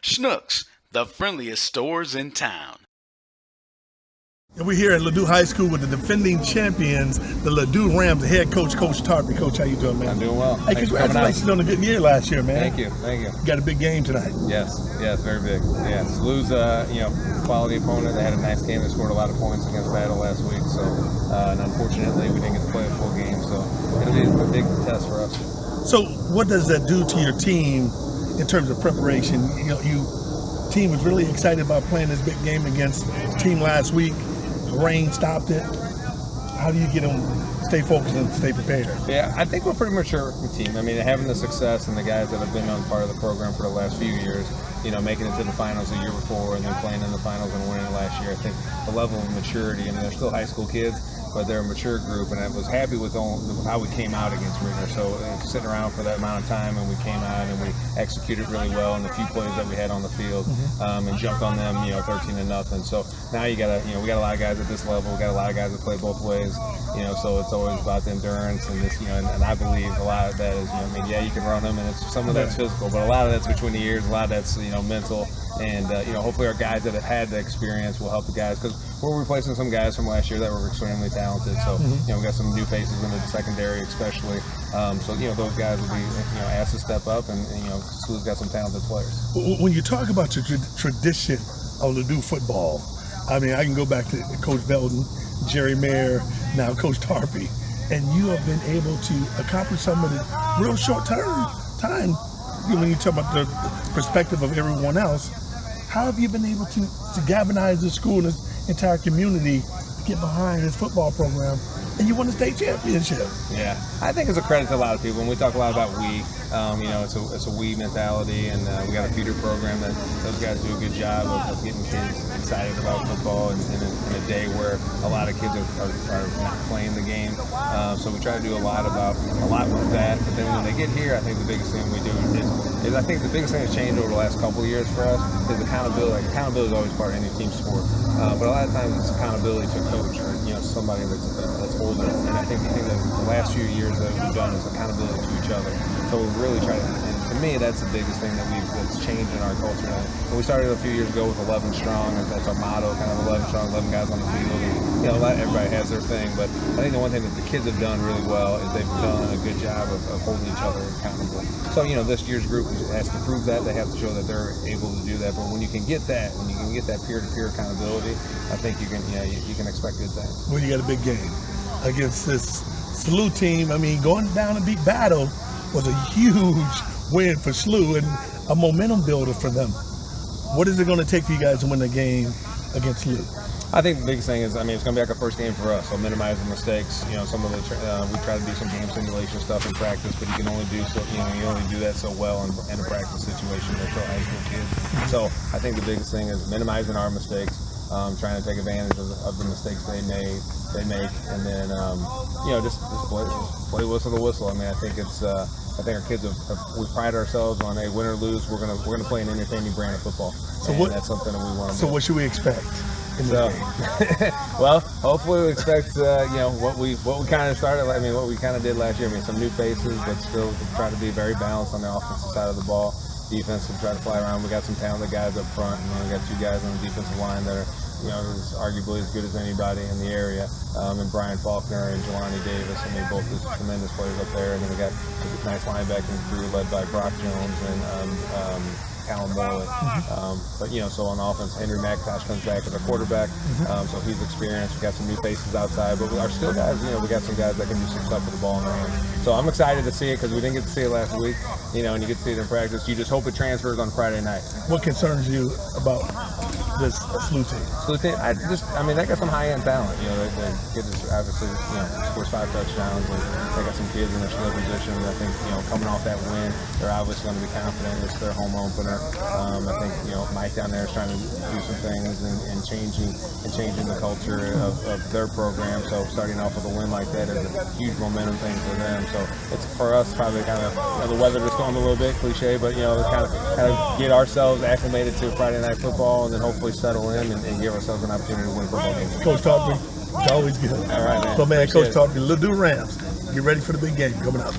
Schnucks, the friendliest stores in town. And we're here at Ladue High School with the defending champions, the Ladue Rams, the head coach, Coach Tarpey. Coach, how you doing, man? I'm doing well. Hey, congratulations on a good year last year, man. Thank you. You got a big game tonight. Yes, very big. Yeah, Sluh's quality opponent. They had a nice game. They scored a lot of points against Battle last week. So, and unfortunately, we didn't get to play a full game. So it'll be a big test for us. So, what does that do to your team in terms of preparation? Team was really excited about playing this big game against the team last week. The rain stopped it. How do you get them stay focused and stay prepared? Yeah, I think we're a pretty mature team. I mean, having the success and the guys that have been on part of the program for the last few years, making it to the finals the year before and then playing in the finals and winning last year, I think the level of maturity, they're still high school kids, but they're a mature group, and I was happy with how we came out against Ritter. So sitting around for that amount of time, and we came out and we executed really well in the few plays that we had on the field, and jumped on them, 13-0. So now we got a lot of guys at this level. We got a lot of guys that play both ways, so it's always about the endurance and this, and I believe a lot of that is, you can run them, and some of that's physical, but a lot of that's between the ears, a lot of that's, mental. And, hopefully our guys that have had the experience will help the guys, because we're replacing some guys from last year that were extremely talented. So, we got some new faces in the secondary especially. So, those guys will be, asked to step up, and Sluh's got some talented players. When you talk about the tradition of Ladue football, I mean, I can go back to Coach Bolton, Jerry Mayer, now Coach Tarpey, and you have been able to accomplish some of the real short time. When you talk about the perspective of everyone else, how have you been able to galvanize the school and this entire community to get behind this football program, and you won the state championship? Yeah, I think it's a credit to a lot of people. And we talk a lot about we, it's a we mentality, and we got a feeder program that those guys do a good job of getting kids excited about football in a day where a lot of kids are not playing the game. So we try to do a lot with that. But then when they get here, I think the biggest thing we do is I think the biggest thing that's changed over the last couple of years for us is accountability. Like, accountability is always part of any team sport, but a lot of times it's accountability to a coach or somebody that's older. And I think the thing that the last few years that we've done is accountability to each other. So we really try to, and to me, that's the biggest thing that's changed in our culture. And we started a few years ago with 11 strong, and that's our motto, kind of 11 strong, 11 guys on the field. And, everybody has their thing, but I think the one thing that the kids have done really well is they've done a good job of holding each other accountable. So, this year's group has to prove that. They have to show that they're able to do that. But when you can get that, peer-to-peer accountability, I think you can expect good things. Well, you got a big game against this Sluh team. I mean, going down to beat Battle was a huge win for Sluh and a momentum builder for them. What is it going to take for you guys to win the game against Sluh? I think the biggest thing is, it's going to be like a first game for us. So minimizing mistakes. Some of the we try to do some game simulation stuff in practice, but you can only do so. You only do that so well in a practice situation. They're still high school kids. So I think the biggest thing is minimizing our mistakes, trying to take advantage of the mistakes they make, and then just play whistle to whistle. I mean, I think it's. I think our kids we pride ourselves on, hey, win or lose, we're gonna play an entertaining brand of football. So that's something that we want to do. So what should we expect? Well, hopefully we expect what we kind of started. I mean, what we kind of did last year. I mean, some new faces, but still try to be very balanced on the offensive side of the ball. Defense, we try to fly around. We got some talented guys up front, and we got two guys on the defensive line that are is arguably as good as anybody in the area, and Brian Faulkner and Jelani Davis, and they're both just tremendous players up there. And then we got a nice linebacking crew led by Brock Jones and Callum Morley. But so on offense, Henry McIntosh comes back as a quarterback, so he's experienced. We got some new faces outside, but our skill guys, we got some guys that can do some stuff with the ball in their hands. So I'm excited to see it because we didn't get to see it last week, and you get to see it in practice. You just hope it transfers on Friday night. What concerns you about this Sluh team? Sluh team, they got some high-end talent. The kids obviously, scores 5 touchdowns, and they got some kids in their skill position. And I think, coming off that win, they're obviously going to be confident. It's their home opener. I think, Mike down there is trying to do some things and changing the culture of their program. So starting off with a win like that is a huge momentum thing for them. So it's for us probably kind of the weather the storm a little bit, cliche, but kind of get ourselves acclimated to Friday night football, and then hopefully settle in and give ourselves an opportunity to win football games. Coach Tarpey, it's always good. All right, man. So, man, Coach Tarpey, Ladue Rams, get ready for the big game coming up.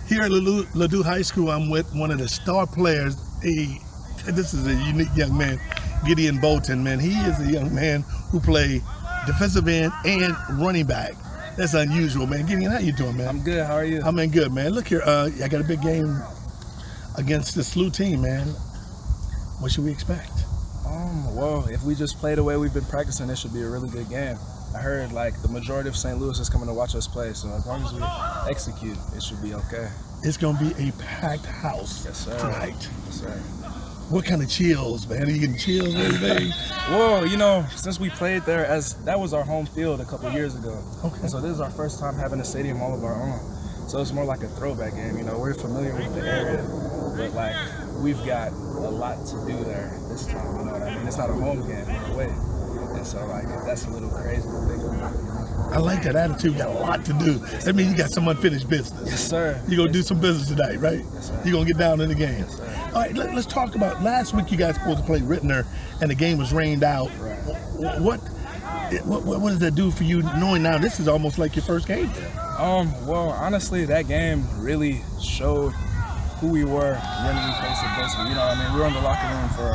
Here at Ladue High School, I'm with one of the star players, a This is a unique young man, Gideon Bolton, man. He is a young man who play defensive end and running back. That's unusual, man. Gideon, how you doing, man? I'm good. How are you? I'm in good, man. Look here, I got a big game against the Sluh team, man. What should we expect? Well, if we just play the way we've been practicing, it should be a really good game. I heard like the majority of St. Louis is coming to watch us play, so as long as we execute, it should be okay. It's going to be a packed house tonight. Yes, sir. What kind of chills, man? Are you getting chills or anything? Well, you know, since we played there, that was our home field a couple years ago. Okay. And so this is our first time having a stadium all of our own. So it's more like a throwback game. You know, we're familiar with the area, but like we've got a lot to do there this time. You know what I mean? It's not a home game in a way. And so like that's a little crazy to think about. You know? I like that attitude. You got a lot to do. That means you got some unfinished business. Yes, sir. You're going to do some business tonight, right? Yes, sir. You're going to get down in the game. Yes, sir. All right, let's talk about last week. You guys supposed to play Rittner, and the game was rained out. Right. What does that do for you, knowing now this is almost like your first game? Well, honestly, that game really showed who we were when we faced adversity. You know what I mean? We were in the locker room for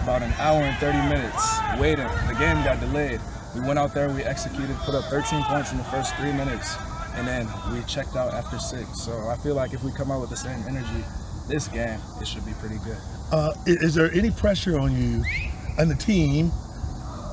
about an hour and 30 minutes waiting. The game got delayed. We went out there, we executed, put up 13 points in the first 3 minutes, and then we checked out after 6. So I feel like if we come out with the same energy this game, it should be pretty good. Is there any pressure on you and the team,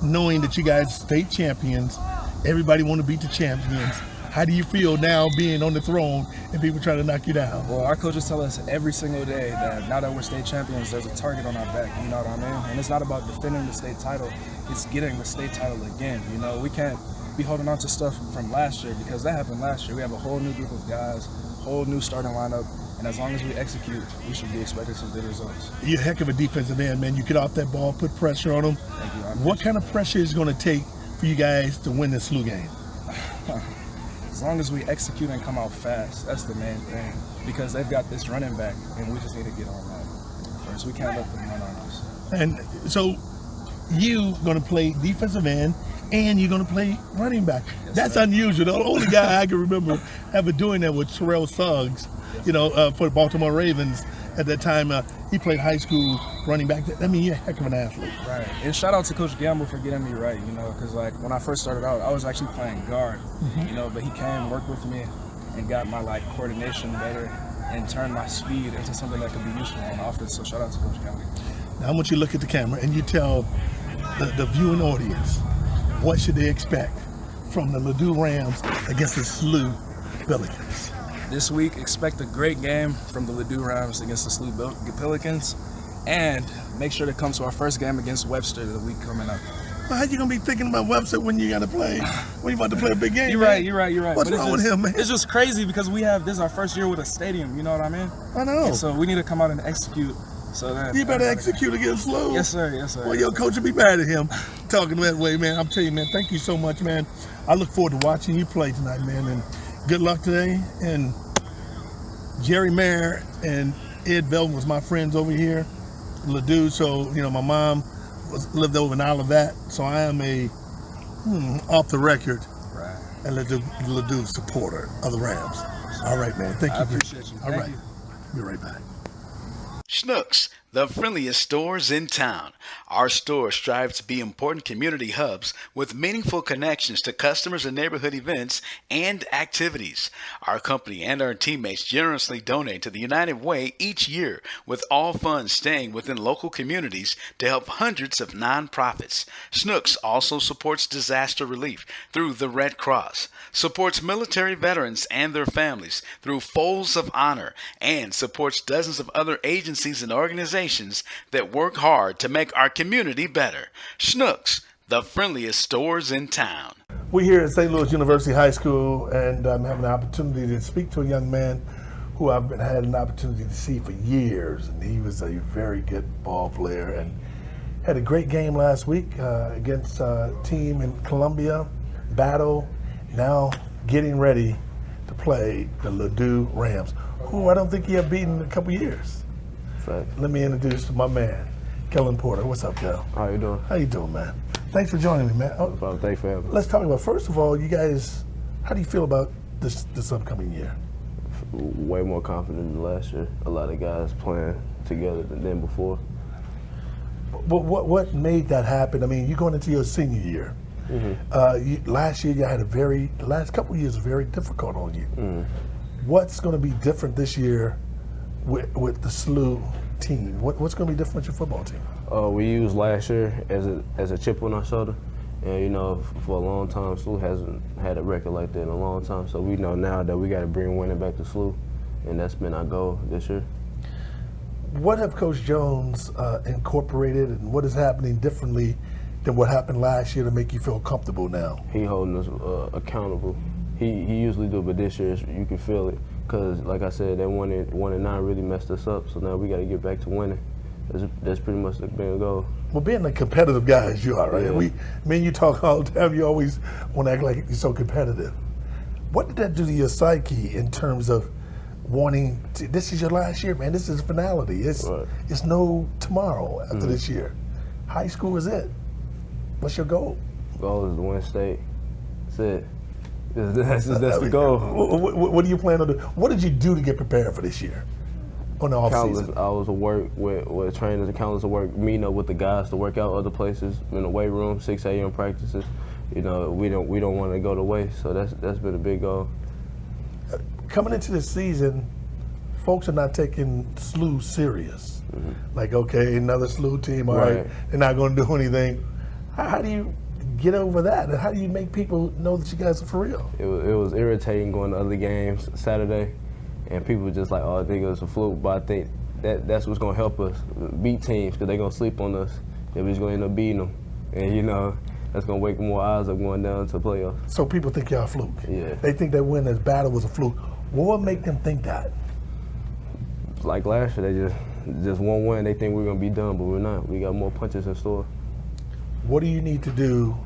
knowing that you guys state champions, everybody want to beat the champions? How do you feel now being on the throne and people trying to knock you down? Well, our coaches tell us every single day that now that we're state champions, there's a target on our back, you know what I mean? And it's not about defending the state title, it's getting the state title again. You know, we can't be holding on to stuff from last year because that happened last year. We have a whole new group of guys, whole new starting lineup, and as long as we execute, we should be expecting some good results. You're a heck of a defensive end, man. You get off that ball, put pressure on them. Thank you. What kind of pressure is it going to take for you guys to win this Sluh game? As long as we execute and come out fast, that's the main thing. Because they've got this running back, and we just need to get on that first. We can't let them run on us. And so you going to play defensive end, and you're going to play running back. Yes, That's sir. unusual. The only guy I can remember ever doing that was Terrell Suggs, you know, for the Baltimore Ravens. At that time, he played high school running back. I mean, you're a heck of an athlete. Right. And shout out to Coach Gamble for getting me right, you know, because like when I first started out, I was actually playing guard, you know, but he came, worked with me, and got my like coordination better and turned my speed into something that could be useful on offense. So shout out to Coach Gamble. Now I want you to look at the camera and you tell the viewing audience what should they expect from the Ladue Rams against the Sluh Pelicans. This week, expect a great game from the Ladue Rams against the Sluh Pelicans, and make sure to come to our first game against Webster the week coming up. Well, how you gonna be thinking about Webster when you gotta play? When you about to play a big game? You're man? right. What's But wrong with him, man? It's just crazy because this is our first year with a stadium. You know what I mean? I know. And so we need to come out and execute. So then You better execute against Sluh. Yes, sir. Yes, sir. Well, your coach will be mad at him talking that way, man. I'm telling you, man, thank you so much, man. I look forward to watching you play tonight, man, and good luck today. And Jerry Mayer and Ed Velton was my friends over here in Ladue. So, you know, my mom lived over in Olivet. So I am a off the record and Ladue supporter of the Rams. All right, man. Thank you. I appreciate you. All Thank right. you. Be right back. Schnucks, the friendliest stores in town. Our stores strive to be important community hubs with meaningful connections to customers and neighborhood events and activities. Our company and our teammates generously donate to the United Way each year, with all funds staying within local communities to help hundreds of nonprofits. Schnucks also supports disaster relief through the Red Cross, supports military veterans and their families through Folds of Honor, and supports dozens of other agencies and organizations that work hard to make our community better. Schnucks, the friendliest stores in town. We're here at St. Louis University High School, and I'm having the opportunity to speak to a young man who I've had an opportunity to see for years, and he was a very good ball player and had a great game last week against a team in Columbia, battle, now getting ready to play the Ladue Rams, who I don't think he had beaten in a couple years. Fact. Let me introduce my man, Kellen Porter. What's up, Kel? How you doing? How you doing, man? Thanks for joining me, man. No problem. Thanks for having me. Let's talk about, first of all, you guys, how do you feel about this upcoming year? Way more confident than last year. A lot of guys playing together than before. What made that happen? I mean, you're going into your senior year. Last year, you had the last couple of years were very difficult on you. What's going to be different this year with the Sluh team? What's going to be different with your football team? We used last year as a chip on our shoulder. And, you know, for a long time, Sluh hasn't had a record like that in a long time. So we know now that we got to bring winning back to Sluh, and that's been our goal this year. What have Coach Jones incorporated, and what is happening differently than what happened last year to make you feel comfortable now? He holding us accountable. He usually do, but this year you can feel it. Because, like I said, that 1-9 really messed us up. So now we got to get back to winning. That's pretty much the main goal. Well, being a competitive guy as you are, right? Yeah. Me and you talk all the time. You always want to act like you're so competitive. What did that do to your psyche in terms of wanting to, this is your last year, man. This is finality. It's no tomorrow after this year. High school is it. What's your goal? Goal is to win state. That's it. That's the goal. What do you plan on doing? What did you do to get prepared for this year on the offseason? Hours of work with trainers and countless of work, meeting up with the guys to work out other places in the weight room, 6 a.m. practices. You know, we don't want to go to waste, so that's been a big goal. Coming into the season, folks are not taking Sluh serious. Like, okay, another Sluh team, all right, they're not going to do anything. How do you get over that? And how do you make people know that you guys are for real? It was irritating going to other games Saturday, and people were just like, oh, I think it was a fluke, but I think that's what's going to help us beat teams, because they're going to sleep on us, and we're just going to end up beating them. And, you know, that's going to wake more eyes up going down to playoffs. So people think y'all a fluke. Yeah. They think that win this battle was a fluke. What would make them think that? Like last year, they just one win, they think we're going to be done, but we're not. We got more punches in store. What do you need to do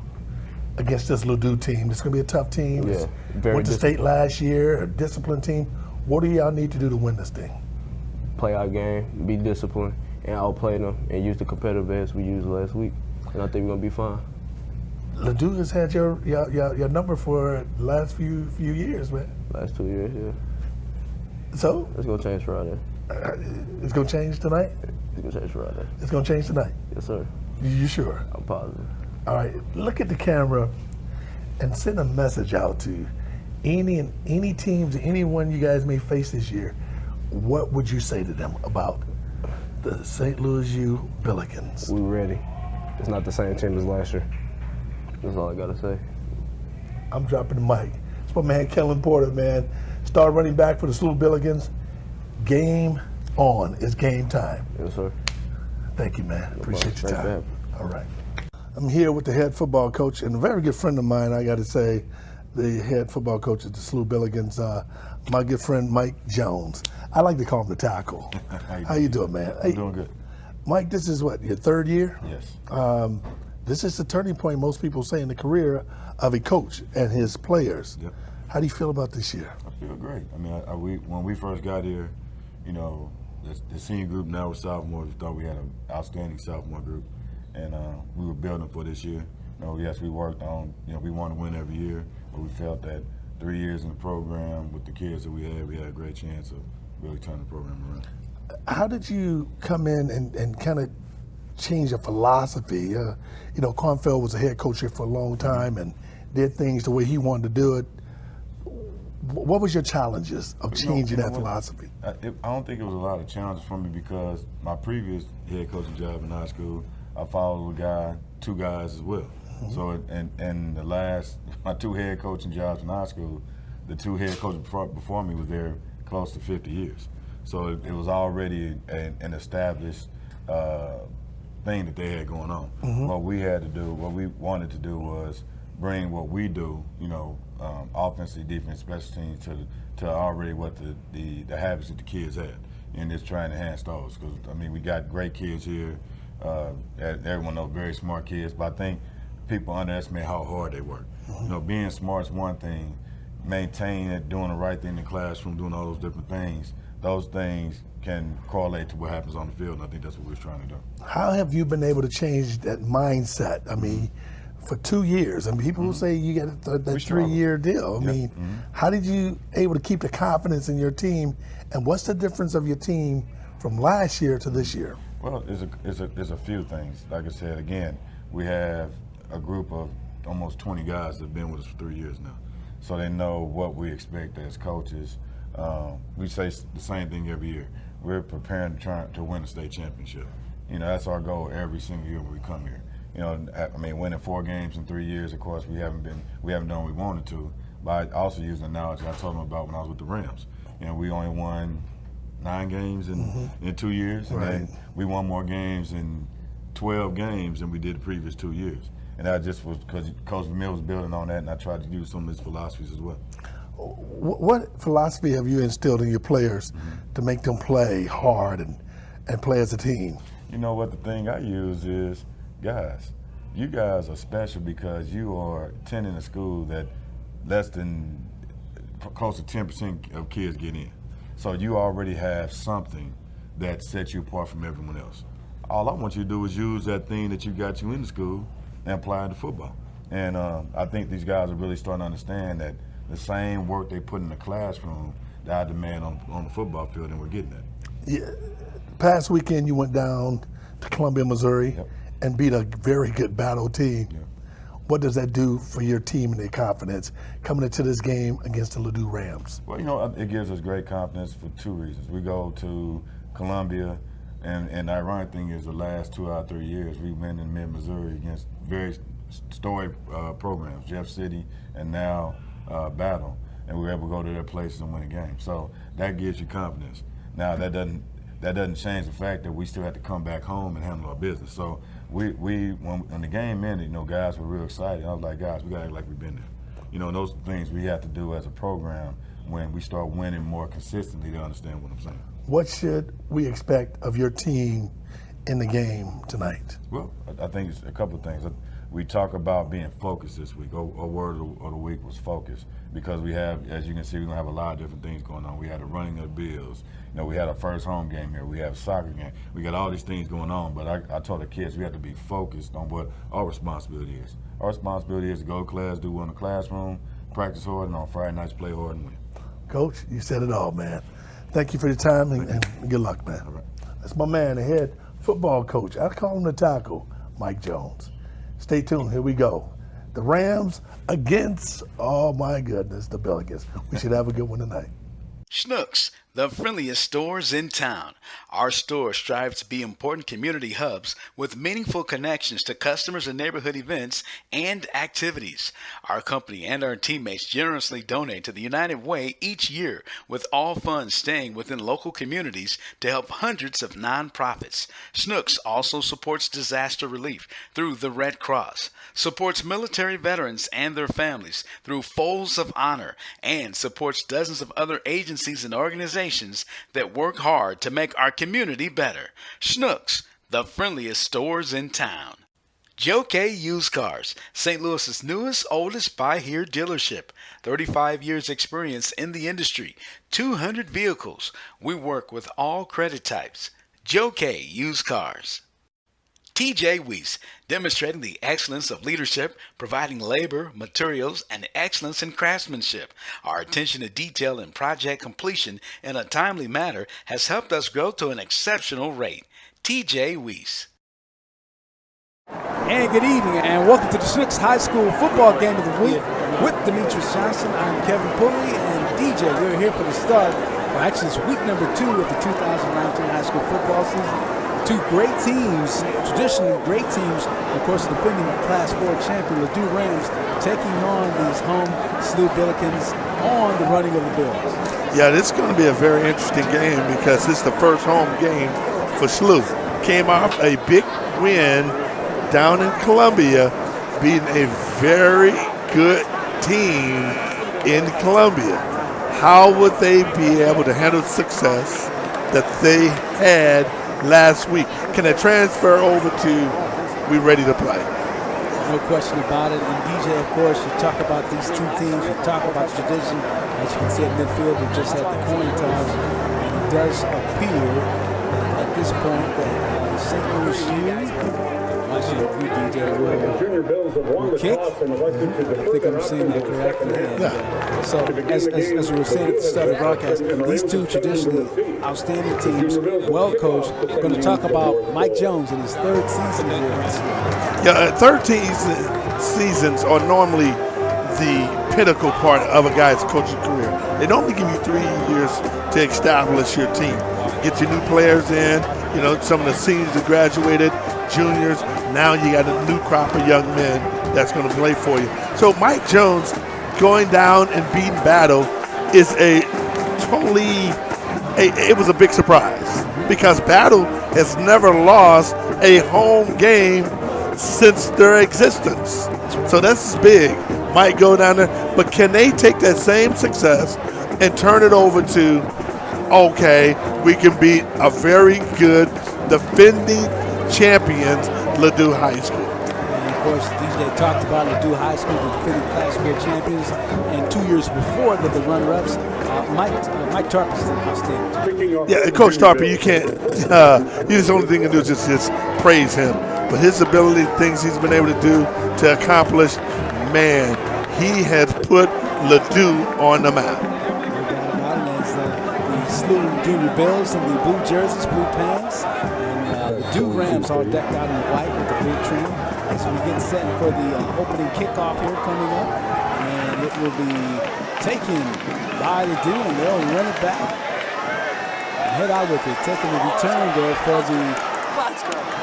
against this Ladue team? It's going to be a tough team. Yeah, went to state last year, a disciplined team. What do y'all need to do to win this thing? Play our game, be disciplined, and outplay them, and use the competitive edge we used last week. And I think we're going to be fine. Ladue has had your number for the last few years, man. Last 2 years, yeah. So? It's going to change Friday. It's going to change tonight? It's going to change Friday. It's going to change tonight? Yes, sir. You sure? I'm positive. All right, look at the camera and send a message out to any teams, anyone you guys may face this year. What would you say to them about the St. Louis U Billikens? We ready. It's not the same team as last year. That's all I got to say. I'm dropping the mic. It's my man, Kellen Porter, man. Star running back for the Sluh Billikens. Game on. It's game time. Yes, sir. Thank you, man. Appreciate your Thanks for time. All right. I'm here with the head football coach and a very good friend of mine, I got to say, the head football coach at the Sluh Billikens, my good friend Mike Jones. I like to call him the tackle. How you doing, man? I'm doing good. Mike, this is what, your third year? Yes. This is the turning point, most people say, in the career of a coach and his players. Yep. How do you feel about this year? I feel great. I mean, when we first got here, you know, the senior group now with sophomores, we thought we had an outstanding sophomore group, and we were building for this year. You know, yes, we worked on, you know, we want to win every year, but we felt that 3 years in the program with the kids that we had a great chance of really turning the program around. How did you come in and kind of change your philosophy? You know, Cornfeld was a head coach here for a long time and did things the way he wanted to do it. What was your challenges of changing that philosophy? I don't think it was a lot of challenges for me because my previous head coaching job in high school, I followed two guys as well. Mm-hmm. So, and my two head coaching jobs in high school, the two head coaches before me was there close to 50 years. So it was already an established thing that they had going on. Mm-hmm. What we wanted to do was bring what we do, you know, offensive, defense, special teams to already what the habits that the kids had, and just trying to enhance those. Because I mean, we got great kids here. Everyone knows very smart kids, but I think people underestimate how hard they work. Mm-hmm. You know, being smart is one thing. Maintaining it, doing the right thing in the classroom, doing all those different things. Those things can correlate to what happens on the field, and I think that's what we're trying to do. How have you been able to change that mindset? I mean, for 2 years, I mean, people will say you got that 3-year deal. I mean, how did you able to keep the confidence in your team, and what's the difference of your team from last year to this year? Well, it's a few things. Like I said, again, we have a group of almost 20 guys that have been with us for 3 years now. So they know what we expect as coaches. We say the same thing every year. We're preparing to win a state championship. You know, that's our goal every single year when we come here. You know, I mean, winning 4 games in 3 years, of course, we haven't done what we wanted to. But I also use the analogy I told them about when I was with the Rams. You know, we only won 9 games in 2 years, and then we won more games in 12 games than we did the previous 2 years. And that just was because Coach Vermeil was building on that, and I tried to use some of his philosophies as well. What philosophy have you instilled in your players to make them play hard and play as a team? You know what, the thing I use is, guys, you guys are special because you are attending a school that less than close to 10% of kids get in. So you already have something that sets you apart from everyone else. All I want you to do is use that thing that you got you in the school and apply it to football. And I think these guys are really starting to understand that the same work they put in the classroom that I demand on the football field, and we're getting that. Yeah. Past weekend, you went down to Columbia, Missouri, and beat a very good battle team. Yep. What does that do for your team and their confidence coming into this game against the Ladue Rams? Well, you know, it gives us great confidence for 2 reasons. We go to Columbia, and the ironic thing is the last 2 out of 3 years, we've been in mid-Missouri against very storied programs, Jeff City and now Battle, and we were able to go to their places and win a game. So that gives you confidence. Now, that doesn't change the fact that we still have to come back home and handle our business. So when the game ended, you know, guys were real excited. I was like, guys, we got to act like we've been there. You know, and those are things we have to do as a program when we start winning more consistently to understand what I'm saying. What should we expect of your team in the game tonight? Well, I think it's a couple of things. We talk about being focused this week. Our word of the week was focus, because we have, as you can see, we're going to have a lot of different things going on. We had the running of the Bills. You know, we had our first home game here. We have a soccer game. We got all these things going on, but I told the kids we have to be focused on what our responsibility is. Our responsibility is to go to class, do well in the classroom, practice hard, and on Friday nights play hard and win. Coach, you said it all, man. Thank you for your time and good luck, man. All right. That's my man, the head football coach. I call him the tackle, Mike Jones. Stay tuned. Here we go. The Rams against, oh my goodness, the Billikens. We should have a good one tonight. Schnucks, the friendliest stores in town. Our stores strive to be important community hubs with meaningful connections to customers and neighborhood events and activities. Our company and our teammates generously donate to the United Way each year, with all funds staying within local communities to help hundreds of nonprofits. Schnucks also supports disaster relief through the Red Cross, supports military veterans and their families through Folds of Honor, and supports dozens of other agencies and organizations that work hard to make our community better. Schnucks, the friendliest stores in town. Djcf-Tv Used Cars, St. Louis's newest, oldest buy-here dealership. 35 years experience in the industry, 200 vehicles. We work with all credit types. Djcf-Tv Used Cars. TJ Weiss, demonstrating the excellence of leadership, providing labor, materials, and excellence in craftsmanship. Our attention to detail and project completion in a timely manner has helped us grow to an exceptional rate. TJ Weiss. And good evening, and welcome to the Schnucks High School football game of the week with Demetrious Johnson. I'm Kevin Pulley, and DJ, we're here for the start. Well, actually, it's week number 2 of the 2019 high school football season. 2 great teams, traditionally great teams, of course, defending Class 4 champion Ladue Rams, taking on these home Sluh Billikens on the running of the Bills. Yeah, this is going to be a very interesting game because it's the first home game for Sluh. Came off a big win down in Columbia, beating a very good team in Columbia. How would they be able to handle the success that they had last week? Can it transfer over to we ready to play? No question about it. And DJ, of course, you talk about these 2 teams, you talk about tradition. As you can see at midfield, we just had the coin toss, and it does appear at this point that St. Louis U, my question of you, DJ. Will kick? I think I'm saying that correctly. And, so, as we were saying at the start of the broadcast, these two traditionally outstanding teams, well coached. We're going to talk about Mike Jones in his third season here. Yeah, 13 seasons are normally the pinnacle part of a guy's coaching career. They normally give you 3 years to establish your team. Get your new players in, you know, some of the seniors that graduated, juniors. Now you got a new crop of young men that's going to play for you. So Mike Jones going down and beating Battle is it was a big surprise because Battle has never lost a home game since their existence. So that's big. Might go down there, but can they take that same success and turn it over to, okay, we can beat a very good defending champions, Ladue High School. And of course, DJ talked about Ladue High School, the defending Class 4 champions, and 2 years before that, the runner-ups. Mike Tarpey's an outstanding. Yeah, Coach Tarpey, you can't. The only thing you can do is just praise him. But his ability, things he's been able to do to accomplish, man, he has put Ladue on the map. No doubt about it. As the Sluh Junior Bills in the blue jerseys, blue pants, and Ladue Rams all decked out in the white with the blue trim. As we get set for the opening kickoff here coming up, and it will be taken by Ladue, and they'll run it back and head out with it, taking the return there for the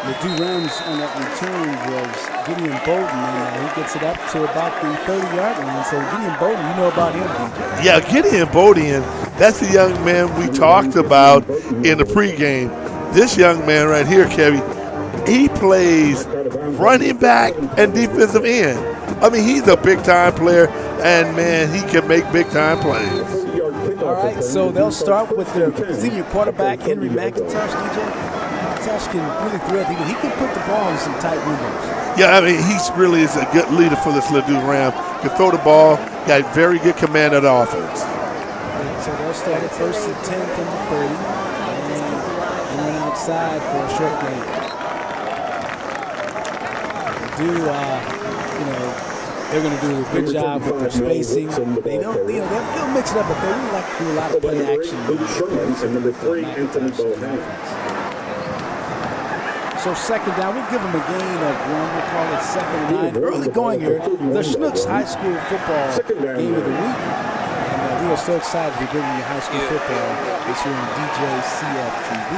Ladue Rams on that return was Gideon Bolton, and he gets it up to about the 30-yard line. So Gideon Bolton, you know about him, DJ. Yeah, Gideon Bolton, that's the young man we talked about in the pregame. This young man right here, Kevin, he plays running back and defensive end. I mean, he's a big-time player, and, man, he can make big-time plays. All right, so they'll start with their senior quarterback, Henry McIntosh, DJ. McIntosh can really thread. He can put the ball in some tight windows. Yeah, I mean, he really is a good leader for this Ladue Ram. Can throw the ball, got very good command of the offense. So they'll start at 1st and 10 from the 30, and run outside for a short gain. They're going to do a good job with their spacing. They don't, they'll mix it up, but they really like to do a lot of play action. So second down, we'll give them a gain of 1. We'll call it 2nd and 9. Early going here, the Schnucks High School football game of the week. And we are so excited to be bringing you high school football this year on Djcf-Tv.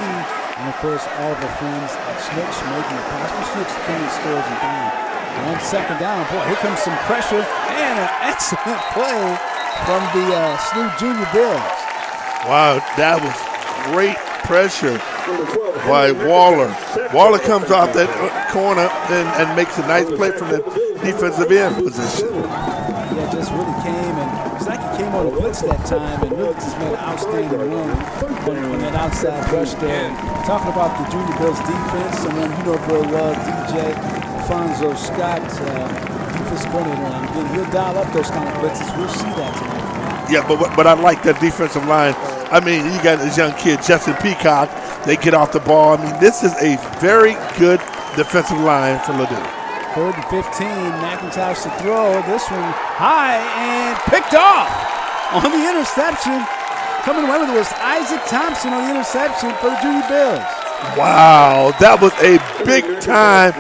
And of course, all of our friends at Schnucks making it possible. Schnucks convenience stores and down. On second down, boy, here comes some pressure and an excellent play from the Sluh Junior Bills. Wow, that was great pressure by Waller. Waller comes off that corner and makes a nice play from the defensive end position. Yeah, just really came, and it's like he came on a blitz that time and really just made an outstanding run on that outside rush there. And talking about the Junior Bills defense, someone you know very well, DJ Alfonso Scott, defense coordinator, and again, he'll dial up those kind of blitzes. We'll see that tonight. Yeah, but I like that defensive line. I mean, you got this young kid, Justin Peacock. They get off the ball. I mean, this is a very good defensive line for Ladue. 3rd and 15, McIntosh to throw. This one high and picked off on the interception. Coming away with it was Isaac Thompson on the interception for the Junior Bills. Wow, that was a big-time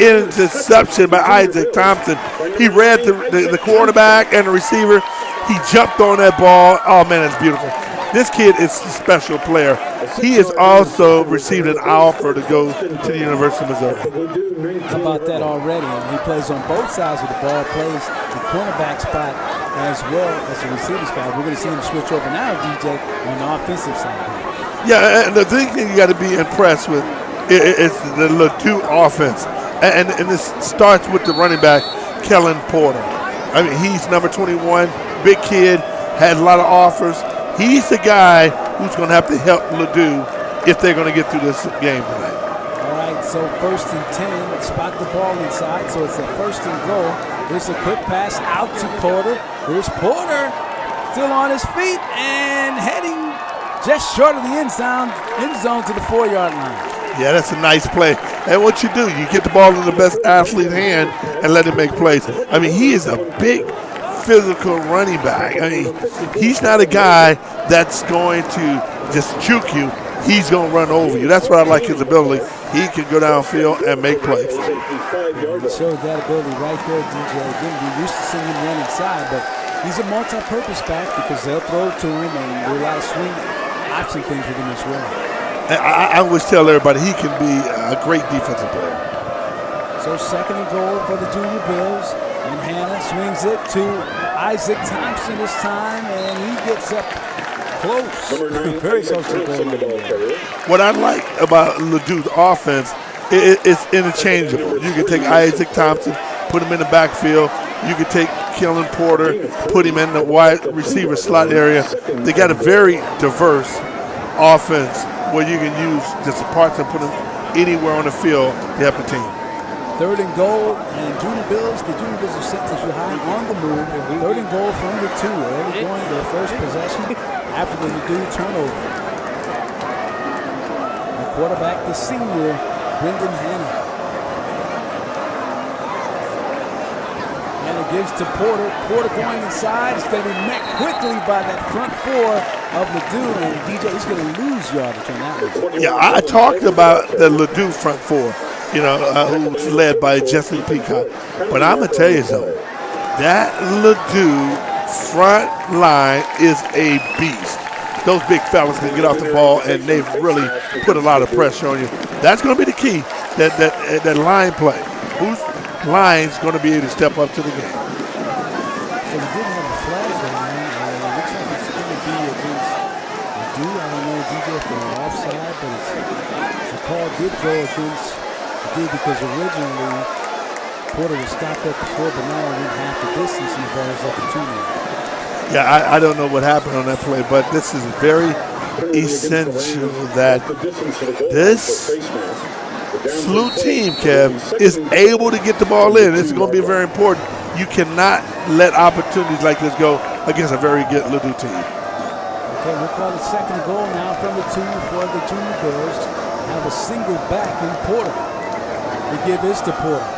interception by Isaac Thompson. He read the quarterback and the receiver. He jumped on that ball. Oh, man, that's beautiful. This kid is a special player. He has also received an offer to go to the University of Missouri. How about that already? He plays on both sides of the ball, plays the cornerback spot as well as the receiver spot. We're going to see him switch over now, DJ, on the offensive side. Yeah, and the thing you got to be impressed with is the Ladue offense. And this starts with the running back, Kellen Porter. I mean, he's number 21, big kid, has a lot of offers. He's the guy who's going to have to help Ladue if they're going to get through this game tonight. All right, so 1st and 10, spot the ball inside, so it's a 1st and goal. Here's a quick pass out to Porter. Here's Porter, still on his feet and heading just short of the end zone to the 4-yard line. Yeah, that's a nice play. And what you do, you get the ball in the best athlete's hand and let him make plays. I mean, he is a big physical running back. I mean, he's not a guy that's going to just juke you. He's going to run over you. That's what I like his ability. He can go downfield and make plays. He showed that ability right there, DJ. Again, we used to see him run inside, but he's a multi-purpose back because they'll throw to him and do a lot of swing option things with him as well. I always tell everybody he can be a great defensive player. So 2nd and goal for the Junior Bills. And Hannah swings it to Isaac Thompson this time, and he gets up close. Very close to the goal line. What I like about Ladue's offense, it's interchangeable. You can take Isaac Thompson, put him in the backfield. You can take Kellen Porter, put him in the wide receiver slot area. They got a very diverse offense where you can use just parts and put them anywhere on the field to help the team. 3rd and goal, and Junior Bills, the Junior Bills are set to high on the move. 3rd and goal from the 2, early going their first possession after the Ladue turnover. The quarterback, the senior, Brendan Hannah. Hannah gives to Porter. Porter going inside. It's going to be met quickly by that front 4 of Ladue, and DJ is going to lose yardage on that one. Yeah, I talked about the Ladue front 4. Who's led by Jesse Peacock. But I'm going to tell you something. That Ladue front line is a beast. Those big fellas can get off the ball, and they've really put a lot of pressure on you. That's going to be the key, that line play. Whose line's going to be able to step up to the game? So we did have a flag down there. It looks like it's going to be against Ladue. I don't know, DJ, if they're offside, but the call did go against because originally Porter was stopped at the 4, but now we half the distance and the ball is at the 2 now. Yeah, I don't know what happened on that play, but this is very essential that this Sluh team, Kev, is able to get the ball in. This is going to be very important. You cannot let opportunities like this go against a very good Ladue team. Okay, we'll call it 2nd and goal now from the 2 for the Junior Bills. Have a single back in Porter. We give this to Porter.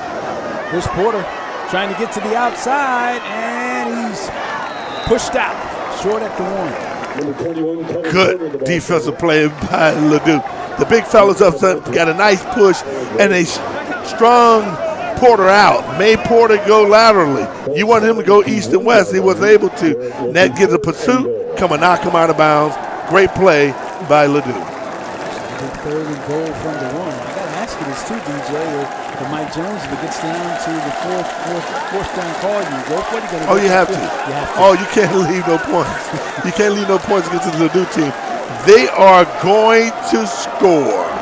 Here's Porter trying to get to the outside, and he's pushed out short at the 1. Good defensive play by Ladue. The big fellas up front got a nice push, and they strung Porter out. Made Porter go laterally. You want him to go east and west. He wasn't able to. That gives a pursuit, come and knock him out of bounds. Great play by Ladue. 3rd and goal from the 1. I got to ask you this too, DJ. For Mike Jones, if it gets down to the fourth down call, you go for it. You have to. You have to. Oh, you can't leave no points. You can't leave no points against the Ladue team. They are going to score. All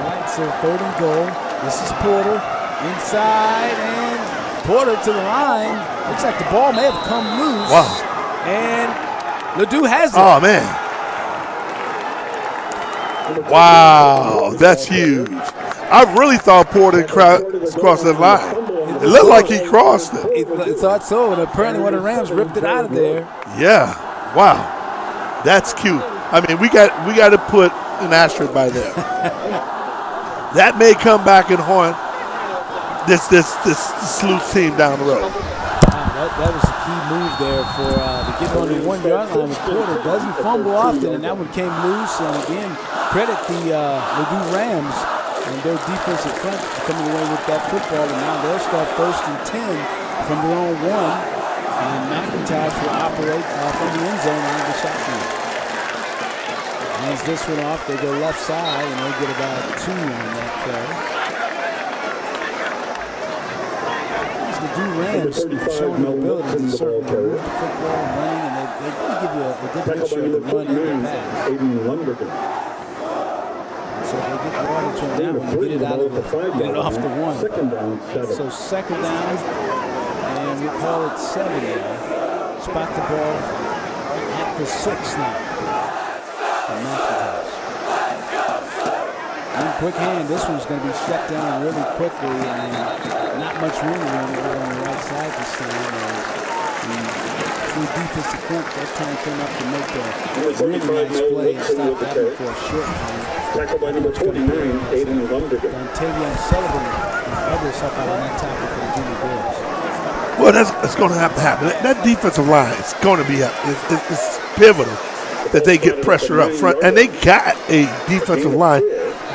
right, so 3rd and goal. This is Porter inside, and Porter to the line. Looks like the ball may have come loose. Wow. And Ladue has it. Oh, man. Wow, that's huge. I really thought Porter crossed that line. It looked like he crossed it. It thought so, and apparently one of the Rams ripped it out of there. Yeah, wow, that's cute. I mean, we got to put an asterisk by there. That may come back and haunt this Sluh team down the road. That was a key move there for to get on the 1 yard line with Porter. Doesn't fumble often, and that one came loose. And again, credit the Ladue Rams and their defensive front coming away with that football. And now they'll start 1st and 10 from their own 1. And McIntosh will operate from the end zone out of the shotgun. Hands this one off. They go left side, and they get about 2 on that play. The Rams showing the ability to certainly move the football and running, and they really give you a good mixture of the run and the pass. So they get the yardage on that one, get it off the 1. So 2nd down, and we call it 7 now. Spot the ball at the 6 now. And McIntosh. One quick hand. This one's going to be shut down really quickly, and not much room on the right side this time. The defensive front, they're trying to turn up to make a really nice play and stop that one for a short time. Tackled by number 49, Aiden Lumberger. Dontavian Sullivan and others help out on that tackle for the Junior Bills. Well, that's going to have to happen. That defensive line is going to be it's pivotal that they get pressure up front. And they got a defensive line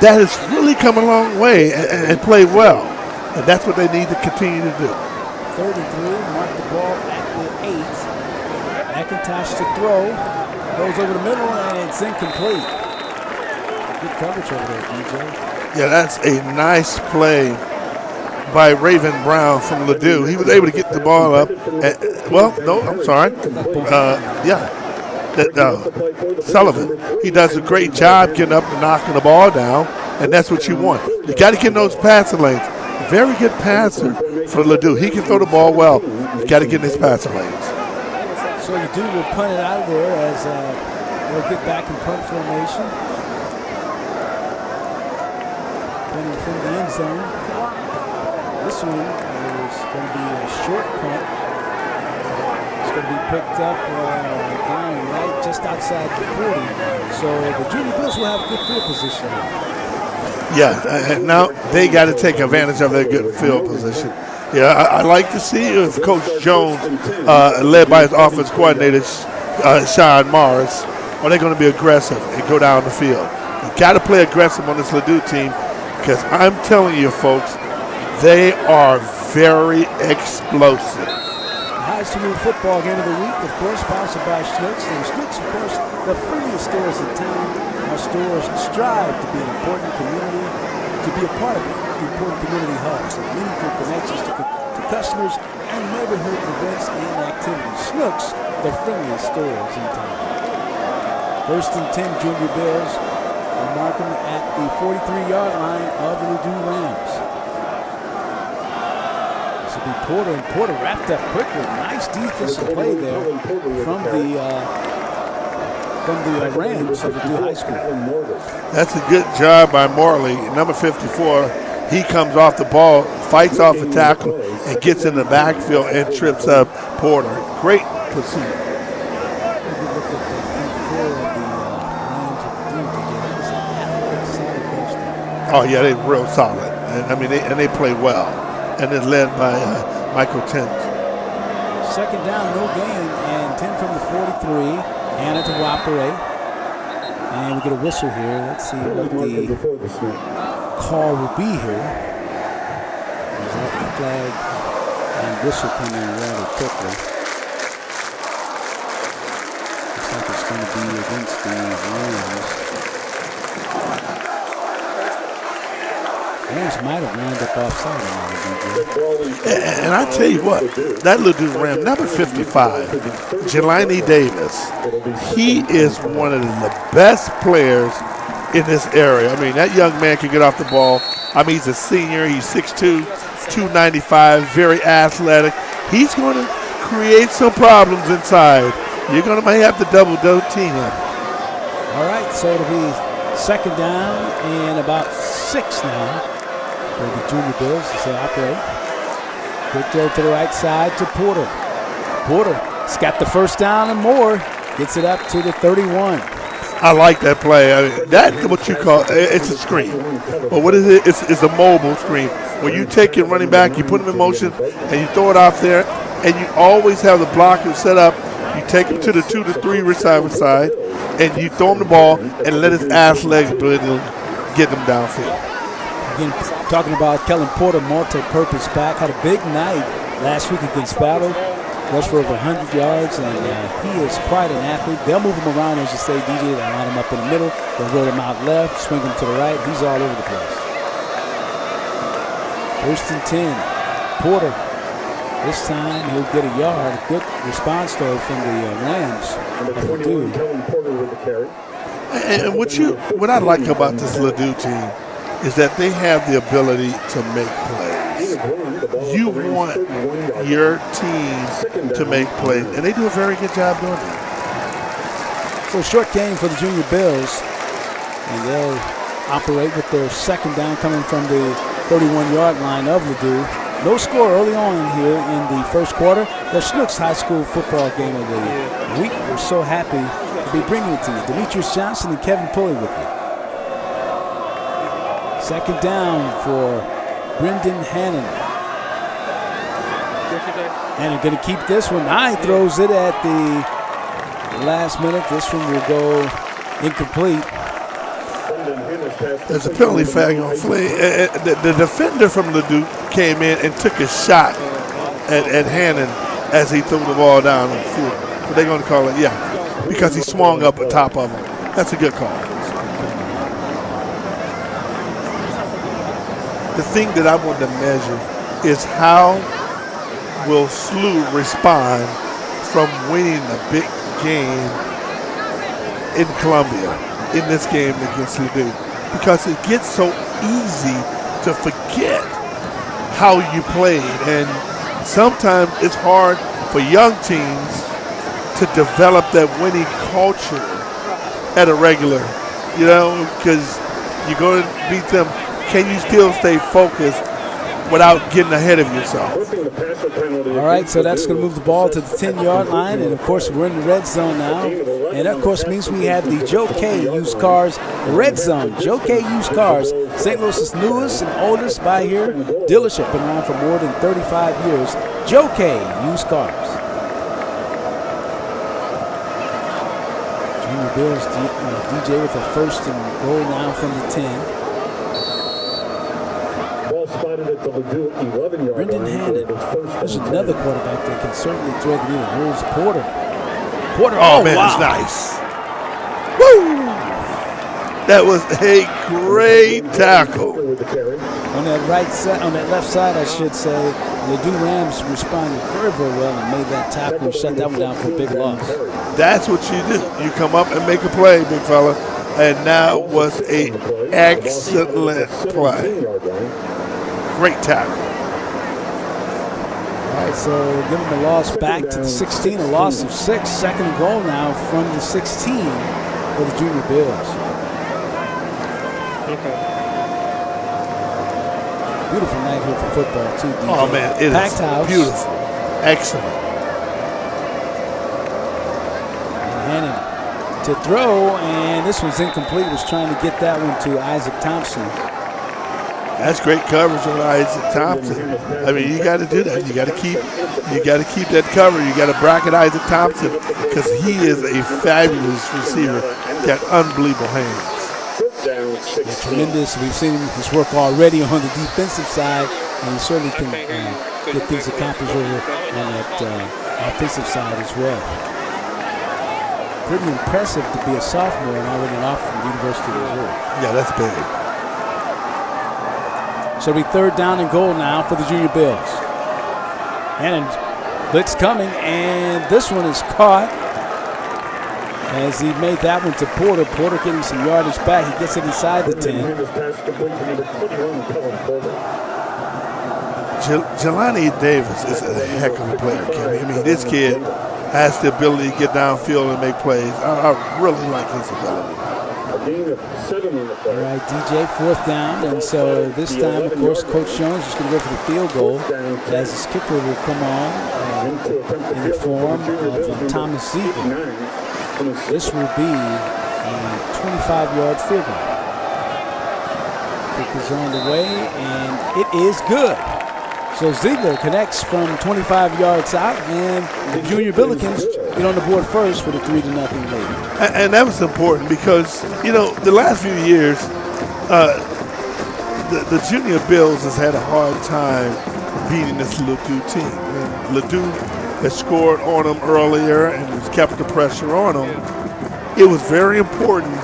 that has really come a long way and played well. And that's what they need to continue to do. 3rd and 3, mark the ball at the 8. McIntosh to throw. Goes over the middle, and it's incomplete. Good coverage over there, DJ. Yeah, that's a nice play by Raven Brown from Ladue. He was able to get the ball up. Sullivan. He does a great job getting up and knocking the ball down, and that's what you want. You got to get in those passing lanes. Very good passer for Ladue. He can throw the ball well. You got to get in his passing lanes. So Ladue will punt it out of there as they'll get back in punt formation. Punting from the end zone. This one is going to be a short punt. It's going to be picked up down right just outside the 40. So the Junior Bills will have good field position. Yeah, and now they got to take advantage of their good field position. Yeah, I like to see if Coach Jones, led by his offense coordinator, Sean Morris, are they going to be aggressive and go down the field? You got to play aggressive on this Ladue team because I'm telling you, folks, they are very explosive. High school football game of the week, of course, sponsored by Sluh's. And Sluh's, of course, the friendliest stores in town. Our stores strive to be an important community, to be a part of important community hubs and meaningful connections to customers and neighborhood events and activities. Sluh's, the friendliest stores in town. 1st and 10 Junior Bills are marking at the 43-yard line of the Ladue Rams. This will be Porter, and Porter wrapped up quickly. Nice defensive play there from the Rams of Ladue High School. That's a good job by Morley. Number 54, he comes off the ball, fights off a tackle, and gets in the backfield and trips up Porter. Great pursuit. Oh, yeah, they're real solid. And they play well. And it's led by Michael Tent. 2nd down, no gain, and 10 from the 43. Hannah to operate. And we get a whistle here. Let's see what the call will be here. There's that flag and whistle coming rather quickly. Looks like it's going to be against the Rams. Rams might have lined up offside. And I tell you what, that Ladue Ram, number 55, Jelani Davis, he is one of the best players in this area. I mean, that young man can get off the ball. I mean, he's a senior. He's 6'2", 295, very athletic. He's going to create some problems inside. You're going to might have to double team him. All right, so it'll be 2nd down and about 6 now. For the Junior Bills as they operate. Quick throw to the right side to Porter. Porter's got the 1st down and more. Gets it up to the 31. I like that play. I mean, that's what you call it's a screen. But what is it? It's a mobile screen. When you take your running back, you put him in motion, and you throw it off there, and you always have the blocker set up. You take him to the 2 to 3 receiver side, and you throw him the ball and let his ass legs get him downfield. Again, talking about Kellen Porter, multi-purpose back, had a big night last week against Battle. Rushed for over 100 yards, and he is quite an athlete. They'll move him around, as you say, DJ. They'll line him up in the middle. They'll roll him out left, swing him to the right. He's all over the place. 1st and 10. Porter. This time he'll get a yard. Good response, though, from the Rams. And what I like about this Ladue team is that they have the ability to make plays. You want your team to make plays, and they do a very good job doing that. So short game for the Junior Bills, and they'll operate with their 2nd down coming from the 31-yard line of Ladue. No score early on here in the 1st quarter. The Sluh's High School football game of the week. We're so happy to be bringing it to you. Demetrious Johnson and Kevin Pulley with you. Second down for Brendan Hannon. Hannon going to keep this one. High throws it at the last minute. This one will go incomplete. There's a penalty flag on Flea. The defender from Ladue came in and took a shot at Hannon as he threw the ball down the field. But they're going to call it, yeah, because he swung up on top of him. That's a good call. The thing that I want to measure is how will Sluh respond from winning a big game in Columbia in this game against Ladue, because it gets so easy to forget how you played, and sometimes it's hard for young teams to develop that winning culture at a regular, because you're going to beat them. Can you still stay focused without getting ahead of yourself? All right, so that's going to move the ball to the 10-yard line, and of course we're in the red zone now, and that of course means we have the Joe K Used Cars red zone. Joe K Used Cars, St. Louis's newest and oldest buy here dealership, been around for more than 35 years. Joe K Used Cars. Junior Bills DJ with a first and goal now from the 10. Brendan Hannon. There's another quarterback that can certainly thread the needle. Here's Porter. Oh man, wow. That's nice. Woo! That was a great tackle. On that right side, on that left side, I should say, Ladue Rams responded very, very well and made that tackle and shut that one down for a big loss. That's what you do. You come up and make a play, big fella. And that was an excellent play. Great tackle. All right, so give them a loss back to the 16, a loss of 6. Second and goal now from the 16 for the Junior Bills. Beautiful night here for football, too, DJ. Oh, man, it Packed is house. beautiful. Excellent. And Hannon to throw, and this one's incomplete. Was trying to get that one to Isaac Thompson. That's great coverage on Isaac Thompson. I mean, you got to do that. You got to keep that cover. You got to bracket Isaac Thompson because he is a fabulous receiver. Got unbelievable hands. Yeah, tremendous. We've seen his work already on the defensive side, and he certainly can get things accomplished over on that offensive side as well. Pretty impressive to be a sophomore and already an offer from the University of Missouri. Yeah, that's big. So it'll be third down and goal now for the Junior Bills. And blitz coming, and this one is caught as he made that one to Porter. Porter getting some yardage back. He gets it inside the 10. Jelani Davis is a heck of a player, Kenny. I mean, this kid has the ability to get downfield and make plays. I really like his ability. All right, DJ, fourth down, and so this time, of course, Coach Jones is going to go for the field goal as his kicker will come on in the form of Thomas Ziegler. This will be a 25-yard field goal. Kick is on the way, and it is good. So Ziegler connects from 25 yards out, and the Junior Billikens get on the board first with a 3-0 lead. And that was important because, the last few years, the Junior Bills has had a hard time beating this Ladue team. And Ladue has scored on them earlier and has kept the pressure on them. It was very important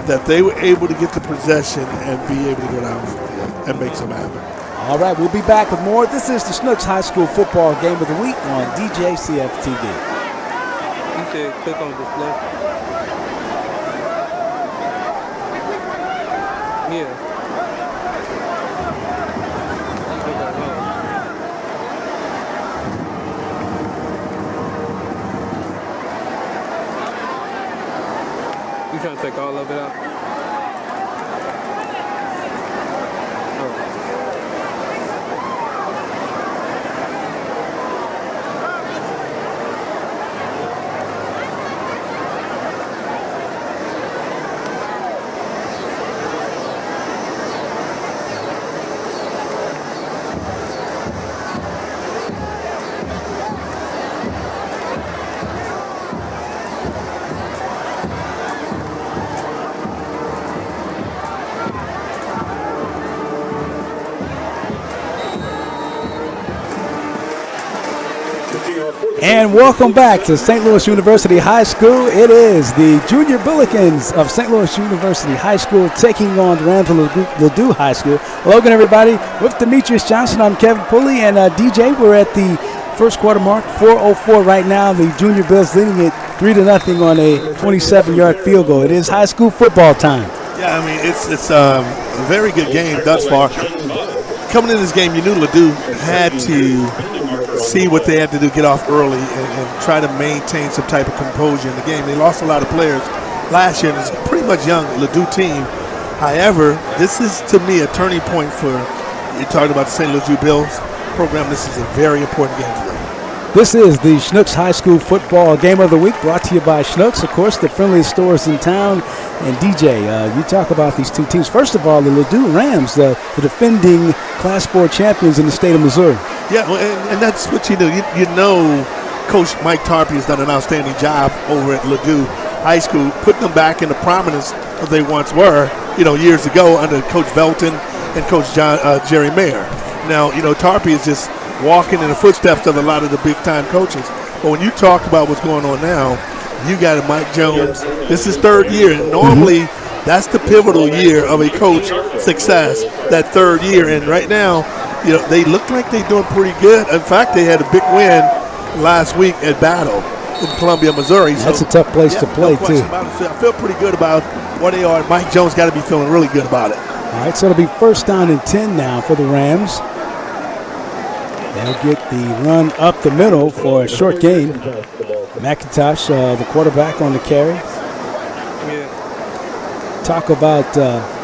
that they were able to get the possession and be able to go down and make some happen. All right, we'll be back with more. This is the Snooks High School Football Game of the Week on Djcf-Tv. You should click on display. Yeah. You trying to take all of it out? And welcome back to St. Louis University High School. It is the Junior Billikens of St. Louis University High School taking on the Rams of Ladue High School. Logan, everybody, with Demetrious Johnson, I'm Kevin Pulley, and DJ, we're at the first quarter mark, 4:04 right now. The Junior Bills leading it 3-0 on a 27-yard field goal. It is high school football time. Yeah, I mean, it's a very good game thus far. Coming into this game, you knew Ladue had to see what they had to do, get off early, and try to maintain some type of composure in the game. They lost a lot of players last year, and it's a pretty much young Ladue team. However, this is, to me, a turning point for, you're talking about the St. Louis Bills program. This is a very important game for them. This is the Schnucks High School Football Game of the Week, brought to you by Schnucks, of course, the friendliest stores in town. And DJ, you talk about these two teams. First of all, the Ladue Rams, the defending Class 4 champions in the state of Missouri. Yeah, and that's what you do. You know Coach Mike Tarpey has done an outstanding job over at Ladue High School, putting them back into prominence as they once were, years ago under Coach Bolton and Coach Jerry Mayer. Now, Tarpey is just walking in the footsteps of a lot of the big-time coaches. But when you talk about what's going on now, you got Mike Jones. This is third year, and normally that's the pivotal year of a coach success, that third year. And right now, they look like they're doing pretty good. In fact, they had a big win last week at Battle in Columbia, Missouri. That's a tough place to play, too. I feel pretty good about where they are. Mike Jones got to be feeling really good about it. All right, so it'll be first down and 10 now for the Rams. They'll get the run up the middle for a short gain. McIntosh, the quarterback, on the carry. Talk about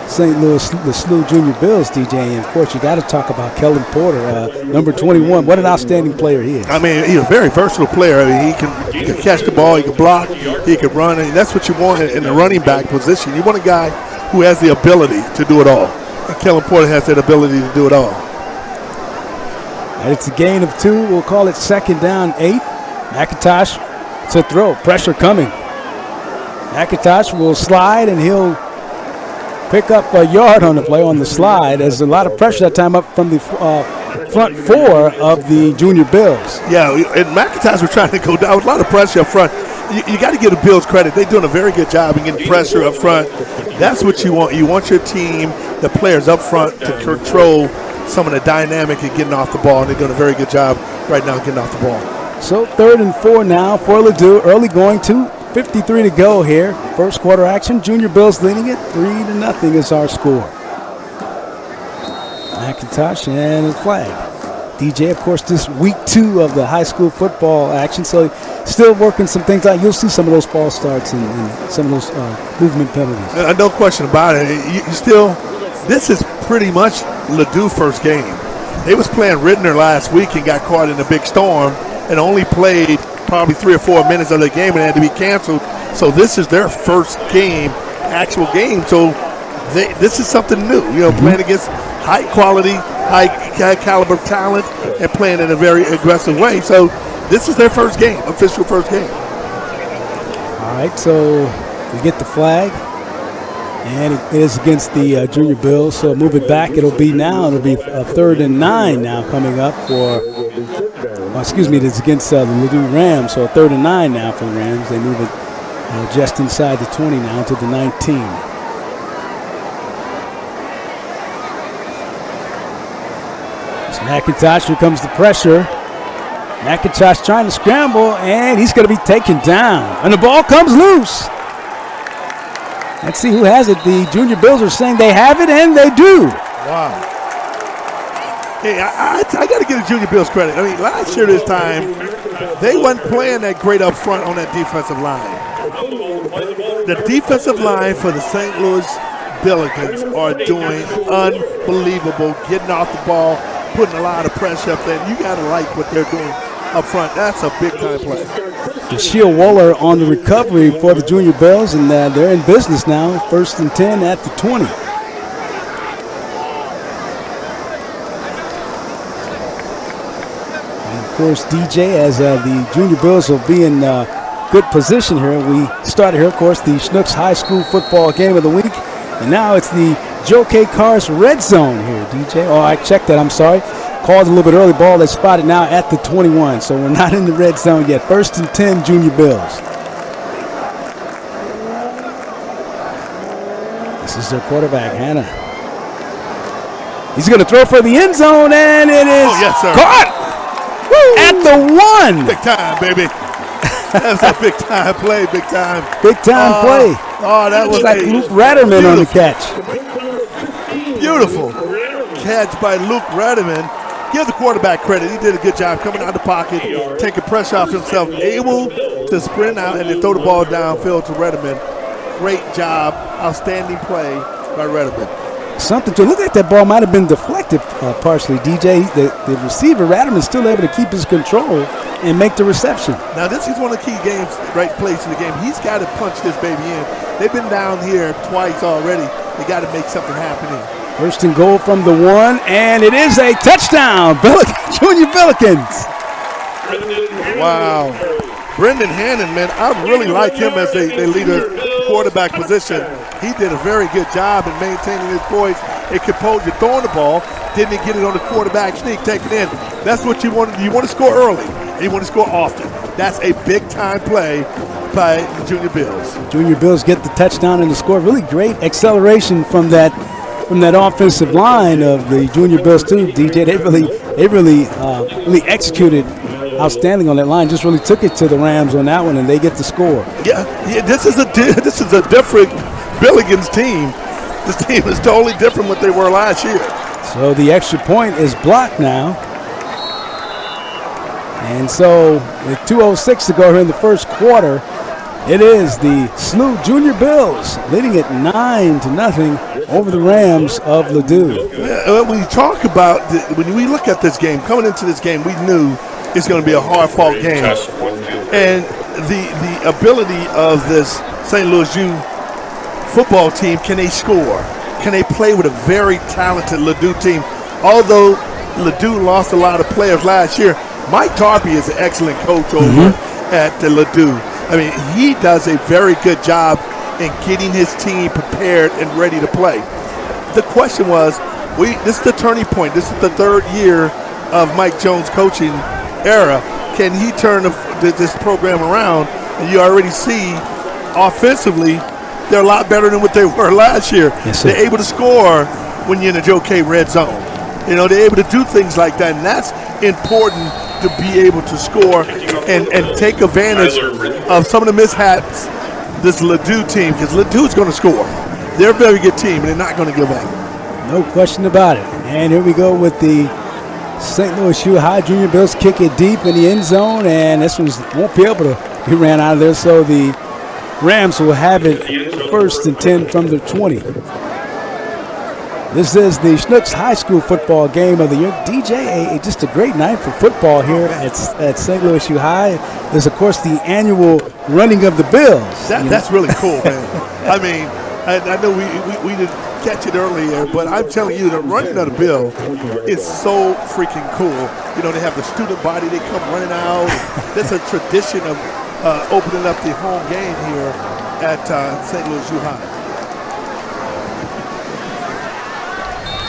St. Louis, the Sluh Junior Bills, DJ, and of course you got to talk about Kellen Porter, number 21. What an outstanding player he is. I mean, he's a very versatile player. I mean, he can catch the ball, he can block, he can run, and that's what you want in the running back position. You want a guy who has the ability to do it all, and Kellen Porter has that ability to do it all. And it's a gain of 2. We'll call it second down 8. McIntosh to throw. Pressure coming. McIntosh will slide, and he'll pick up a yard on the play on the slide. There's a lot of pressure that time up from the front 4 of the Junior Bills. Yeah, and McIntosh was trying to go down. A lot of pressure up front. You got to give the Bills credit. They're doing a very good job in getting pressure up front. That's what you want. You want your team, the players up front, to control some of the dynamic and getting off the ball, and they're doing a very good job right now getting off the ball. So 3rd and 4 now for Ladue. Early going, 2:53 to go here. First quarter action. Junior Bills leading it 3-0 is our score. McIntosh and his flag. DJ, of course, this week 2 of the high school football action, so still working some things out. You'll see some of those false starts and some of those movement penalties. No question about it. This is pretty much Ladue first game. They was playing Rittner last week and got caught in a big storm and only played probably 3 or 4 minutes of the game and had to be canceled. So this is their first game, actual game. So this is something new, playing against high quality, high caliber talent and playing in a very aggressive way. So this is their first game, official first game. All right, so we get the flag. And it is against the Junior Bills, so move it back. It'll be a 3rd and 9 now coming up for, it is against the Ladue Rams, so a 3rd and 9 now for the Rams. They move it just inside the 20 now to the 19. It's McIntosh, here comes the pressure. McIntosh trying to scramble, and he's going to be taken down. And the ball comes loose. Let's see who has it. The Junior Bills are saying they have it, and they do. Wow. Hey, I got to give the Junior Bills credit. I mean, last year this time, they wasn't playing that great up front on that defensive line. The defensive line for the St. Louis Billikens are doing unbelievable, getting off the ball, putting a lot of pressure up there. You got to like what they're doing up front. That's a big-time play. Deshaun Waller on the recovery for the Junior Bills, and they're in business now. 1st and 10 at the 20. And of course, DJ, as the Junior Bills will be in good position here. We started here, of course, the Schnucks High School Football Game of the Week, and now it's the Joe K. Cars Red Zone here, DJ. Oh, I checked that. I'm sorry. called a little bit early. Ball is spotted now at the 21. So we're not in the red zone yet. 1st and 10, Junior Bills. This is their quarterback, Hannah. He's going to throw for the end zone, and it is caught at the 1. Big time, baby. That's a big time play, big time. Big time play. Oh, that was like Luke Ratterman on the catch. Beautiful catch by Luke Ratterman. Give the quarterback credit. He did a good job coming out of the pocket, taking pressure off himself, able to sprint out and then throw the ball downfield to Ratterman. Great job. Outstanding play by Ratterman. Something to look at. That ball might have been deflected partially, DJ. The receiver, Ratterman, still able to keep his control and make the reception. Now, this is one of the key games, right place in the game. He's got to punch this baby in. They've been down here twice already. They got to make something happen here. 1st and goal from the 1, and it is a touchdown. Junior Billikens. Wow. Brendan Hannon, man, I really like him as they lead a quarterback position. He did a very good job in maintaining his poise and composure, throwing the ball, didn't get it on the quarterback sneak, take it in. That's what you want. You want to score early, and you want to score often. That's a big-time play by the Junior Bills. Junior Bills get the touchdown and the score. Really great acceleration from that offensive line of the Junior Bills too, DJ. They really executed outstanding on that line. Just really took it to the Rams on that one, and they get the score. Yeah. This is a different Billikens team. This team is totally different what they were last year. So the extra point is blocked now. And so with 2:06 to go here in the first quarter, it is the Sluh Junior Bills leading it 9-0 over the Rams of Ladue. Yeah, when you talk about, when we look at this game, coming into this game, we knew it's going to be a hard-fought game. And the ability of this St. Louis U football team, can they score? Can they play with a very talented Ladue team? Although Ladue lost a lot of players last year, Mike Tarpey is an excellent coach over at Ladue. I mean, he does a very good job in getting his team prepared and ready to play. The question was, this is the turning point. This is the 3rd year of Mike Jones' coaching era. Can he turn this program around? And you already see offensively, they're a lot better than what they were last year. Yes, they're able to score when you're in the Joe K red zone. You know, they're able to do things like that, and that's important to be able to score and take advantage of some of the mishaps this Ladue team, because Ladue's going to score. They're a very good team, and they're not going to give up. No question about it. And here we go with the St. Louis U High Junior Bills kick it deep in the end zone, and this one won't be able to be ran out of there, so the Rams will have it 1st and 10 from the 20. This is the Schnucks High School football game of the year. DJ, just a great night for football here at St. Louis U High. There's, of course, the annual running of the Bills. That's really cool, man. I mean, I know we didn't catch it earlier, but I'm telling you, the running of the Bill is so freaking cool. You know, they have the student body, they come running out. That's a tradition of opening up the home game here at St. Louis U High.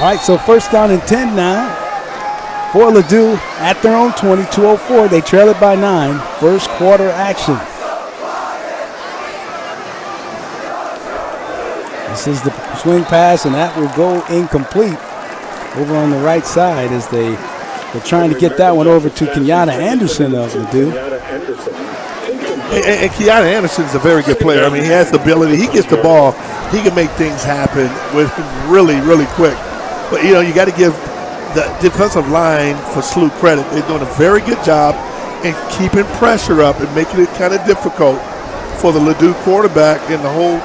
All right, so 1st down and 10 now for Ladue at their own 20, 2:04. They trail it by 9. First quarter action. This is the swing pass, and that will go incomplete over on the right side as they're trying to get that one over to Kenyatta Anderson of Ladue. And Kenyatta Anderson is a very good player. I mean, he has the ability. He gets the ball. He can make things happen with really, really quick. But, you know, you got to give the defensive line for Sluh credit. They're doing a very good job in keeping pressure up and making it kind of difficult for the Ladue quarterback and the whole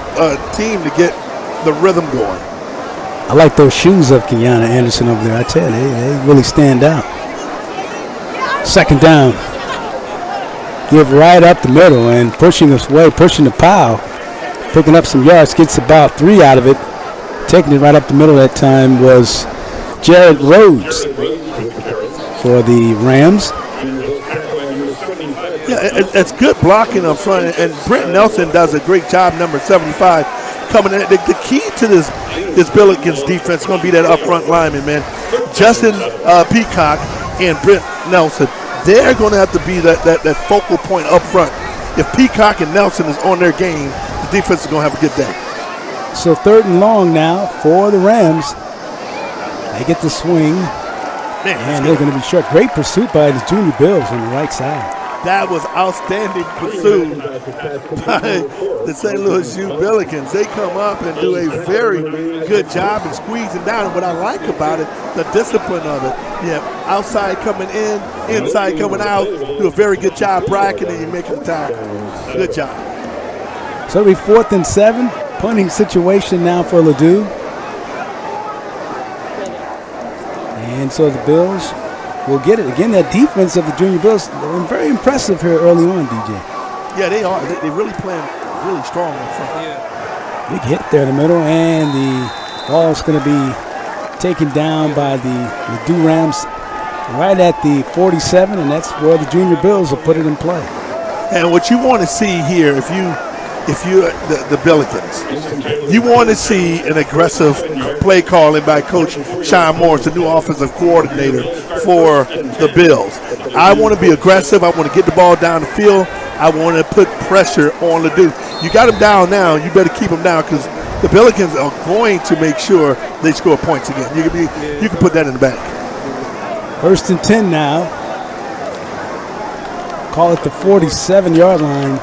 team to get the rhythm going. I like those shoes of Kenyatta Anderson over there. I tell you, they really stand out. 2nd down. Give right up the middle and pushing us away, pushing the pile. Picking up some yards, gets about 3 out of it. Taking it right up the middle that time was Jared Rhodes for the Rams. Yeah, it's good blocking up front, and Brent Nelson does a great job, number 75. coming in. The key to this Billikens defense is going to be that up front lineman, man. Justin Peacock and Brent Nelson, they're going to have to be that focal point up front. If Peacock and Nelson is on their game, the defense is going to have a good day. So 3rd and long now for the Rams. They get the swing, and they're going to be short. Great pursuit by the Junior Bills on the right side. That was outstanding pursuit by the St. Louis U Billikens. They come up and do a very good job in squeezing down. And what I like about it, the discipline of it. Yeah, outside coming in, inside coming out. Do a very good job bracketing and making the tackle. Good job. So it'll be 4th and 7. Punting situation now for Ladue. And so the Bills will get it. Again, that defense of the Junior Bills, they're very impressive here early on, DJ. Yeah, they are. They really playing really strong in front. Big hit there in the middle, and the ball's going to be taken down by the Ladue Rams right at the 47, and that's where the Junior Bills will put it in play. And what you want to see here, if you're the Billikens, you want to see an aggressive play calling by Coach Sean Morris, the new offensive coordinator for the Bills. I want to be aggressive. I want to get the ball down the field. I want to put pressure on Ladue. You got him down now. You better keep him down because the Billikens are going to make sure they score points again. You can put that in the back. 1st and 10 now. Call it the 47-yard line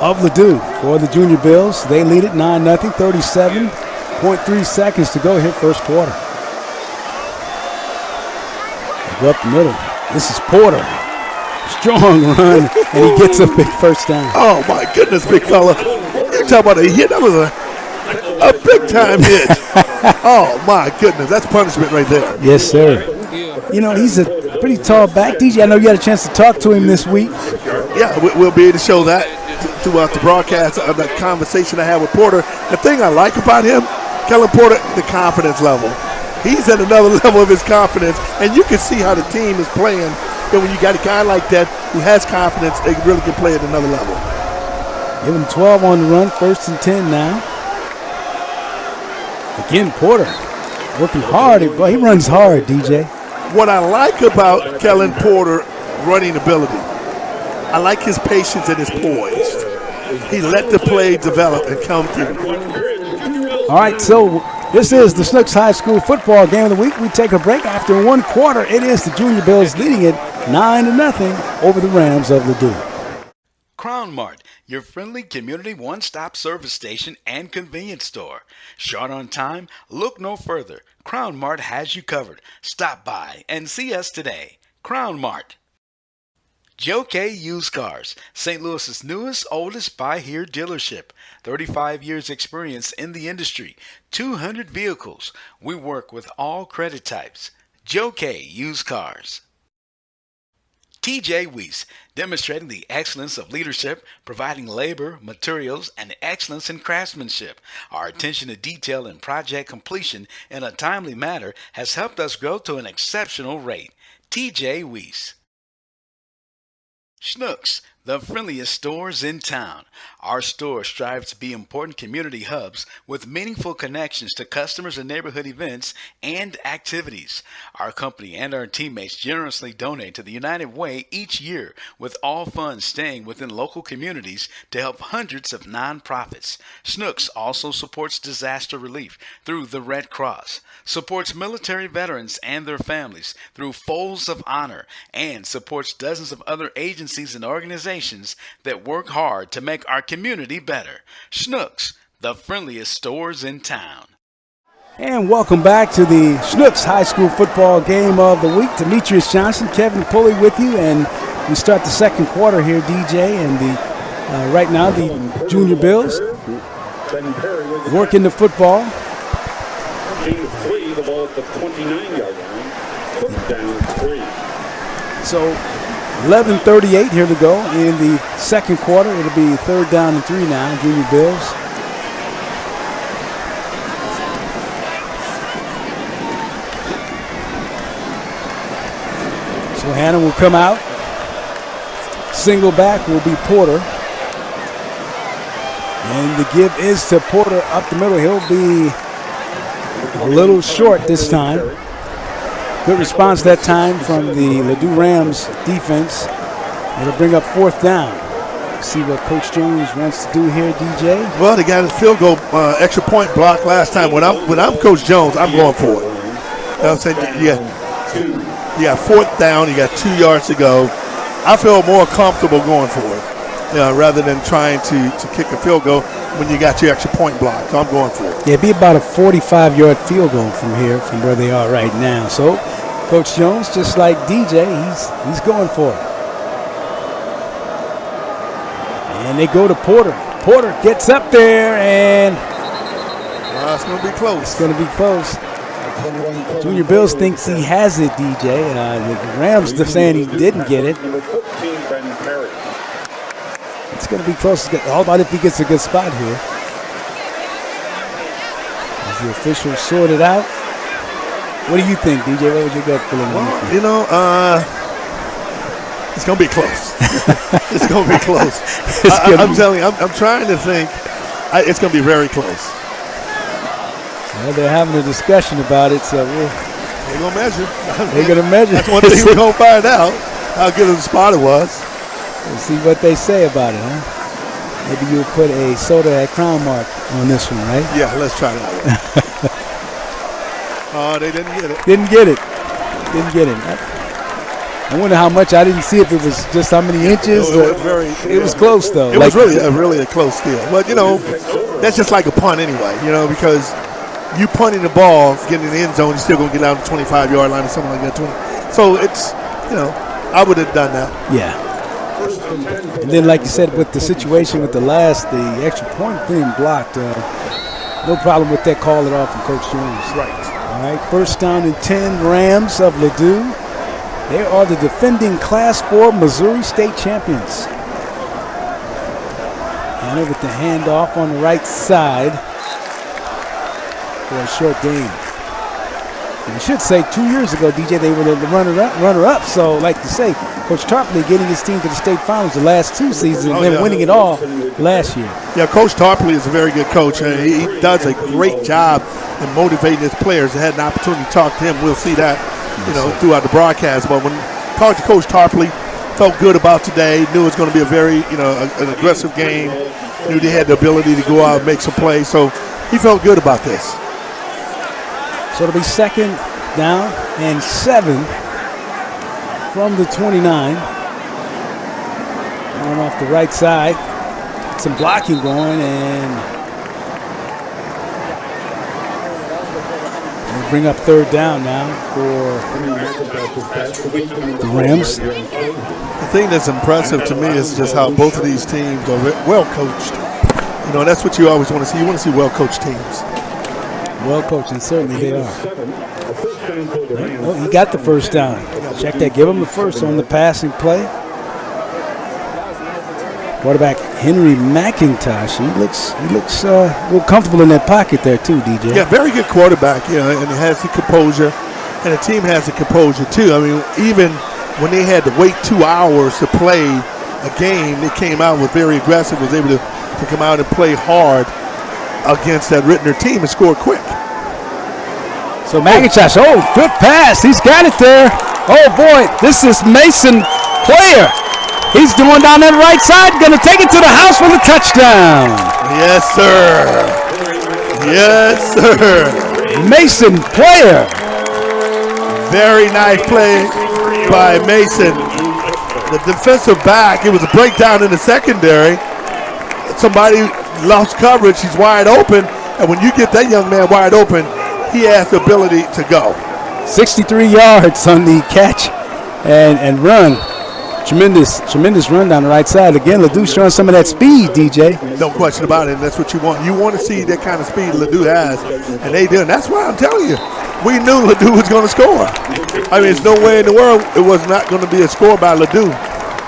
of Ladue for the Junior Bills. They lead it 9-0, 37.3 seconds to go here first quarter. They go up the middle. This is Porter. Strong run, and he gets a big first down. Oh, my goodness, big fella. You talk about a hit. That was a big-time hit. Oh, my goodness. That's punishment right there. Yes, sir. You know, he's a pretty tall back. DJ, I know you had a chance to talk to him this week. Yeah, we'll be able to show that throughout the broadcast of the conversation I had with Porter. The thing I like about him, Kellen Porter, the confidence level. He's at another level of his confidence, and you can see how the team is playing. And when you got a guy like that who has confidence, they really can play at another level. Give him 12 on the run, 1st and 10 now. Again, Porter working hard. Boy, he runs hard, DJ. What I like about Kellen Porter running ability, I like his patience and his poise. He let the play develop and come through. All right, so this is the Snooks High School football game of the week. We take a break. After 1 quarter, it is the Junior Bills leading it 9-0 over the Rams of Ladue. Crown Mart, your friendly community one-stop service station and convenience store. Short on time? Look no further. Crown Mart has you covered. Stop by and see us today. Crown Mart. Djcf-Tv Used Cars, St. Louis's newest, oldest buy-here dealership. 35 years experience in the industry. 200 vehicles. We work with all credit types. Djcf-Tv Used Cars. TJ Weiss, demonstrating the excellence of leadership, providing labor, materials, and excellence in craftsmanship. Our attention to detail and project completion in a timely manner has helped us grow to an exceptional rate. TJ Weiss. Snooks, the friendliest stores in town. Our store strives to be important community hubs with meaningful connections to customers and neighborhood events and activities. Our company and our teammates generously donate to the United Way each year, with all funds staying within local communities to help hundreds of nonprofits. Snooks also supports disaster relief through the Red Cross, supports military veterans and their families through Folds of Honor, and supports dozens of other agencies and organizations that work hard to make our community better. Snooks, the friendliest stores in town. And welcome back to the Snooks High School football game of the week. Demetrious Johnson, Kevin Pulley with you, and we start the second quarter here, DJ, and the right now the Junior Bills working the football. The ball at the 29-yard line. Put down 3. So 11:38 here to go in the second quarter. It'll be 3rd down and 3 now, Junior Bills. So Hannah will come out. Single back will be Porter. And the give is to Porter up the middle. He'll be a little short this time. Good response that time from the Ladue Rams defense. It'll bring up 4th down. See what Coach Jones wants to do here, DJ. Well, they got a field goal extra point block last time. When I'm Coach Jones, I'm going for it. You know what I'm saying? You got 4th down. You got 2 yards to go. I feel more comfortable going for it, rather than trying to kick a field goal when you got your extra point block. So I'm going for it. Yeah, it'd be about a 45-yard field goal from here, from where they are right now. So Coach Jones, just like DJ, he's going for it. And they go to Porter. Porter gets up there, and it's going to be close. It's going to be close. Junior Bills thinks he has it, DJ. The Rams are saying he didn't get it. It's going to be close. All about if he gets a good spot here. As the officials sort it out. What do you think, DJ? What would your gut feeling? It's going to be close. It's going to be close. I'm telling you, I'm trying to think. It's going to be very close. Well, they're having a discussion about it, so they're going to measure. They're going to measure. That's one thing we're going to find out, how good of a spot it was. We'll see what they say about it, huh? Maybe you'll put a soda at Crown Mark on this one, right? Yeah, let's try that one. Oh, they didn't get it. Didn't get it. I wonder how much. I didn't see if it was just how many inches. It was close, though. It was really a close steal. But, that's just like a punt anyway, because you punting the ball, getting in the end zone, you're still going to get out the 25-yard line or something like that. So it's, I would have done that. Yeah. And then, like you said, with the situation with the extra point being blocked, no problem with that call at all from Coach Jones. Right. All right, 1st down and 10, Rams of Ladue. They are the defending Class 4 Missouri State champions. And with the handoff on the right side for a short gain. And you should say 2 years ago, DJ, they were the runner-up. So, like you say, Coach Tarpley getting his team to the state finals the last 2 seasons and then winning it all last year. Yeah, Coach Tarpley is a very good coach. He does a great job in motivating his players. I had an opportunity to talk to him. We'll see that, throughout the broadcast. But when I talked to Coach Tarpley, felt good about today, knew it was going to be a very, an aggressive game, knew they had the ability to go out and make some plays. So he felt good about this. So it'll be 2nd down and 7 from the 29. Going off the right side. Some blocking going, and we'll bring up 3rd down now for the Rams. The thing that's impressive to me is just how both of these teams are well coached. That's what you always want to see. You want to see well coached teams. Well coached, and certainly they are. Well, he got the 1st down. Check that. Give him the 1st on the passing play. Quarterback Henry McIntosh. He looks real comfortable in that pocket there too, DJ. Yeah, very good quarterback. And he has the composure, and the team has the composure too. I mean, even when they had to wait 2 hours to play a game, they came out with very aggressive. Was able to come out and play hard against that Rittner team and score quick. So McIntosh, good pass. He's got it there. Oh boy, this is Mason Player. He's going down that right side, going to take it to the house for the touchdown. Yes, sir. Yes, sir. Mason Player. Very nice play by Mason. The defensive back, it was a breakdown in the secondary. Somebody lost coverage. He's wide open. And when you get that young man wide open, he has the ability to go. 63 yards on the catch and run. Tremendous run down the right side. Again, Ladue showing some of that speed, DJ. No question about it, and that's what you want. You want to see that kind of speed Ladue has, and they do. And that's why I'm telling you, we knew Ladue was going to score. I mean, there's no way in the world it was not going to be a score by Ladue.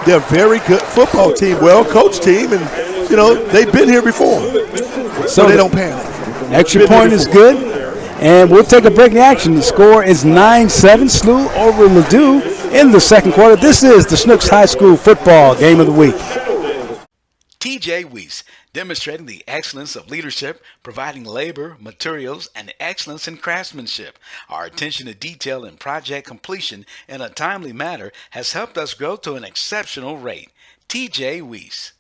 They're a very good football team, well-coached team, and, they've been here before. So they don't panic. Extra point is good, and we'll take a break in action. The score is 9-7, Sluh over Ladue in the 2nd quarter. This is the Snooks High School football game of the week. TJ Weiss, demonstrating the excellence of leadership, providing labor, materials, and excellence in craftsmanship. Our attention to detail and project completion in a timely manner has helped us grow to an exceptional rate. T.J. Weiss.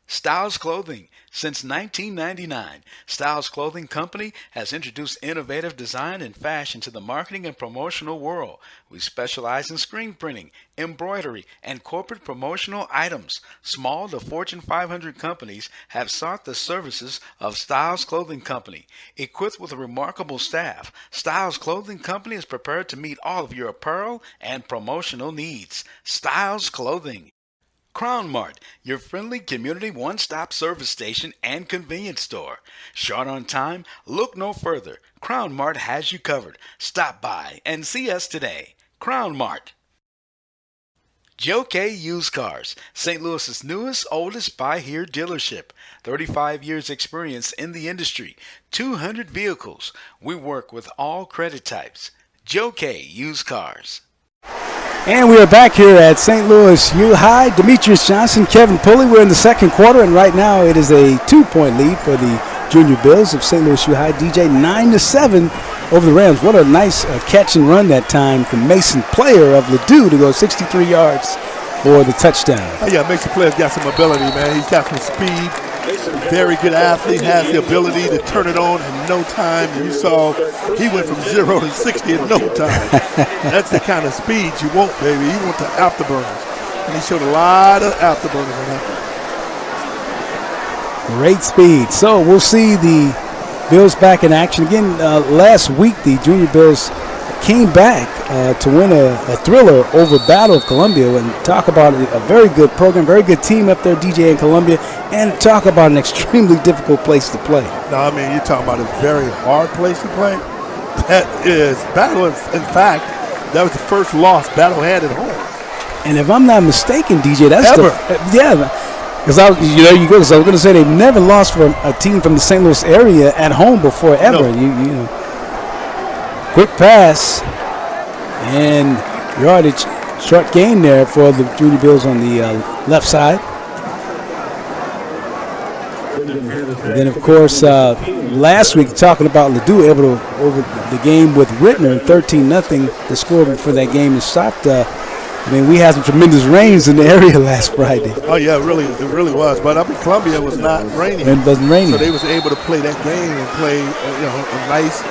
Styles Clothing. Since 1999, Styles Clothing Company has introduced innovative design and fashion to the marketing and promotional world. We specialize in screen printing, embroidery, and corporate promotional items. Small to Fortune 500 companies have sought the services of Styles Clothing Company. Equipped with a remarkable staff, Styles Clothing Company is prepared to meet all of your apparel and promotional needs. Styles Clothing. Crown Mart, your friendly community one-stop service station and convenience store. Short on time? Look no further. Crown Mart has you covered. Stop by and see us today. Crown Mart. Djcf Used Cars, St. Louis's newest, oldest buy-here dealership. 35 years experience in the industry. 200 vehicles. We work with all credit types. Djcf Used Cars. And we are back here at St. Louis U High. Demetrious Johnson, Kevin Pulley. We're in the second quarter, and right now it is a 2-point lead for the Junior Bills of St. Louis U High. DJ 9-7 over the Rams. What a nice catch and run that time from Mason Player of Ladue to go 63 yards for the touchdown. Oh, yeah, Mason Player's got some ability, man. He's got some speed. Very good athlete, has the ability to turn it on in no time. You saw he went from 0 to 60 in no time. That's the kind of speed you want, baby. You want the afterburners. And he showed a lot of afterburners in that. Great speed. So we'll see the Bills back in action. Again, last week the Junior Bills came back to win a thriller over Battle of Columbia, and talk about a very good program, very good team up there, DJ in Columbia, and talk about an extremely difficult place to play. No, I mean, you're talking about a very hard place to play. That is Battle. In fact, that was the first loss Battle had at home. And if I'm not mistaken, DJ, that's ever. Because I was going to say they've never lost for a team from the St. Louis area at home before ever. No. You know. Quick pass and yardage, short gain there for the Junior Bills on the left side. And then, of course, last week talking about Ladue able to over the game with Rittner, 13-0. The score for that game is stopped. I mean, we had some tremendous rains in the area last Friday. Oh yeah, it really was. But up in Columbia, it was not raining. It wasn't raining, so they was able to play that game and play, a nice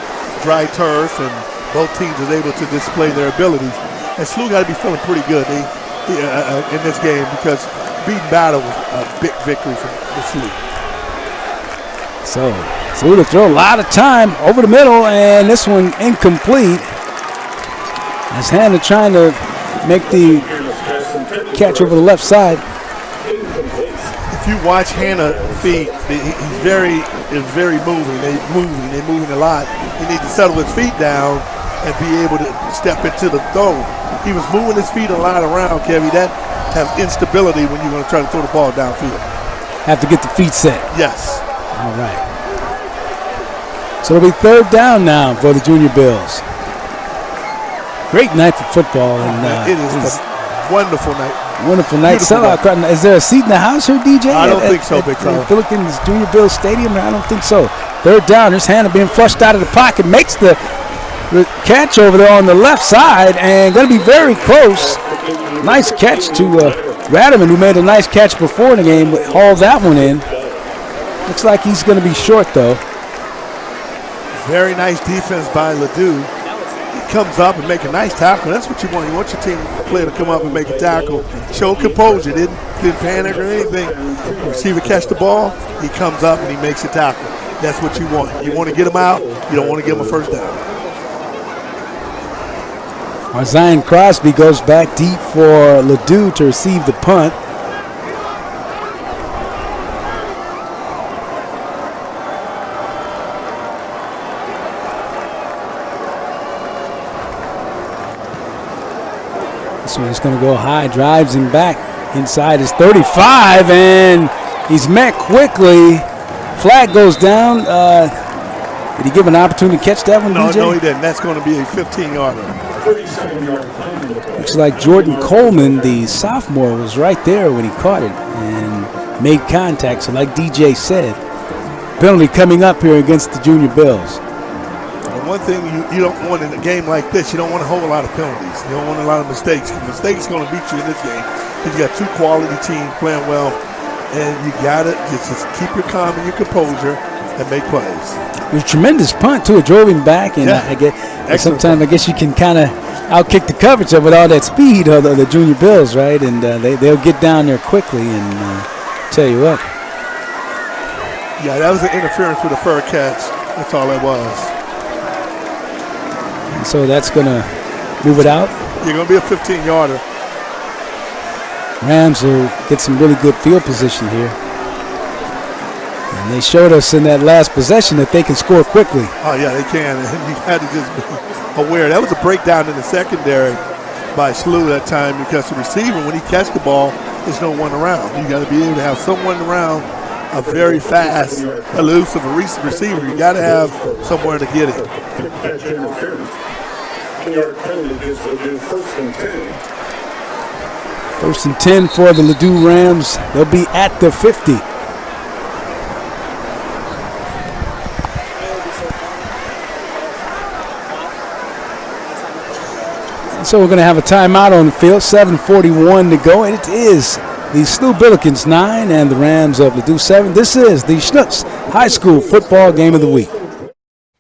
dry turf, and both teams was able to display their abilities. And Sluh got to be feeling pretty good in this game, because beating Battle was a big victory for Sluh. So Sluh to throw a lot of time over the middle, and this one incomplete. As Hannah trying to make the catch over the left side. If you watch Hannah feet, he's very moving. They're moving a lot. He needs to settle his feet down and be able to step into the throw. He was moving his feet a lot around, Kevin. That has instability when you're going to try to throw the ball downfield. Have to get the feet set. Yes. All right. So it'll be third down now for the Junior Bills. Great night for football. And it is a wonderful night. Wonderful night. Sellout crowd. Is there a seat in the house here, DJ? I don't think so, Big Tom. Billikens Junior Bills Stadium? I don't think so. Third down. There's Hannah being flushed out of the pocket. Makes the catch over there on the left side, and going to be very close. Nice catch to Radaman, who made a nice catch before in the game, but hauled that one in. Looks like he's going to be short, though. Very nice defense by Ladue. Comes up and make a nice tackle. That's what you want. You want your team player to come up and make a tackle. Show composure. Didn't panic or anything. Receiver catch the ball. He comes up and he makes a tackle. That's what you want. You want to get him out. You don't want to give him a first down. Zion Crosby goes back deep for Ladue to receive the punt. So he's going to go high, drives him back inside his 35, and he's met quickly. Flag goes down. Did he give an opportunity to catch that one, DJ? No, he didn't. That's going to be a 15-yarder. Looks like Jordan Coleman, the sophomore, was right there when he caught it and made contact. So like DJ said, penalty coming up here against the Junior Bills. And one thing you don't want in a game like this, you don't want a whole lot of penalties. You don't want a lot of mistakes. Mistakes are going to beat you in this game because you got two quality teams playing well, and you got to just keep your calm and your composure and make plays. It was a tremendous punt, too. It drove him back, and I guess sometimes I guess you can kind of outkick the coverage of with all that speed of the Junior Bills, right? And they'll get down there quickly, and tell you what. Yeah, that was an interference with a fair catch. That's all it was. And so that's going to move it out. You're going to be a 15-yarder. Rams will get some really good field position here. And they showed us in that last possession that they can score quickly. Oh, yeah, they can. And you had to just be aware. That was a breakdown in the secondary by Sluh that time because the receiver, when he catches the ball, there's no one around. You got to be able to have someone around, a very fast, elusive receiver. You got to have somewhere to get it. First and 10 for the Ladue Rams. They'll be at the 50. So we're going to have a timeout on the field. 7:41 to go, and it is the Sluh Billikens 9 and the Rams of Ladue 7. This is the Schnooks High School Football Game of the Week.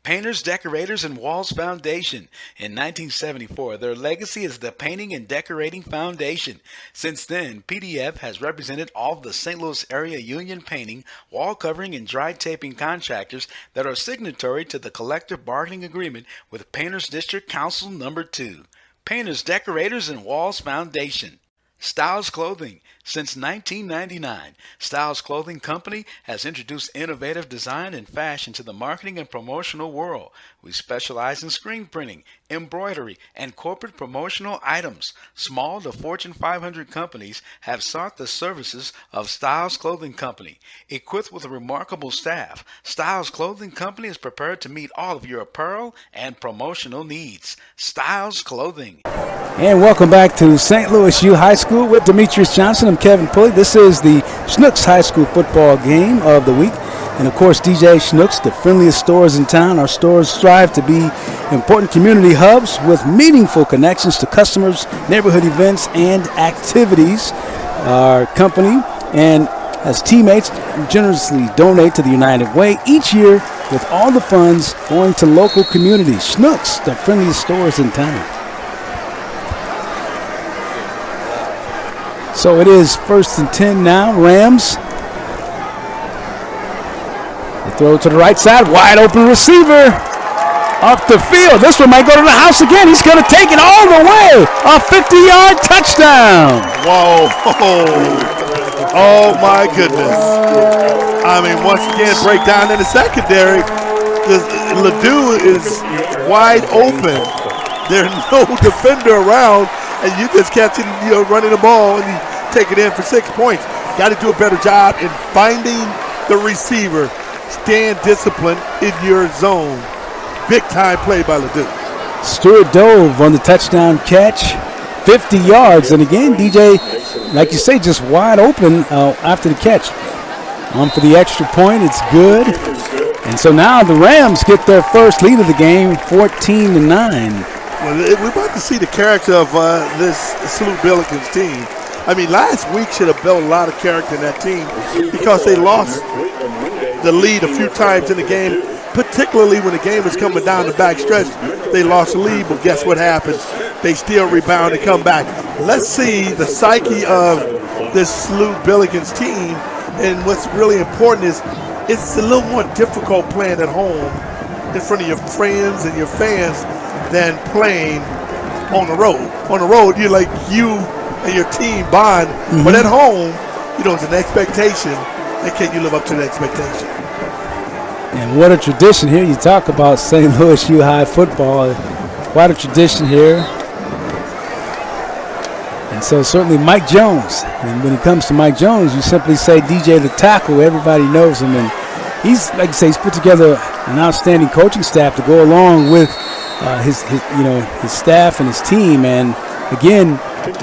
Painters, Decorators, and Walls Foundation. In 1974, their legacy is the Painting and Decorating Foundation. Since then, PDF has represented all of the St. Louis area union painting, wall covering, and dry taping contractors that are signatory to the collective bargaining agreement with Painters District Council Number 2. Painters, Decorators, and Walls Foundation. Styles Clothing. Since 1999, Styles Clothing Company has introduced innovative design and fashion to the marketing and promotional world. We specialize in screen printing, embroidery, and corporate promotional items. Small to Fortune 500 companies have sought the services of Styles Clothing Company. Equipped with a remarkable staff, Styles Clothing Company is prepared to meet all of your apparel and promotional needs. Styles Clothing. And welcome back to St. Louis U High School with Demetrious Johnson. I'm Kevin Pulley. This is the Schnooks High School Football Game of the Week. And, of course, DJ Schnooks, the friendliest stores in town. Our stores strive to be important community hubs with meaningful connections to customers, neighborhood events, and activities. Our company and as teammates generously donate to the United Way each year with all the funds going to local communities. Schnooks, the friendliest stores in town. So it is 1st and 10 now. Rams. The throw to the right side. Wide open receiver. Off the field. This one might go to the house again. He's going to take it all the way. A 50-yard touchdown. Whoa. Oh, my goodness. I mean, once again, breakdown in the secondary. Ladue is wide open. There's no defender around. And you just catch it, running the ball, and you take it in for 6 points. Got to do a better job in finding the receiver. Stand disciplined in your zone. Big time play by Ladue. Stewart dove on the touchdown catch, 50 yards. And again, DJ, like you say, just wide open after the catch. On for the extra point. It's good. And so now the Rams get their first lead of the game, 14-9. Well, we're about to see the character of this Sluh Billikens team. I mean, last week should have built a lot of character in that team because they lost the lead a few times in the game, particularly when the game was coming down the back stretch. They lost the lead, but guess what happens? They still rebound and come back. Let's see the psyche of this Sluh Billikens team. And what's really important is it's a little more difficult playing at home in front of your friends and your fans than playing on the road. On the road, you're like you and your team bond, but at home, it's an expectation, and can you live up to the expectation? And what a tradition here. You talk about St. Louis U High football. Quite a tradition here. And so certainly Mike Jones. And when it comes to Mike Jones, you simply say DJ the tackle. Everybody knows him. And he's, like you say, he's put together an outstanding coaching staff to go along with his staff and his team. And again,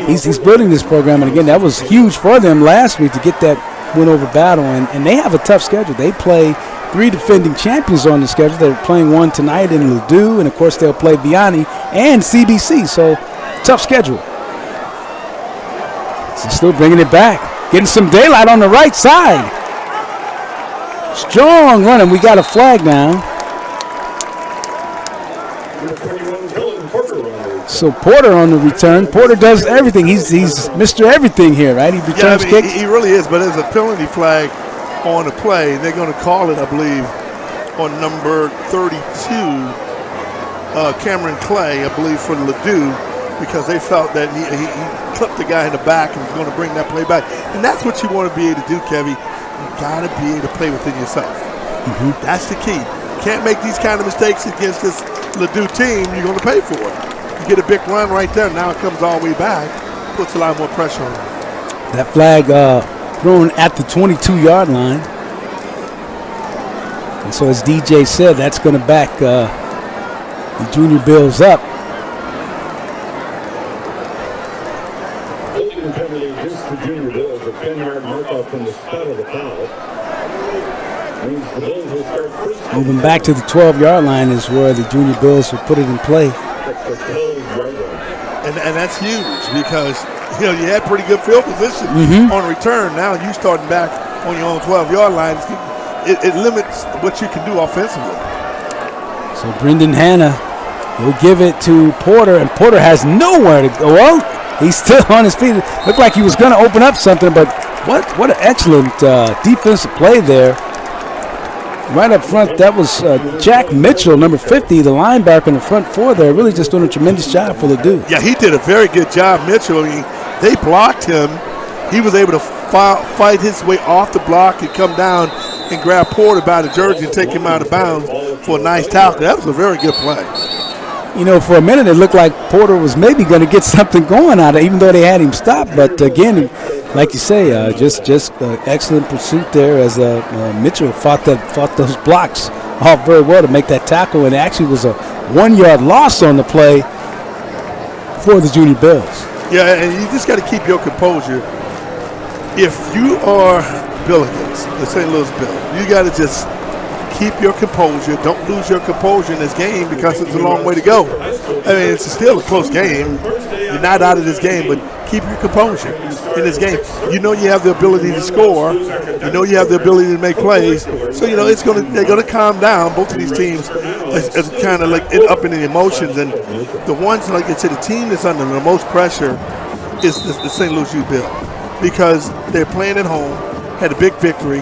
he's building this program. And again, that was huge for them last week to get that win-over battle, and they have a tough schedule. They play 3 defending champions on the schedule. They're playing one tonight in Ladue, and of course they'll play Vianney and CBC, so tough schedule. So still bringing it back, getting some daylight on the right side. Strong running. We got a flag now. So Porter on the return. Porter does everything. He's Mr. Everything here, right? He returns kicks. He really is, but there's a penalty flag on the play. They're going to call it, I believe, on number 32, Cameron Clay, I believe, for Ladue, because they felt that he clipped the guy in the back and was going to bring that play back. And that's what you want to be able to do, Kevy. You got to be able to play within yourself. That's the key. You can't make these kind of mistakes against this Ladue team. You're going to pay for it. You get a big run right there. Now it comes all the way back. Puts a lot more pressure on them. That flag thrown at the 22-yard line. And so as DJ said, that's going to back the Junior Bills up. Holding penalty against the Junior Bills, a 10-yard mark-off from the spot of the foul. Means the Bills will start first. Moving back to the 12-yard line is where the Junior Bills will put it in play. And that's huge because, you know, you had pretty good field position on return. Now you starting back on your own 12-yard line. It limits what you can do offensively. So Brendan Hanna will give it to Porter, and Porter has nowhere to go. Well, he's still on his feet. Looked like he was going to open up something, but what an excellent defensive play there. Right up front, that was Jack Mitchell, number 50, the linebacker in the front four there, really just doing a tremendous job for Ladue. Yeah, he did a very good job, Mitchell. I mean, they blocked him. He was able to fight his way off the block and come down and grab Porter by the jersey and take him out of bounds for a nice tackle. That was a very good play. You know, for a minute it looked like Porter was maybe going to get something going out of it, even though they had him stopped. But again, like you say, just excellent pursuit there as Mitchell fought those blocks off very well to make that tackle, and it actually was a 1-yard loss on the play for the Junior Bills. Yeah, and you just got to keep your composure. If you are Billikens, the St. Louis Bills, you got to just keep your composure. Don't lose your composure in this game because it's a long way to go. I mean, it's still a close game. You're not out of this game, but keep your composure in this game. You know you have the ability to score. You know you have the ability to make plays. So, you know, they're going to calm down. Both of these teams is kind of like up in the emotions. And the ones, like I said, the team that's under the most pressure is the St. Louis U Bill, because they're playing at home, had a big victory,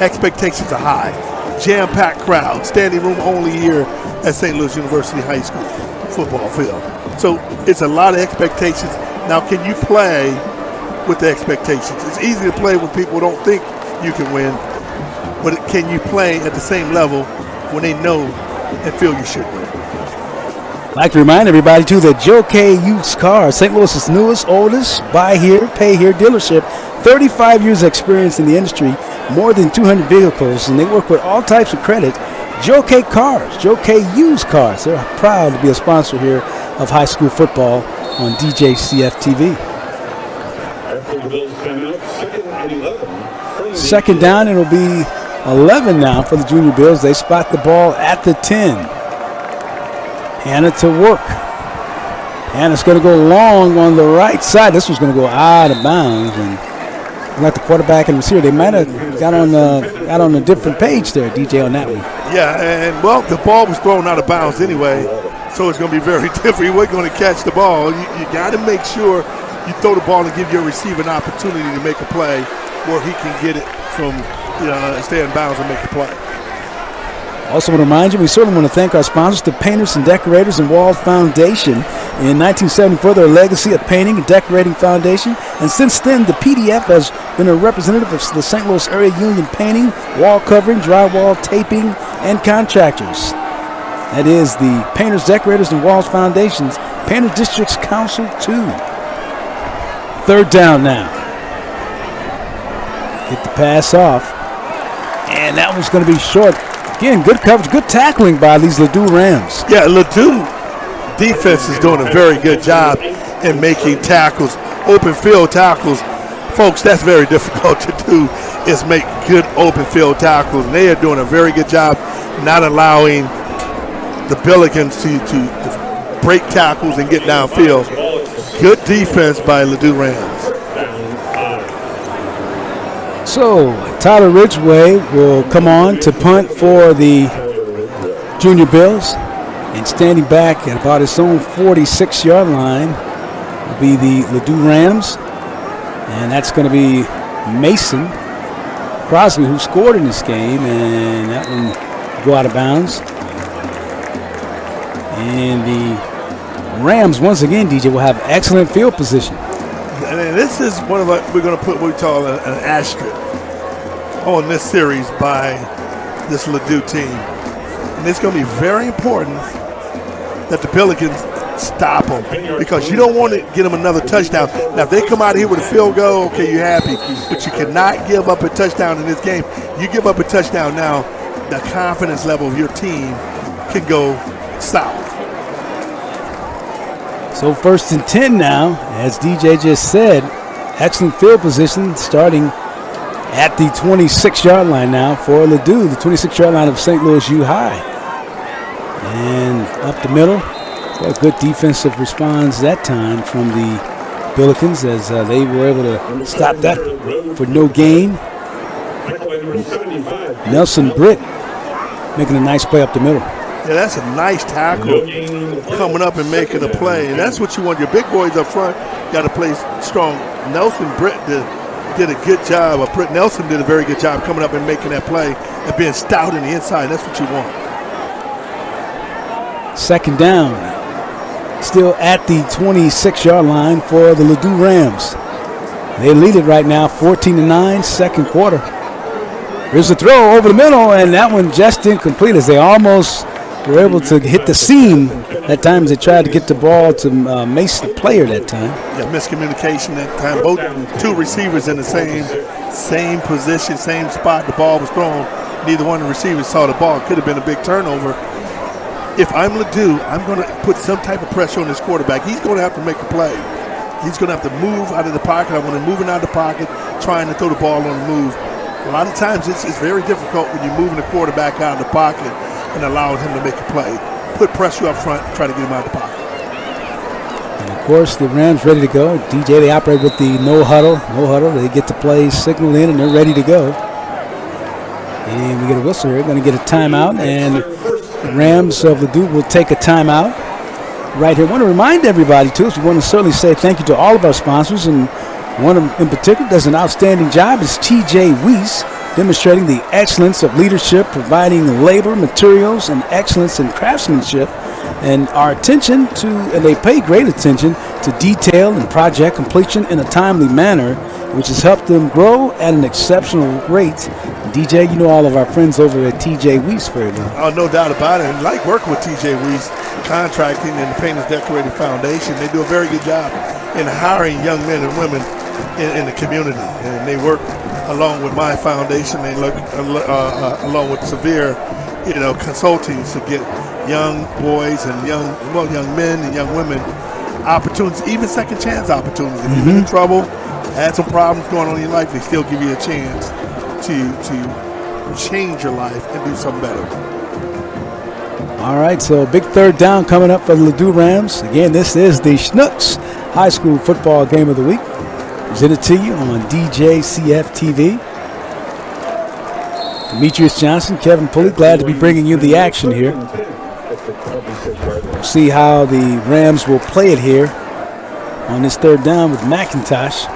expectations are high. Jam-packed crowd, standing room only here at St. Louis University High School football field. So it's a lot of expectations. Now, can you play with the expectations? It's easy to play when people don't think you can win, but can you play at the same level when they know and feel you should win? I'd like to remind everybody, too, that Joe K. Used Cars, St. Louis's newest, oldest, buy here, pay here dealership, 35 years experience in the industry, more than 200 vehicles, and they work with all types of credit. Joe K. Cars, Joe K. Used Cars. They're proud to be a sponsor here of high school football on Djcf-Tv. Second down, it'll be 11 now for the Junior Bills. They spot the ball at the 10. Hanna to work. Hanna's going to go long on the right side. This was going to go out of bounds, and like the quarterback and receiver, they might have got on a different page there, DJ, on that one. Yeah, and well, the ball was thrown out of bounds anyway, so it's going to be very different. You weren't going to catch the ball. You got to make sure you throw the ball and give your receiver an opportunity to make a play where he can get it from, stay in bounds and make the play. Also want to remind you, we certainly want to thank our sponsors, the Painters and Decorators and Walls Foundation. In 1974, their legacy of painting and decorating foundation, and since then, the PDF has been a representative of the St. Louis Area Union Painting, wall covering, drywall, taping, and contractors. That is the Painters, Decorators, and Walls Foundation's Painters Districts Council 2. Third down now. Get the pass off, and that one's going to be short. Again, good coverage, good tackling by these Ladue Rams. Yeah, Ladue defense is doing a very good job in making tackles, open field tackles. Folks, that's very difficult to do. is make good open field tackles. And they are doing a very good job not allowing the Billikens to break tackles and get downfield. Good defense by Ladue Rams. So Tyler Ridgway will come on to punt for the Junior Bills. And standing back at about his own 46-yard line will be the Ladue Rams. And that's going to be Mason Crosby, who scored in this game. And that one will go out of bounds. And the Rams, once again, DJ, will have excellent field position. And this is one of we're going to put what we call an asterisk on this series by this Ladue team. And it's going to be very important that the Billikens stop them, because you don't want to get them another touchdown. Now, if they come out here with a field goal, okay, you're happy. But you cannot give up a touchdown in this game. You give up a touchdown now, the confidence level of your team can go south. So 1st and 10 now, as DJ just said. Excellent field position starting at the 26-yard line now for Ladue, the 26-yard line of St. Louis U High. And up the middle, a good defensive response that time from the Billikens, as they were able to stop that for no gain. Nelson Britt making a nice play up the middle. Yeah, that's a nice tackle coming up and making a play. And that's what you want. Your big boys up front got to play strong. Nelson Britt did a good job. Britt Nelson did a very good job coming up and making that play and being stout in the inside. That's what you want. 2nd down. Still at the 26-yard line for the Ladue Rams. They lead it right now, 14-9, second quarter. Here's the throw over the middle, and that one just incomplete as they almost were able to hit the seam. That time they tried to get the ball to Mason Player that time. Yeah, miscommunication that time. Both two receivers in the same position, same spot. The ball was thrown. Neither one of the receivers saw the ball. Could have been a big turnover. If I'm Ladue, I'm going to put some type of pressure on this quarterback. He's going to have to make a play. He's going to have to move out of the pocket. I want him moving out of the pocket, trying to throw the ball on the move. A lot of times it's very difficult when you're moving the quarterback out of the pocket and allowing him to make a play. Put pressure up front, try to get him out of the pocket. And of course, the Rams ready to go. DJ, they operate with the no huddle. They get the play signaled in, and they're ready to go. And we get a whistle here. Going to get a timeout, and the Rams of Ladue will take a timeout right here. I want to remind everybody, too, we want to certainly say thank you to all of our sponsors, and one of them in particular does an outstanding job is TJ Weiss, demonstrating the excellence of leadership, providing labor, materials, and excellence in craftsmanship, and our attention to, and they pay great attention to detail and project completion in a timely manner, which has helped them grow at an exceptional rate. DJ, you know all of our friends over at TJ Weiss very well. Oh, no doubt about it. And like working with TJ Weiss, contracting and the Painters Decorating Foundation, they do a very good job in hiring young men and women in the community. And they work along with my foundation. They look along with severe, consulting to get young boys and young men and young women opportunities, even second chance opportunities. If you've been in trouble, had some problems going on in your life, they still give you a chance to change your life and do something better. All right, so big third down coming up for the Ladue Rams. Again, this is the Schnucks High School Football Game of the Week. Presented to you on Djcf-Tv. Demetrious Johnson, Kevin Pulley, glad to be bringing you the action here. We'll see how the Rams will play it here on this third down with McIntosh.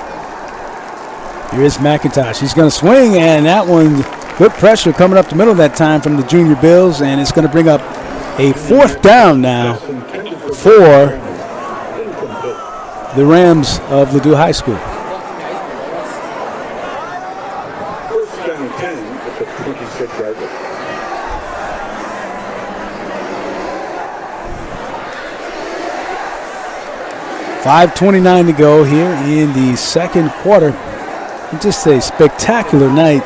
Here is McIntosh. He's going to swing, and that one, good pressure coming up the middle that time from the Junior Bills, and it's going to bring up a fourth down now for the Rams of Ladue High School. First down 10 at the 26-yard line. .5:29 to go here in the second quarter. Just a spectacular night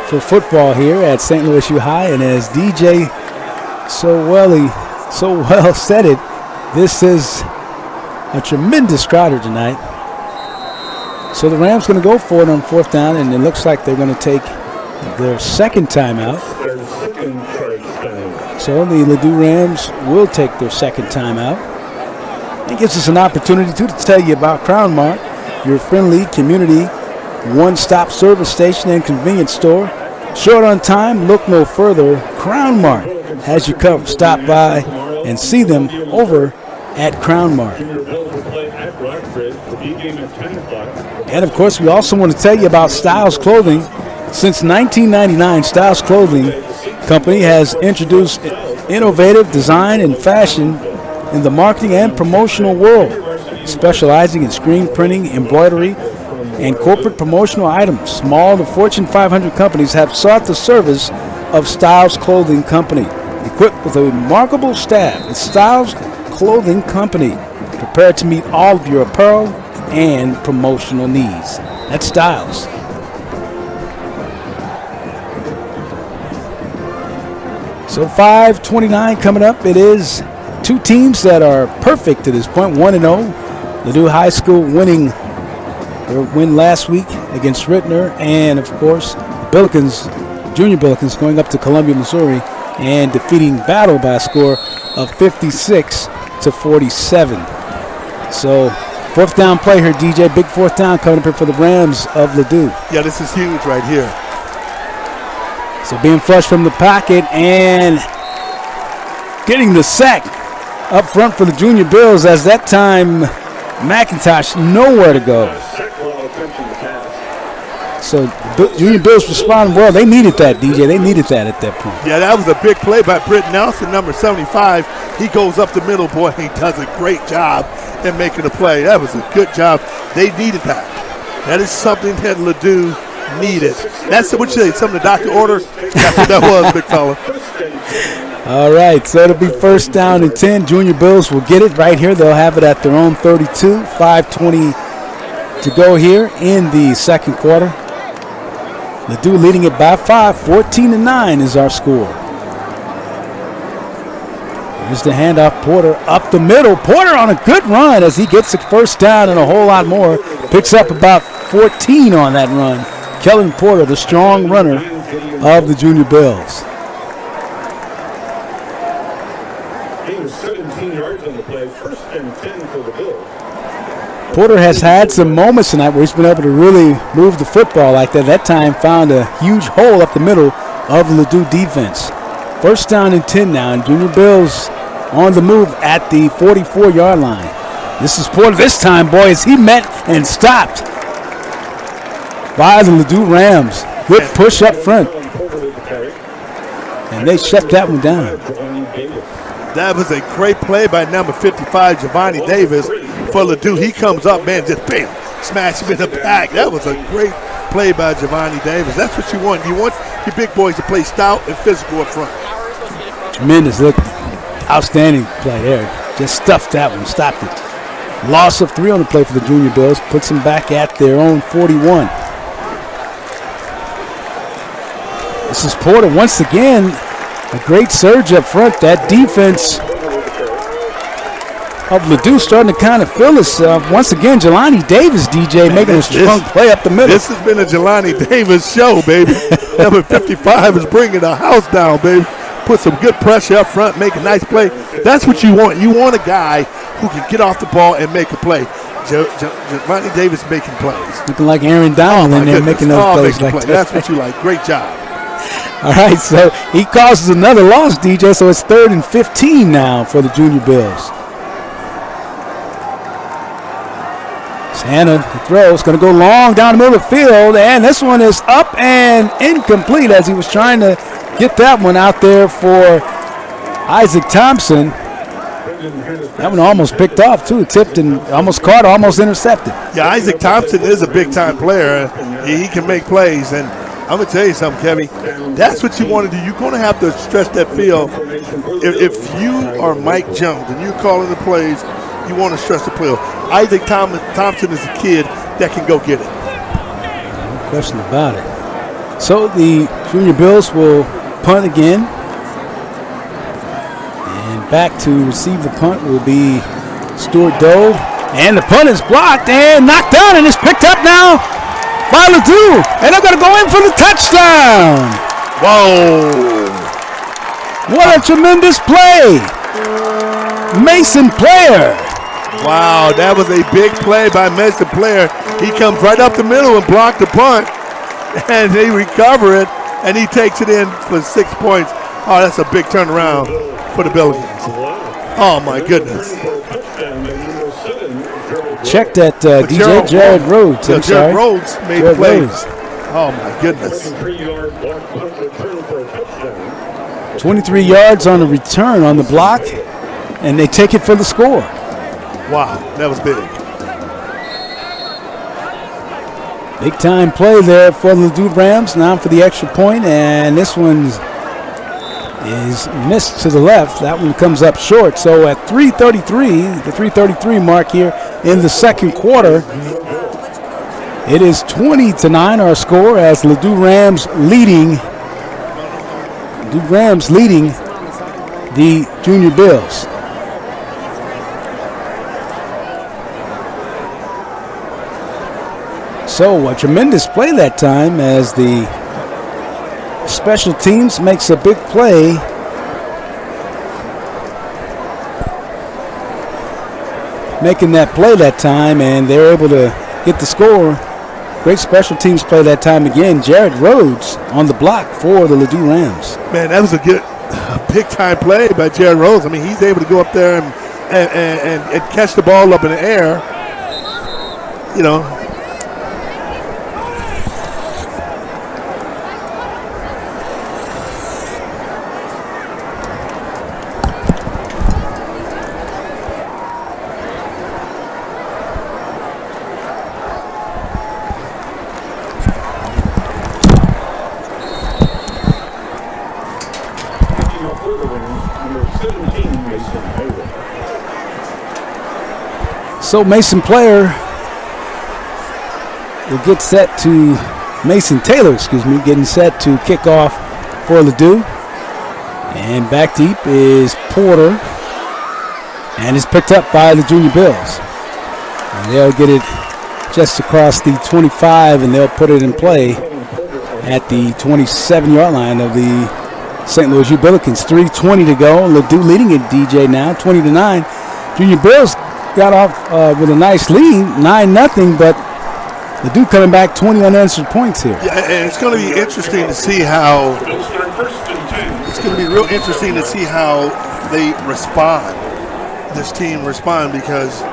for football here at St. Louis U High, and as DJ so well said it, this is a tremendous crowd tonight. So the Rams going to go for it on 4th down, and it looks like they're going to take their second timeout. So the Ladue Rams will take their second timeout. It gives us an opportunity to tell you about Crown Mart, your friendly community one-stop service station and convenience store. Short on time, look no further. Crown Mart has you covered. Stop by and see them over at Crown Mart. And of course, we also want to tell you about Styles Clothing. Since 1999, Styles Clothing Company has introduced innovative design and fashion in the marketing and promotional world, specializing in screen printing, embroidery, and corporate promotional items. Small to Fortune 500 companies have sought the service of Styles Clothing Company. Equipped with a remarkable staff, it's Styles Clothing Company, prepared to meet all of your apparel and promotional needs. That's Styles. So 5:29 coming up. It is two teams that are perfect to this point, 1-0. Ladue High School winning their win last week against Rittner, and of course Billikens, Junior Billikens, going up to Columbia, Missouri, and defeating Battle by a score of 56-47. So 4th down play here, DJ. Big 4th down coming up here for the Rams of Ladue. Yeah, this is huge right here. So being flushed from the pocket and getting the sack up front for the Junior Bills, as that time McIntosh nowhere to go. So Junior Bills responding well. They needed that, DJ. They needed that at that point. Yeah, that was a big play by Britt Nelson, number 75. He goes up the middle, boy. He does a great job in making the play. That was a good job. They needed that. That is something that Ladue needed. That's what you say, something the doctor ordered. That's what that was, big fella. All right, so it'll be 1st down and 10. Junior Bills will get it right here. They'll have it at their own 32. 5:20 to go here in the second quarter. Ladue leading it by 5. 14-9 is our score. Here's the handoff. Porter up the middle. Porter on a good run as he gets the 1st down and a whole lot more. Picks up about 14 on that run. Kellen Porter, the strong runner of the Junior Bills. 17 yards on the play, 1st and 10 for the Bills. Porter has had some moments tonight where he's been able to really move the football like that. That time found a huge hole up the middle of the Ladue defense. 1st down and 10 now, and Junior Bills on the move at the 44-yard line. This is Porter this time, boys. He met and stopped by the Ladue Rams. Good push up front. And they shut that one down. That was a great play by number 55, Giovanni Davis, for Ladue. He comes up, man, just bam, smash him in the back. That was a great play by Giovanni Davis. That's what you want. You want your big boys to play stout and physical up front. Tremendous. Look, outstanding play there. Just stuffed that one, stopped it. Loss of 3 on the play for the Junior Bills. Puts them back at their own 41. This is Porter once again. A great surge up front. That defense of Ladue starting to kind of feel itself. Once again, Jelani Davis, DJ, making a strong play up the middle. This has been a Jelani Davis show, baby. Number 55 is bringing the house down, baby. Put some good pressure up front, make a nice play. That's what you want. You want a guy who can get off the ball and make a play. Jelani Davis making plays. Looking like Aaron Donald in there making those plays like that. That's what you like. Great job. All right, so he causes another loss, DJ, so it's 3rd and 15 now for the Junior Bills. Santa, the throw, is going to go long down the middle of the field, and this one is up and incomplete as he was trying to get that one out there for Isaac Thompson. That one almost picked off, too. Tipped and almost caught, almost intercepted. Yeah, Isaac Thompson is a big-time player. He can make plays, and I'm going to tell you something, Kevin. That's what you want to do. You're going to have to stretch that field. If you are Mike Jones and you're calling the plays, you want to stretch the field. Isaac Thompson is a kid that can go get it. No question about it. So the Junior Bills will punt again. And back to receive the punt will be Stuart Dove. And the punt is blocked and knocked down, and it's picked up now by Ladue. And they're going to go in for the touchdown. Whoa. What a tremendous play. Mason Player. Wow, that was a big play by Mason Player. He comes right up the middle and blocked the punt, and they recover it, and he takes it in for 6 points. Oh, that's a big turnaround for the Billikens. Oh, my goodness. Check that, DJ. Jared Rhodes. I'm sorry. Jared Rhodes made Jared the play. Rhodes. Oh, my goodness. 23 yards on the return on the block, and they take it for the score. Wow, that was big. Big time play there for the Ladue Rams. Now for the extra point, and this one is missed to the left. That one comes up short. So at 3:33, the 3:33 mark here in the second quarter, it is 20-9 our score as Ladue Rams leading the Junior Bills. So a tremendous play that time as the special teams makes a big play. Making that play that time, and they're able to get the score. Great special teams play that time again. Jared Rhodes on the block for the Ladue Rams. Man, that was a big time play by Jared Rhodes. I mean, he's able to go up there and catch the ball up in the air. You know. So Mason Player will get set to, Mason Taylor, getting set to kick off for Ladue. And back deep is Porter. And it's picked up by the Junior Bills. And they'll get it just across the 25, and they'll put it in play at the 27-yard line of the St. Louis U Billikens. 3:20 to go. Ladue leading it, DJ, now, 20-9. Junior Bills got off with a nice lead, 9-0, but Ladue coming back 20 unanswered points here. Yeah, and it's going to be interesting to see how they respond. This team respond, because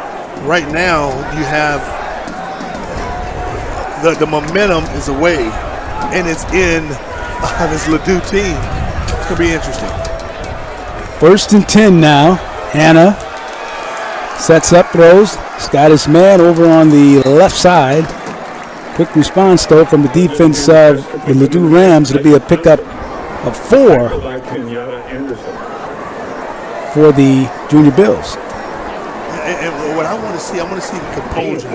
right now you have the momentum is away, and it's in this Ladue team. It's going to be interesting. 1st and 10 now. Hannah sets up, throws. He's got his man over on the left side. Quick response, though, from the defense of the Ladue Rams. It'll be a pickup of 4 for the Junior Bills. And what I want to see the composure.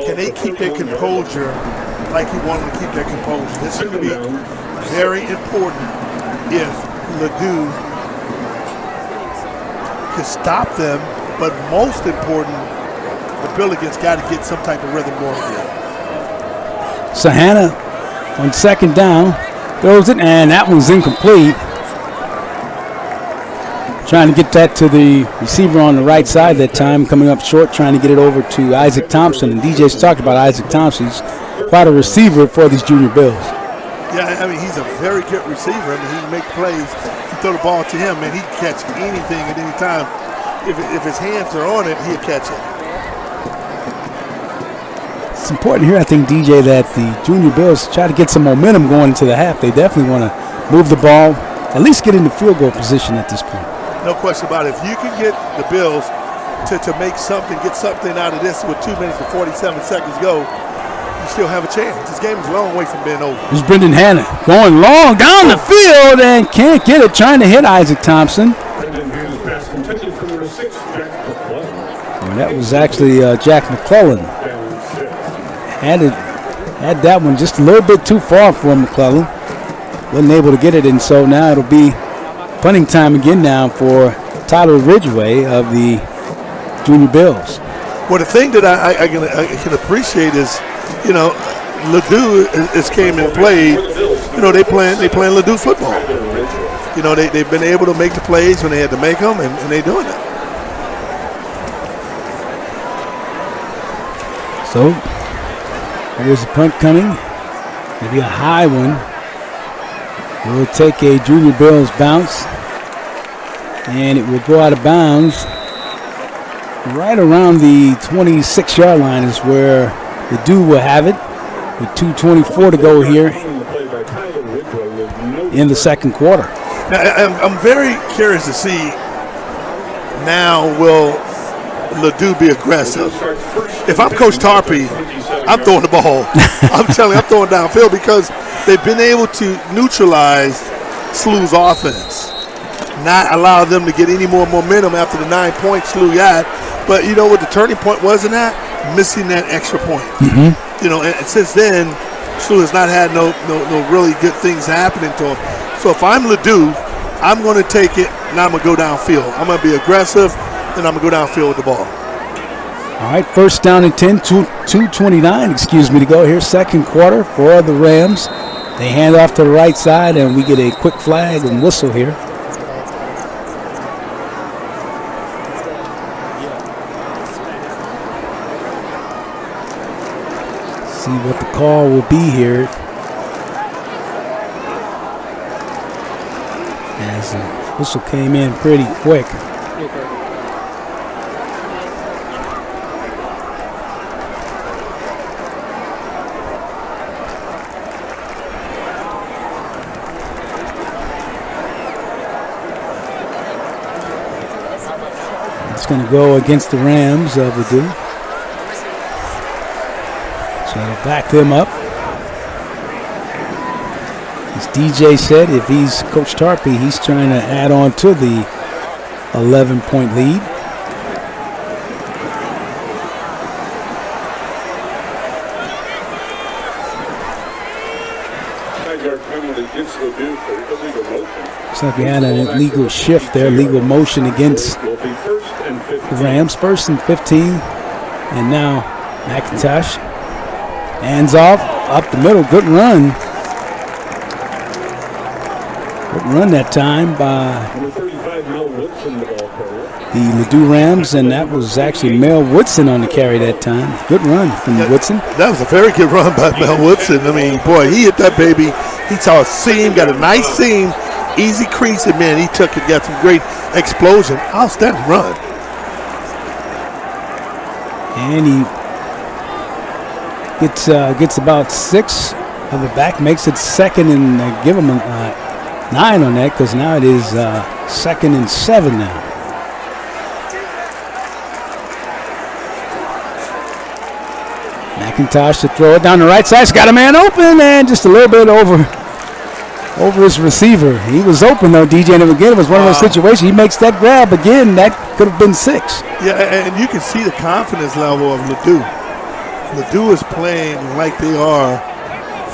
Can they keep their composure like you want them to keep their composure? This is going to be very important if Ladue can stop them. But most important, the Billikens got to get some type of rhythm going again. So Hannah on 2nd down throws it, and that one's incomplete. Trying to get that to the receiver on the right side that time, coming up short, trying to get it over to Isaac Thompson. And DJ's talked about Isaac Thompson. He's quite a receiver for these Junior Bills. Yeah, I mean, he's a very good receiver. I mean, he can make plays. You throw the ball to him, and he can catch anything at any time. If his hands are on it, he'll catch it. It's important here, I think, DJ, that the Junior Bills try to get some momentum going into the half. They definitely want to move the ball, at least get into field goal position at this point. No question about it. If you can get the Bills to make something, get something out of this with 2 minutes and 47 seconds go, you still have a chance. This game is a long way from being over. There's Brendan Hannah going long down the field and can't get it, trying to hit Isaac Thompson. And that was actually Jack McClellan. Had that one just a little bit too far for McClellan. Wasn't able to get it, and so now it'll be punting time again now for Tyler Ridgway of the Junior Bills. Well, the thing that I can appreciate is, Ladue has came and played. They playing Ladue football. They've been able to make the plays when they had to make them, and they're doing it. So here's the punt coming. It'll be a high one. We'll take a Junior Bills bounce, and it will go out of bounds. Right around the 26-yard line is where the Ladue will have it, with 2:24 to go here in the second quarter. Now, I'm very curious to see now, will Ladue be aggressive? If I'm Coach Tarpey, I'm throwing the ball. I'm telling you, I'm throwing downfield because they've been able to neutralize Sluh's offense, not allow them to get any more momentum after the 9 points Sluh got. But you know what the turning point was in that? Missing that extra point. Mm-hmm. And since then, Sluh has not had no really good things happening to him. So if I'm Ladue, I'm going to take it and I'm going to go downfield. I'm going to be aggressive and I'm going to go downfield with the ball. All right, first down and 10, 2:29, to go here. Second quarter for the Rams. They hand off to the right side and we get a quick flag and whistle here. See what the call will be here. As the whistle came in pretty quick. It's going to go against the Rams of Ladue. So it'll back them up. As DJ said, if he's Coach Tarpey, he's trying to add on to the 11-point lead. Looks like we had an illegal shift there, legal motion against the Rams. First and 15. And now McIntosh. Hands off, up the middle, good run. Good run that time by the Ladue Rams, and that was actually Mel Woodson on the carry that time. Good run from Woodson. That was a very good run by Mel Woodson. I mean, boy, he hit that baby. He saw a seam, got a nice seam, easy crease, and man, he took it, got some great explosion. Outstanding run. And he gets about 6 of it back, makes it second and give him a 9 on that, because now it is second and 7 now. McIntosh to throw it down the right side. He's got a man open and just a little bit over his receiver. He was open though, DJ, and again it was one of those situations. He makes that grab again. That could have been 6. Yeah, and you can see the confidence level of Ladue. Ladue is playing like they are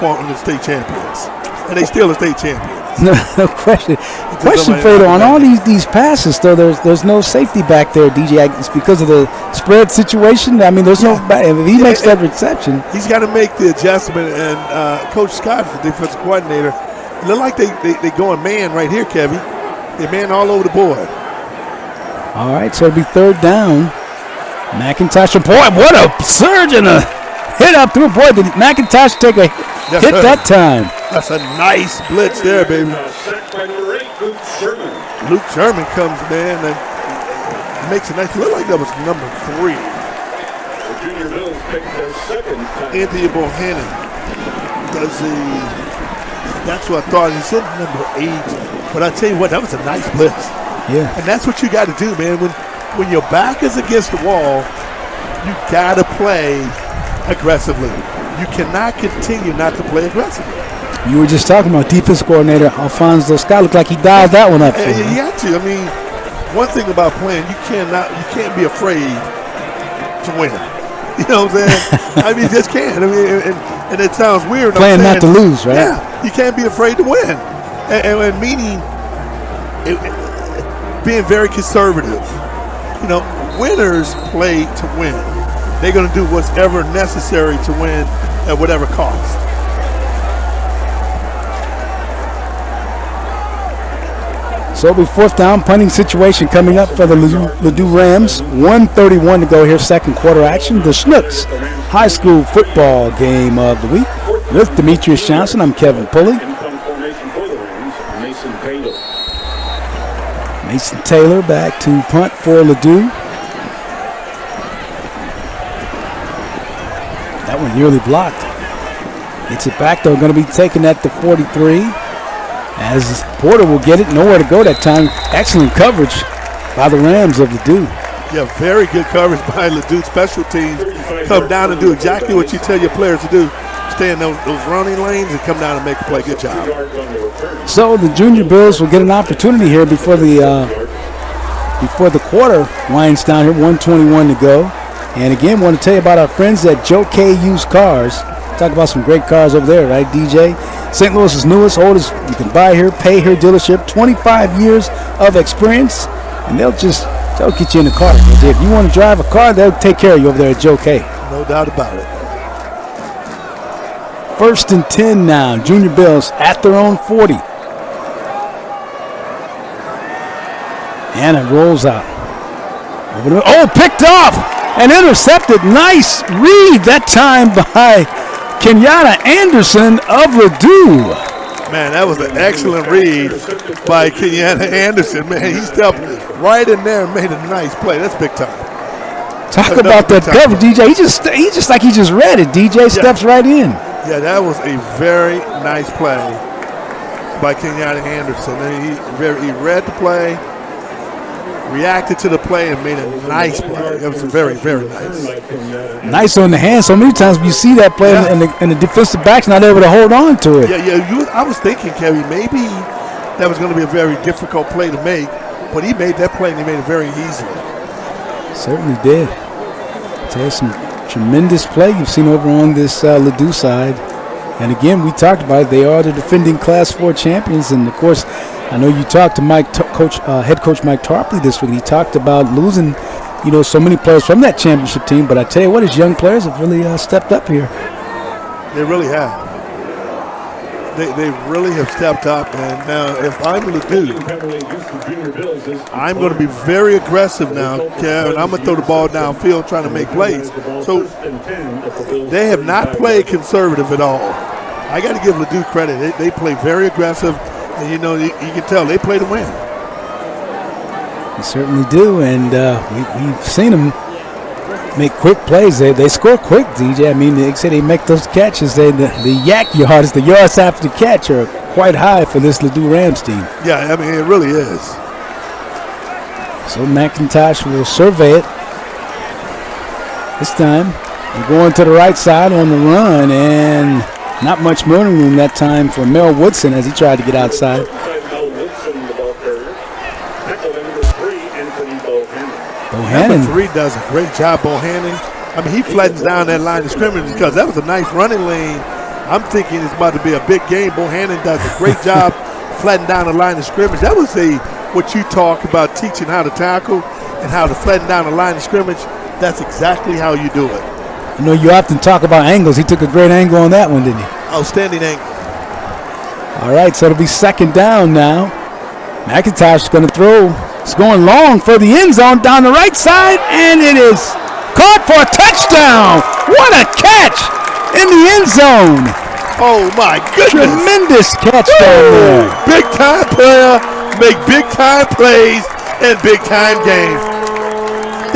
former state champions, and they still are state champions. No question. Question, Fredo, on all these passes, though, there's no safety back there, DJ. It's because of the spread situation. I mean, there's no. If he makes that reception, he's got to make the adjustment. And Coach Scott, the defensive coordinator, it look like they going man right here, Kevin. They man all over the board. All right, so it'll be third down. McIntosh, boy, what a surge and a hit up through. Boy, did McIntosh take a hit that time. That's a nice blitz there, baby. Luke Sherman comes, man, and makes a nice look like that was number 3. Anthony Bohannon does that's what I thought. He said number 8. But I tell you what, that was a nice blitz. Yeah. And that's what you got to do, man. When your back is against the wall, you got to play aggressively. You cannot continue not to play aggressively. You were just talking about defense coordinator Alfonso Scott. Looked like he dialed that one up. You got to. I mean, one thing about playing, you can't be afraid to win. You know what I'm saying? I mean, you just can't. I mean, and it sounds weird. Playing not to lose, right? Yeah, you can't be afraid to win. And meaning being very conservative. You know, winners play to win. they're going to do whatever necessary to win at whatever cost. So it'll be 4th down, punting situation coming up for the Ladue Rams. 1:31 to go here, second quarter action. The Snooks High School football game of the week with Demetrious Johnson. I'm Kevin Pulley. Mason Taylor back to punt for Ladue. That one nearly blocked. Gets it back though, going to be taken at the 43. As Porter will get it, nowhere to go that time. Excellent coverage by the Rams of Ladue. Yeah, very good coverage by Ladue. Special teams come down and do exactly what you tell your players to do. Stay in those running lanes and come down and make a play. Good job. So the Junior Bills will get an opportunity here before the quarter winds down here. 1:21 to go. And again, want to tell you about our friends at Djcf-Tv Used Cars. Talk about some great cars over there, right, DJ? St. Louis's newest, oldest, you can buy here, pay here dealership, 25 years of experience, and they'll get you in the car. If you want to drive a car, they'll take care of you over there at Djcf. No doubt about it. 1st and 10 now. Junior Bills at their own 40. And it rolls out. Picked off and intercepted. Nice read that time by Kenyatta Anderson of Ladue. Man, that was an excellent read by Kenyatta Anderson. Man, he stepped right in there and made a nice play. That's big time. Talk about that cover, DJ. He just like he just read it. DJ steps right in. Yeah, that was a very nice play by Kenyatta Anderson. And he read the play, reacted to the play, and made a nice play. It was very, very nice. Nice on the hand. So many times you see that play and the defensive back's not able to hold on to it. I was thinking, Kevin, maybe that was going to be a very difficult play to make, but he made that play and he made it very easily. Certainly did. There's some tremendous play you've seen over on this Ladue side. And again, we talked about it. They are the defending Class 4 champions. And, of course, I know you talked to head coach Mike Tarpley this week. He talked about losing, so many players from that championship team. But I tell you what, his young players have really stepped up here. They really have. They really have stepped up. And now if I'm Ladue, I'm going to be very aggressive now, Kev, and I'm going to throw the ball downfield trying to make plays. So they have not played conservative at all. I got to give Ladue credit. They play very aggressive. And, you can tell they play to win. They certainly do, and we've seen them make quick plays. They score quick, DJ. I mean, they say they make those catches. The yak yards, the yards after the catch are quite high for this Ladue Rams team. Yeah, I mean, it really is. So McIntosh will survey it. This time, they're going to the right side on the run, and not much running room that time for Mel Woodson as he tried to get outside. Bohannon. Number 3 does a great job, Bohannon. I mean, he flattens down that line of scrimmage because that was a nice running lane. I'm thinking it's about to be a big game. Bohannon does a great job flattening down the line of scrimmage. That was what you talk about, teaching how to tackle and how to flatten down the line of scrimmage. That's exactly how you do it. I know you often talk about angles. He took a great angle on that one, didn't he? Outstanding angle. All right, so it'll be 2nd down now. McIntosh is going to throw. It's going long for the end zone down the right side, and it is caught for a touchdown. What a catch in the end zone. Oh, my goodness. Tremendous catch down there. Big-time player, make big-time plays in big-time games.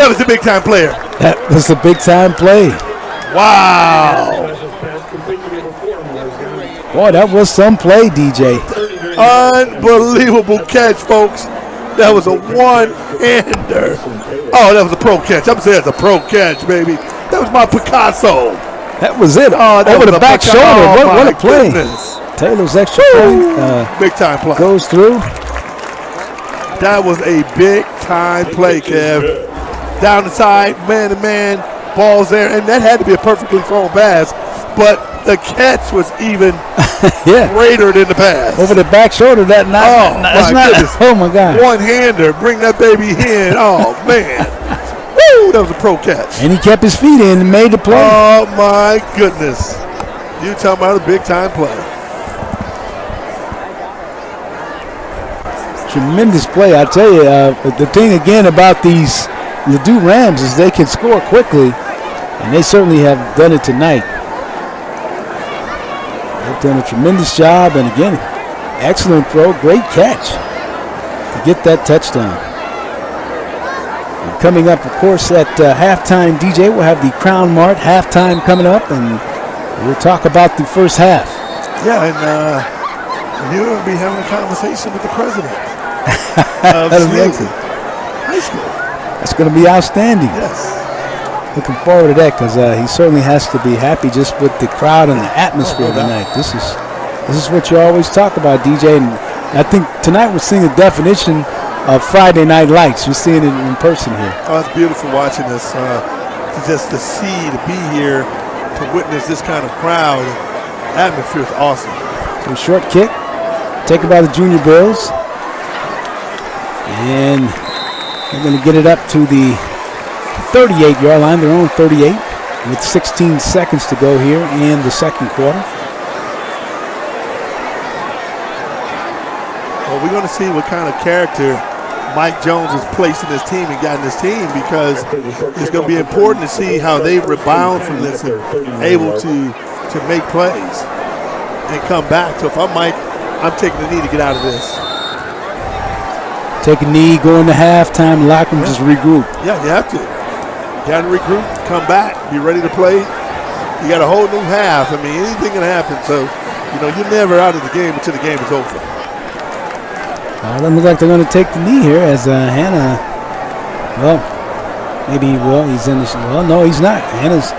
That was a big-time player. That was a big-time play. Wow. Boy, that was some play, DJ. Unbelievable catch, folks. That was a one-hander. Oh, that was a pro catch. I'm saying it's a pro catch, baby. That was my Picasso. That was it. Oh, that over was the back shoulder. Oh, what a play. Goodness. Taylor's extra point. Big-time play. Goes through. That was a big-time play, Kev. Down the side, man-to-man, ball's there. And that had to be a perfectly thrown pass. But the catch was even greater than the pass. Over the back shoulder, that's goodness. Oh, my God. One-hander, bring that baby in. Oh, man. Woo! Ooh, that was a pro catch. And he kept his feet in and made the play. Oh, my goodness. You talking about a big-time play. Tremendous play. I tell you, the thing again about these Ladue Rams is they can score quickly, and they certainly have done it tonight. They've done a tremendous job, and again, excellent throw, great catch to get that touchdown. And coming up, of course, at halftime, DJ, we'll have the Crown Mart halftime coming up, and we'll talk about the first half. Yeah, and you're going to be having a conversation with the president of Sluh High School. That's going to be outstanding. Yes. Looking forward to that because he certainly has to be happy just with the crowd and the atmosphere tonight. This is what you always talk about, DJ. And I think tonight we're seeing a definition of Friday Night Lights. You're seeing it in person here. Oh, it's beautiful watching this. To see, to be here, to witness this kind of crowd. Atmosphere is awesome. So a short kick, taken by the Junior Bills. And they're going to get it up to the 38-yard line, their own 38, with 16 seconds to go here in the second quarter. Well, we're going to see what kind of character Mike Jones has placed in his team and got in his team, because it's going to be important to see how they rebound from this and able to make plays and come back. So if I'm Mike, I'm taking the knee to get out of this. Take a knee, go into halftime, lock them, just regroup. Yeah, you have to. You got to regroup, come back, be ready to play. You got a whole new half. I mean, anything can happen. So, you're never out of the game until the game is over. It doesn't look like they're going to take the knee here as Hannah, maybe he will. He's in the, no, he's not. Hannah's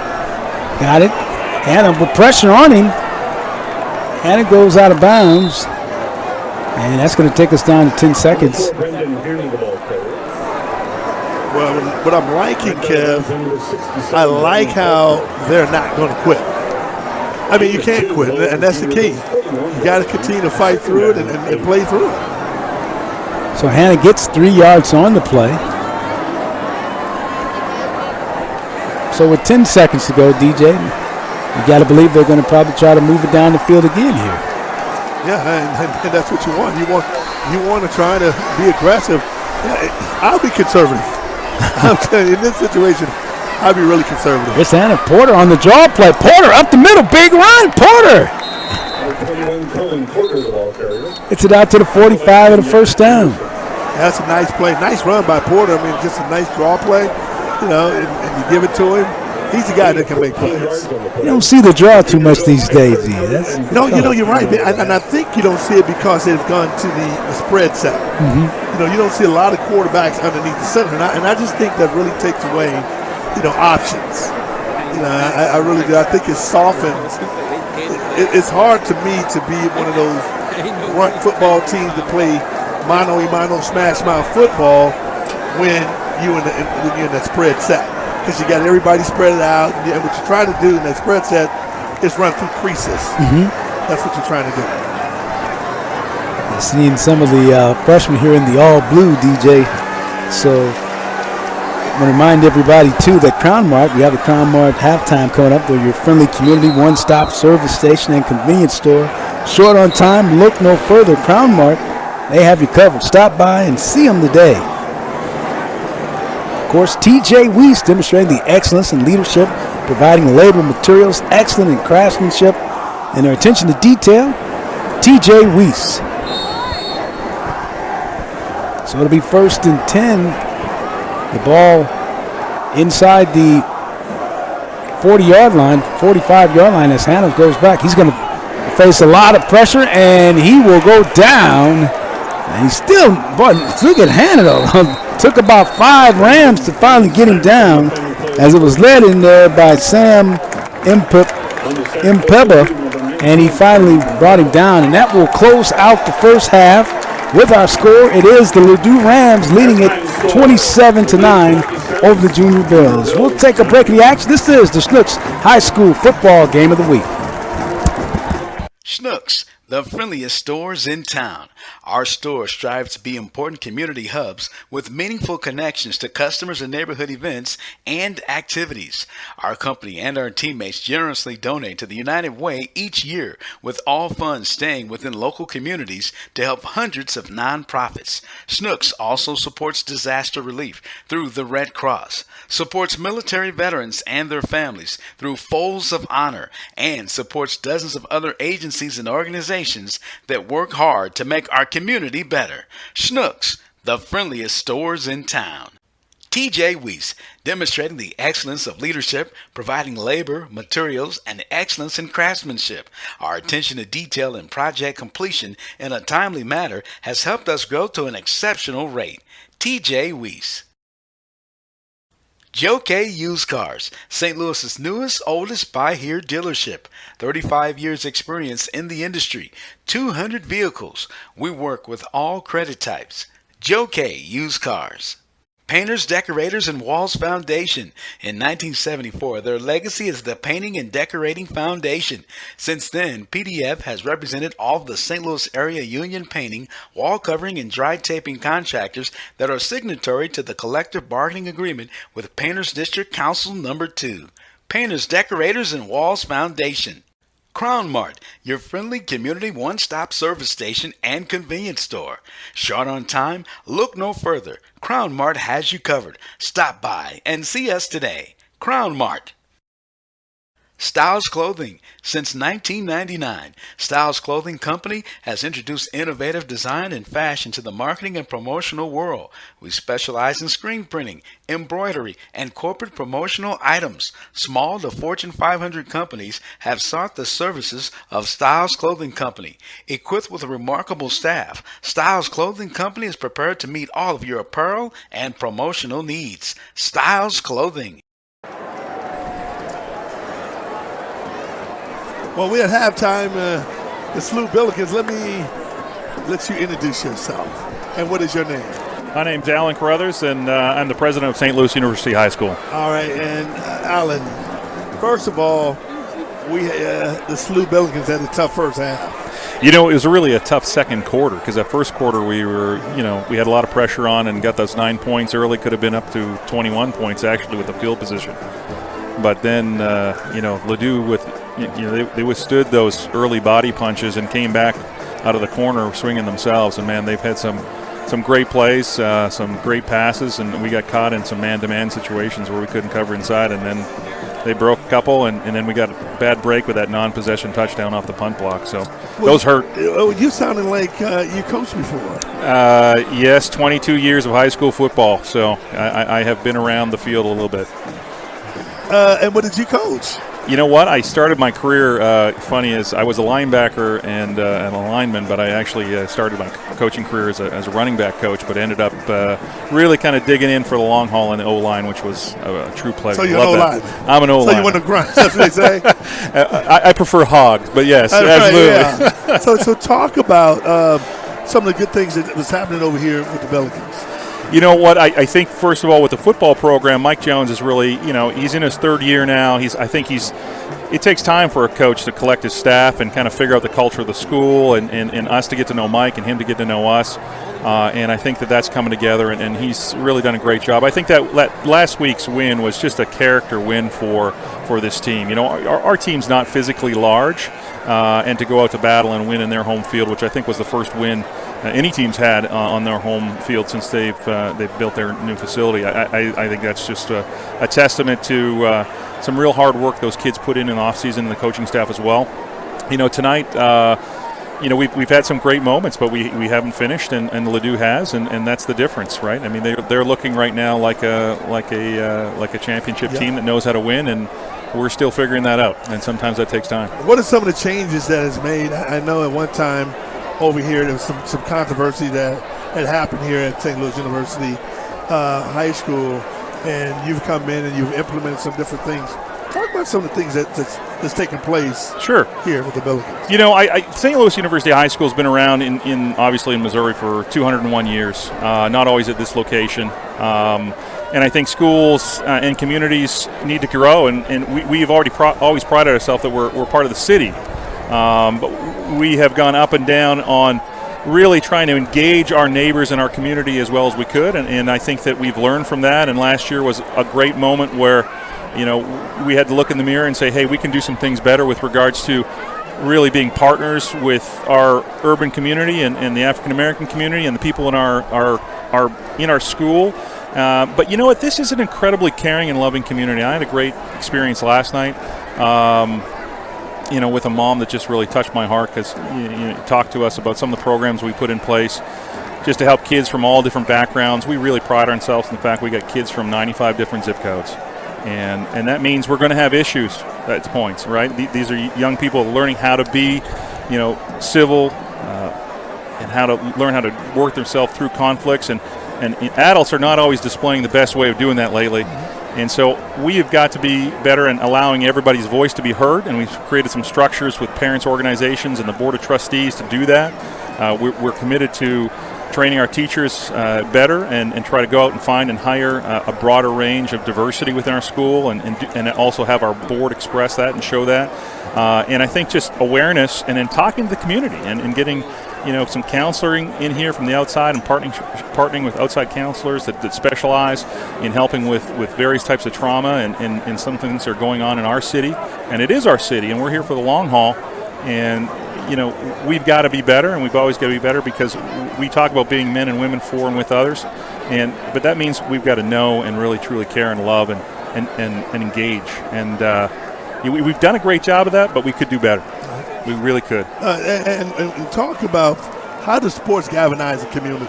got it. Hannah with pressure on him. Hannah goes out of bounds. And that's going to take us down to 10 seconds. Well, what I'm liking, Kev, I like how they're not going to quit. I mean, you can't quit, and that's the key. You got to continue to fight through it and play through it. So Hannah gets 3 yards on the play. So with 10 seconds to go, DJ, you got to believe they're going to probably try to move it down the field again here. Yeah, and that's what you want. You want to try to be aggressive. Yeah, I'll be conservative. I'm telling you, in this situation, I'll be really conservative. It's Hannah Porter on the draw play. Porter up the middle, big run. Porter. It's it out to the 45 and the first down. That's a nice play. Nice run by Porter. I mean, just a nice draw play. And you give it to him. He's the guy that can make plays. You don't see the draw too much these days, D. You're right. And I think you don't see it because they've gone to the spread set. Mm-hmm. You don't see a lot of quarterbacks underneath the center. And I just think that really takes away, options. I really do. I think it softens. It's hard to me to be one of those runt football teams that play mano-a-mano, smash-mouth football when you're in that spread set. Because you got everybody spread it out, and what you're trying to do in that spread set is run through creases. Mm-hmm. That's what you're trying to do. Seeing some of the freshmen here in the all-blue, DJ. So I want to remind everybody, too, that Crown Mart, we have the Crown Mart halftime coming up. They're your friendly community one-stop service station and convenience store. Short on time, look no further. Crown Mart, they have you covered. Stop by and see them today. Of course, TJ Weiss demonstrating the excellence in leadership, providing labor materials, excellent in craftsmanship, and their attention to detail. TJ Weiss. So it'll be 1st and 10. The ball inside the 40-yard line, 45-yard line as Hannah goes back. He's going to face a lot of pressure, and he will go down. And he's still, look at Hannah, though. Took about 5 Rams to finally get him down, as it was led in there by Sam Impeba, and he finally brought him down. And that will close out the first half with our score. It is the Ladue Rams leading it 27-9 over the Junior Bills. We'll take a break in the action. This is the Schnucks High School Football Game of the Week. Schnucks, the friendliest stores in town. Our stores strive to be important community hubs with meaningful connections to customers and neighborhood events and activities. Our company and our teammates generously donate to the United Way each year, with all funds staying within local communities to help hundreds of nonprofits. Snooks also supports disaster relief through the Red Cross, supports military veterans and their families through Folds of Honor, and supports dozens of other agencies and organizations that work hard to make our community better. Snooks, the friendliest stores in town. TJ Weiss, demonstrating the excellence of leadership, providing labor, materials, and excellence in craftsmanship. Our attention to detail and project completion in a timely manner has helped us grow to an exceptional rate. TJ Weiss. Djcf Used Cars, St. Louis's newest, oldest buy-here dealership. 35 years experience in the industry, 200 vehicles. We work with all credit types. Djcf Used Cars. Painters, Decorators, and Walls Foundation. In 1974, their legacy is the Painting and Decorating Foundation. Since then, PDF has represented all of the St. Louis area union painting, wall covering, and dry taping contractors that are signatory to the collective bargaining agreement with Painters District Council Number 2. Painters, Decorators, and Walls Foundation. Crown Mart, your friendly community one-stop service station and convenience store. Short on time? Look no further. Crown Mart has you covered. Stop by and see us today. Crown Mart. Styles Clothing. Since 1999, Styles Clothing Company has introduced innovative design and fashion to the marketing and promotional world. We specialize in screen printing, embroidery, and corporate promotional items. Small to Fortune 500 companies have sought the services of Styles Clothing Company. Equipped with a remarkable staff, Styles Clothing Company is prepared to meet all of your apparel and promotional needs. Styles Clothing. Well, we're at halftime. The Sluh Billikens. Let me let you introduce yourself. And what is your name? My name's Alan Carruthers, and I'm the president of St. Louis University High School. All right, and Alan, first of all, the Sluh Billikens had a tough first half. You know, it was really a tough second quarter because that first quarter we had a lot of pressure on and got those 9 points early. Could have been up to 21 points actually with the field position. But then, Ladue they withstood those early body punches and came back out of the corner swinging themselves. And, man, they've had some great plays, some great passes, and we got caught in some man-to-man situations where we couldn't cover inside. And then they broke a couple, and then we got a bad break with that non-possession touchdown off the punt block. So those hurt. Oh, you sounded like you coached before. Yes, 22 years of high school football. So I have been around the field a little bit. And what did you coach? You know what? I started my career, funny is I was a linebacker and a lineman, but I actually started my coaching career as a running back coach, but ended up really kind of digging in for the long haul in the O-line, which was a true pleasure. So you're an O-line? I'm an O-line. So you want to grind, that's what they say? I prefer hogs, but yes, absolutely. Right, yeah. So talk about some of the good things that was happening over here with the Billikens. You know what? I think, first of all, with the football program, Mike Jones is really, he's in his third year now. It takes time for a coach to collect his staff and kind of figure out the culture of the school and us to get to know Mike and him to get to know us. And I think that's coming together, and he's really done a great job. I think that last week's win was just a character win for this team. You know, our team's not physically large, and to go out to battle and win in their home field, which I think was the first win any team's had on their home field since they've built their new facility. I think that's just a testament to some real hard work those kids put in the offseason and the coaching staff as well. You know, tonight, we've had some great moments, but we haven't finished, and Ladue has, and that's the difference, right? I mean, they're looking right now like a championship team that knows how to win, and we're still figuring that out, and sometimes that takes time. What are some of the changes that has made? I know at one time over here there was some controversy that had happened here at St. Louis University High School, and you've come in and you've implemented some different things. Talk about some of the things that's taking place here with the Billikens. You know, St. Louis University High School has been around obviously in Missouri for 201 years, not always at this location. And I think schools and communities need to grow, and we've already always prided ourselves that we're part of the city. But we have gone up and down on really trying to engage our neighbors and our community as well as we could, and I think that we've learned from that. And last year was a great moment where, we had to look in the mirror and say, hey, we can do some things better with regards to really being partners with our urban community and the African American community and the people in our school. But you know what? This is an incredibly caring and loving community. I had a great experience last night. With a mom that just really touched my heart because you talked to us about some of the programs we put in place just to help kids from all different backgrounds. We really pride ourselves in the fact we got kids from 95 different zip codes. And that means we're going to have issues at points, right? These are young people learning how to be, civil and how to learn how to work themselves through conflicts. And adults are not always displaying the best way of doing that lately. And so we have got to be better in allowing everybody's voice to be heard, and we've created some structures with parents' organizations and the Board of Trustees to do that. We're committed to training our teachers better and try to go out and find and hire a broader range of diversity within our school and also have our board express that and show that. And I think just awareness and then talking to the community and getting some counseling in here from the outside and partnering with outside counselors that specialize in helping with various types of trauma and some things that are going on in our city. And it is our city, and we're here for the long haul. And, we've got to be better, and we've always got to be better because we talk about being men and women for and with others. But that means we've got to know and really truly care and love and engage. And we've done a great job of that, but we could do better. We really could. And talk about how does sports galvanize the community?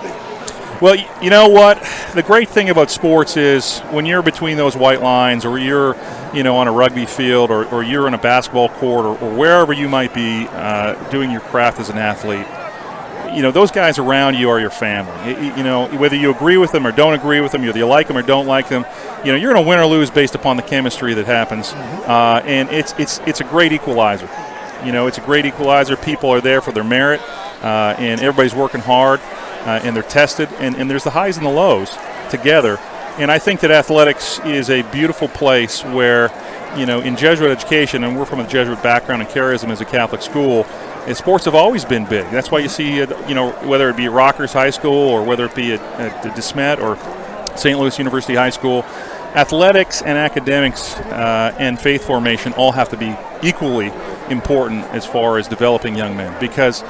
Well, you know what? The great thing about sports is when you're between those white lines or you're, on a rugby field or you're in a basketball court or wherever you might be doing your craft as an athlete, those guys around you are your family. Whether you agree with them or don't agree with them, whether you like them or don't like them, you're going to win or lose based upon the chemistry that happens. And it's a great equalizer. It's a great equalizer. People are there for their merit, and everybody's working hard, and they're tested, and there's the highs and the lows together. And I think that athletics is a beautiful place where, in Jesuit education, and we're from a Jesuit background and charism as a Catholic school, and sports have always been big. That's why you see, whether it be at Rockers High School or whether it be at DeSmet or St. Louis University High School, athletics and academics and faith formation all have to be equally important as far as developing young men, because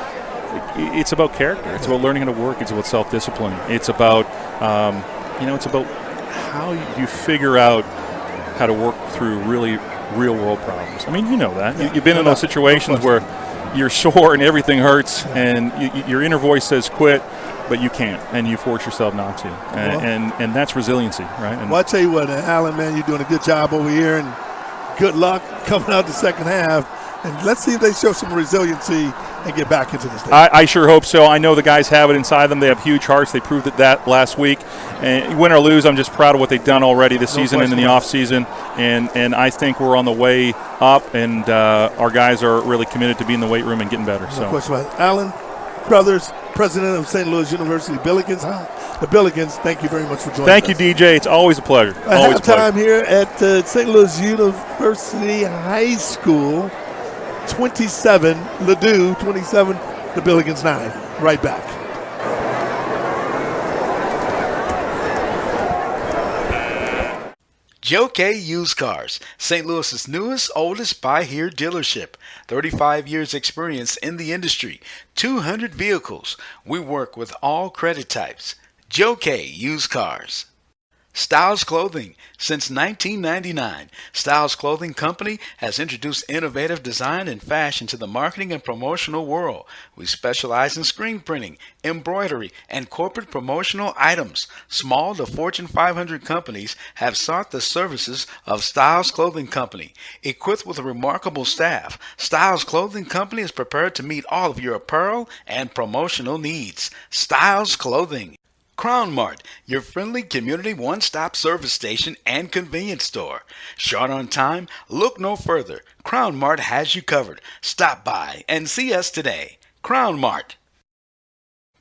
it's about character. It's about learning how to work. It's about self-discipline. It's about, it's about how you figure out how to work through really real-world problems. I mean, you know that. You've been in those situations where you're sore and everything hurts, and your inner voice says quit, but you can't, and you force yourself not to. And that's resiliency, right? Well, I tell you what, Alan, man, you're doing a good job over here, and good luck coming out the second half. And let's see if they show some resiliency and get back into the stage. I sure hope so. I know the guys have it inside them. They have huge hearts. They proved that last week. And win or lose, I'm just proud of what they've done already this season and in the off season. And I think we're on the way up, and our guys are really committed to being in the weight room and getting better. No question about it. Alan Brothers, president of St. Louis University Billikens. The Billikens, thank you very much for joining us. Thank you, DJ. It's always a pleasure. Always a pleasure. Time here at St. Louis University High School. 27, Ladue, 27, the Billikens 9. Right back. Djcf-Tv Used Cars, St. Louis's newest, oldest buy-here dealership. 35 years experience in the industry, 200 vehicles. We work with all credit types. Djcf-Tv Used Cars. Styles Clothing. Since 1999, Styles Clothing Company has introduced innovative design and fashion to the marketing and promotional world. We specialize in screen printing, embroidery, and corporate promotional items. Small to Fortune 500 companies have sought the services of Styles Clothing Company. Equipped with a remarkable staff, Styles Clothing Company is prepared to meet all of your apparel and promotional needs. Styles Clothing. Crown Mart, your friendly community one-stop service station and convenience store. Short on time? Look no further. Crown Mart has you covered. Stop by and see us today. Crown Mart.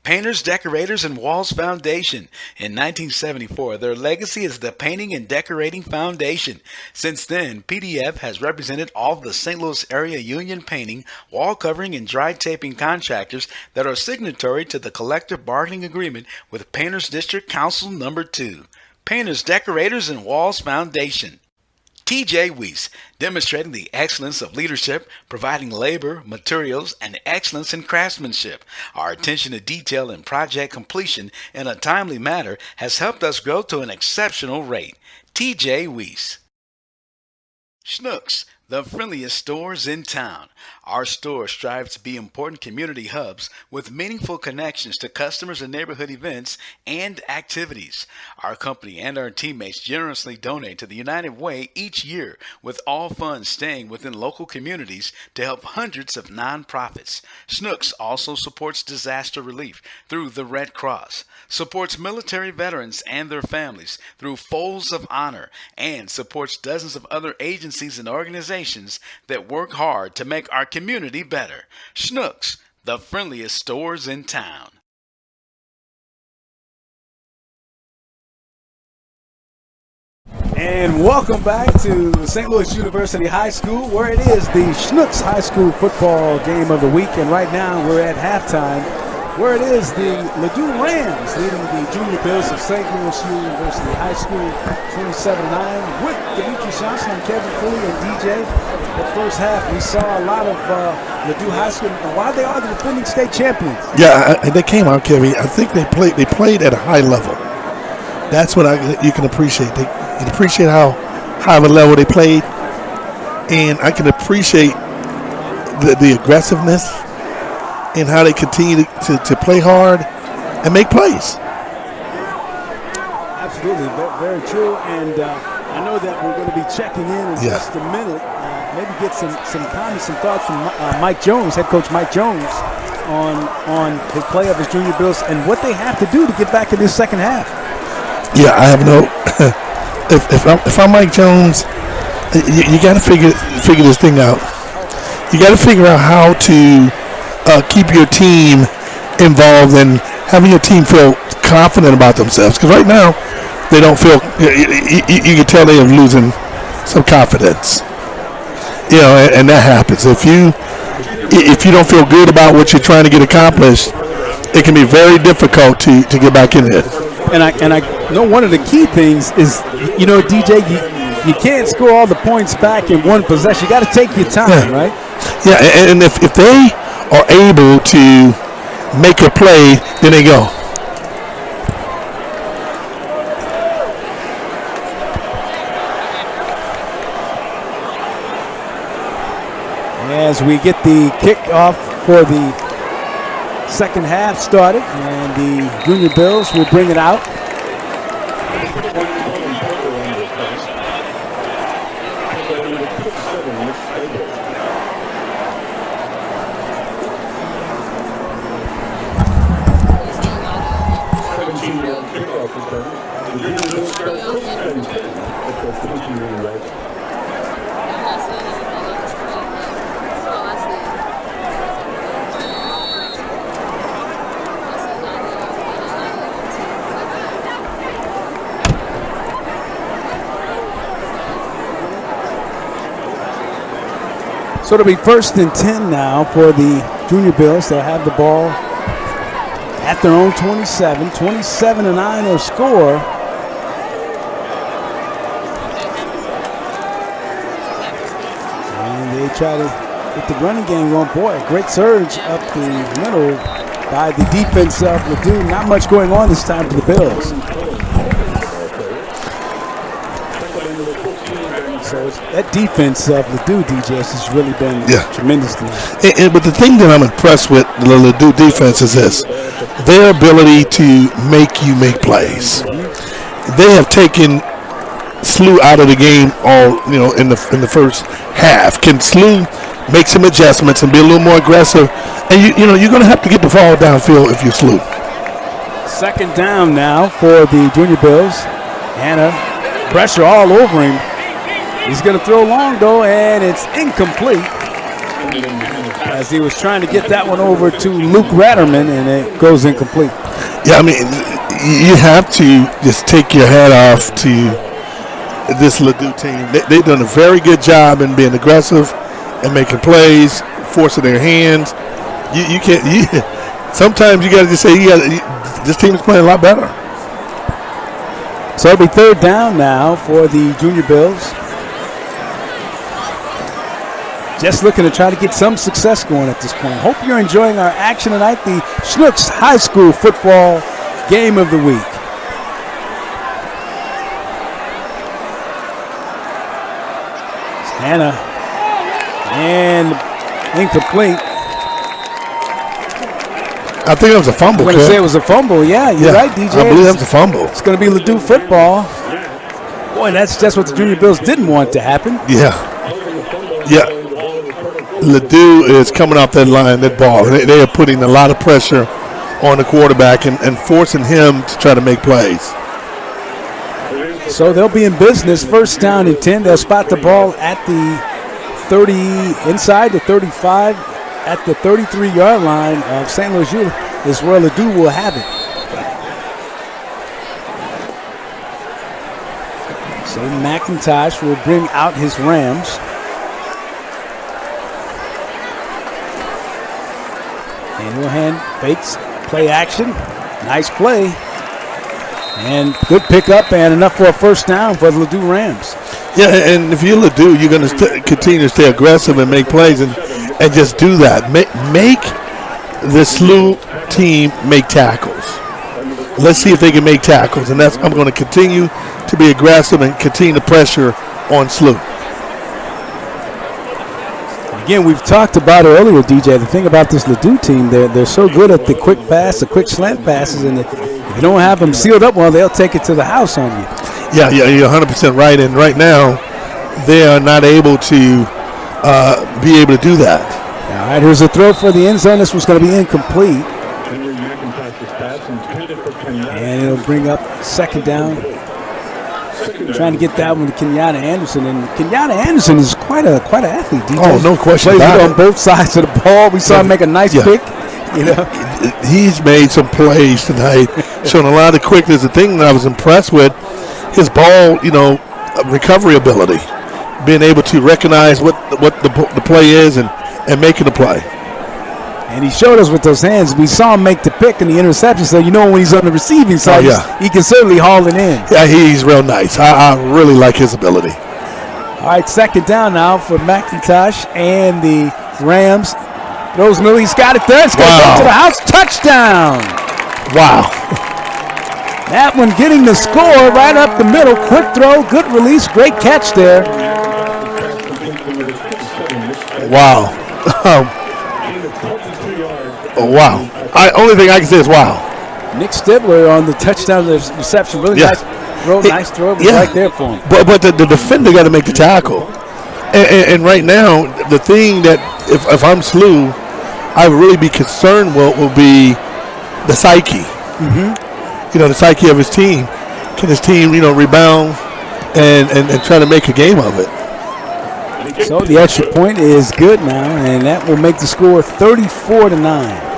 Painters, Decorators, and Walls Foundation. In 1974, their legacy is the Painting and Decorating Foundation. Since then, PDF has represented all of the St. Louis area union painting, wall covering, and dry taping contractors that are signatory to the collective bargaining agreement with Painters District Council Number 2. Painters, Decorators, and Walls Foundation. T.J. Weiss, demonstrating the excellence of leadership, providing labor, materials, and excellence in craftsmanship. Our attention to detail and project completion in a timely manner has helped us grow to an exceptional rate. T.J. Weiss. Schnucks, the friendliest stores in town. Our store strives to be important community hubs with meaningful connections to customers and neighborhood events and activities. Our company and our teammates generously donate to the United Way each year, with all funds staying within local communities to help hundreds of nonprofits. Schnucks also supports disaster relief through the Red Cross, supports military veterans and their families through Folds of Honor, and supports dozens of other agencies and organizations that work hard to make our community better. Schnucks, the friendliest stores in town. And welcome back to St. Louis University High School, where it is the Schnucks High School football game of the week. And right now we're at halftime, where it is the Ladue Rams leading the Junior Bills of St. Louis University High School 27-9 with Demetrious. I'm Kevin Pulley and DJ. The first half, we saw a lot of Ladue High School, and while they are the defending state champions. Yeah, they came out, Kevin. I think they played at a high level. That's what you can appreciate. You can appreciate how high of a level they played, and I can appreciate the aggressiveness and how they continue to play hard and make plays. Absolutely, very true. And I know that we're going to be checking in just a minute. Maybe get some comments, some thoughts from Mike Jones, head coach Mike Jones, on his play of his Junior Bills and what they have to do to get back in this second half. Yeah, I have no. If I'm Mike Jones, you got to figure this thing out. You got to figure out how to keep your team involved and having your team feel confident about themselves. Because right now, they don't feel. You can tell they are losing some confidence. You know, and that happens. If you don't feel good about what you're trying to get accomplished, it can be very difficult to get back in there. And I know one of the key things is, DJ, you can't score all the points back in one possession. You got to take your time, right? Yeah, and if they are able to make a play, then they go. As we get the kickoff for the second half started, and the Junior Bills will bring it out. So it'll be 1st and 10 now for the Junior Bills. They'll have the ball at their own 27. 27-9 their score. And they try to get the running game going. Boy, a great surge up the middle by the defense of Ladue. Not much going on this time for the Bills. So that defense of Ladue, DJ, has really been tremendous. But the thing that I'm impressed with the Ladue defense is this: their ability to make you make plays. They have taken Sluh out of the game in the first half. Can Sluh make some adjustments and be a little more aggressive? And you're going to have to get the ball downfield if you're Sluh. Second down now for the Junior Bills. Hannah, pressure all over him. He's going to throw long, though, and it's incomplete. As he was trying to get that one over to Luke Ratterman, and it goes incomplete. Yeah, I mean, you have to just take your hat off to this Ladue team. They've done a very good job in being aggressive and making plays, forcing their hands. You can't. Sometimes you got to just say, this team is playing a lot better. So it'll be third down now for the Junior Bills. Just looking to try to get some success going at this point. Hope you're enjoying our action tonight, the Snooks High School Football Game of the Week. Hannah, and incomplete. I think it was a fumble. I'm going to say it was a fumble. Yeah, you're right, DJ. I believe that was a fumble. It's going to be Ladue football. Boy, that's just what the Junior Bills didn't want to happen. Yeah. Ladue is coming off that line, that ball. They are putting a lot of pressure on the quarterback and forcing him to try to make plays. So they'll be in business. First down and 10. They'll spot the ball at the 30, inside the 35, at the 33-yard line of St. Louis U is where Ladue will have it. So McIntosh will bring out his Rams. And he'll hand fakes, play action. Nice play. And good pickup and enough for a first down for the Ladue Rams. Yeah, and if you're Ladue, you're going to continue to stay aggressive and make plays and just do that. Make the Sluh team make tackles. Let's see if they can make tackles. And I'm going to continue to be aggressive and continue to pressure on Sluh. Again, we've talked about it earlier, DJ. The thing about this Ladue team, they're so good at the quick pass, the quick slant passes, and if you don't have them sealed up well, they'll take it to the house on you. Yeah, you're 100% right. And right now, they are not able to be able to do that. All right, here's a throw for the end zone. This one's going to be incomplete. And it'll bring up second down. Trying to get that one to Kenyatta Anderson, and Kenyatta Anderson is quite an athlete. DJ. Oh, no question about it. On both sides of the ball. We saw him make a nice pick. You know, he's made some plays tonight, showing a lot of quickness. The thing that I was impressed with, his ball, recovery ability, being able to recognize what the play is and making the play. And he showed us with those hands. We saw him make the pick and the interception, so when he's on the receiving side, he can certainly haul it in. Yeah, he's real nice. I really like his ability. All right, second down now for McIntosh and the Rams. Throws middle, he's got it there. It's going to go to the house. Touchdown. Wow. That one getting the score right up the middle. Quick throw, good release, great catch there. Wow. Wow. Only thing I can say is wow. Nick Stibler on the touchdown reception. Really nice throw. Nice throw. It was right there for him. But the defender got to make the tackle. And right now, the thing that if I'm Sluh, I would really be concerned will be the psyche. Mm-hmm. The psyche of his team. Can his team, rebound and try to make a game of it? So the extra point is good now, and that will make the score 34-9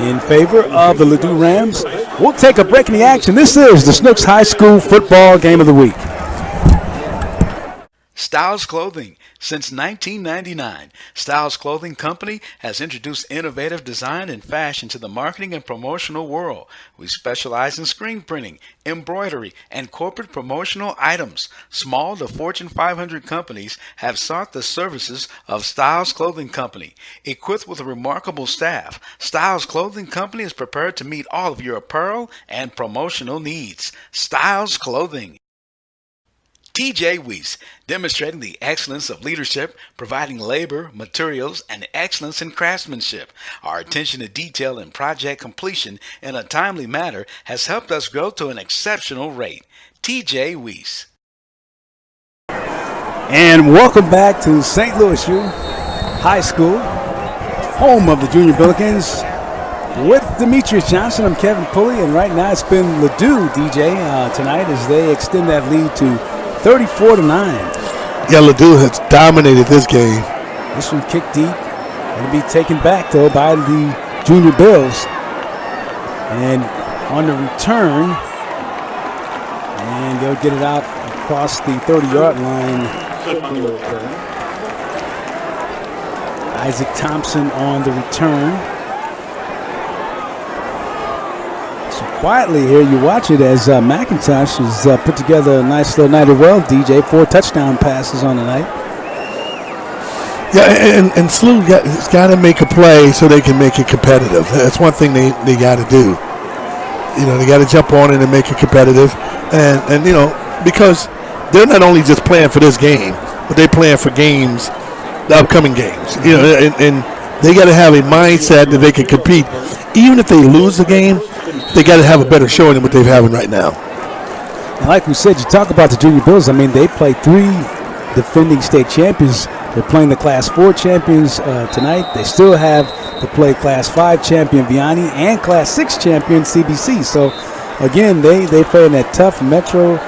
in favor of the Ladue Rams. We'll take a break in the action. This is the Snooks High School Football Game of the Week. Styles Clothing. Since 1999, Styles Clothing Company has introduced innovative design and fashion to the marketing and promotional world. We specialize in screen printing, embroidery, and corporate promotional items. Small to Fortune 500 companies have sought the services of Styles Clothing Company. Equipped with a remarkable staff, Styles Clothing Company is prepared to meet all of your apparel and promotional needs. Styles Clothing. TJ Weiss, demonstrating the excellence of leadership, providing labor, materials, and excellence in craftsmanship. Our attention to detail and project completion in a timely manner has helped us grow to an exceptional rate. TJ Weiss. And welcome back to St. Louis U High School, home of the Junior Billikens. With Demetrious Johnson, I'm Kevin Pulley, and right now it's been Ladue, DJ, tonight as they extend that lead to 34-9. Yeah, Ladue has dominated this game. This one kicked deep. Going to be taken back, though, by the Junior Bills. And on the return, and they'll get it out across the 30-yard line. Isaac Thompson on the return. So quietly here, you watch it as McIntosh has put together a nice little night as well, DJ. 4 touchdown passes on the night. Yeah, and Sluh has got to make a play so they can make it competitive. That's one thing they got to do. You know, they got to jump on it and make it competitive. And you know, because they're not only just playing for this game, but they're playing for games, the upcoming games. You know, and they got to have a mindset that they can compete. Even if they lose the game, they got to have a better showing than what they're having right now. And like we said, you talk about the Junior Bills. I mean, they play 3 defending state champions. They're playing the Class 4 champions tonight. They still have to play Class 5 champion Vianney and Class 6 champion CBC. So, again, they play in that tough Metro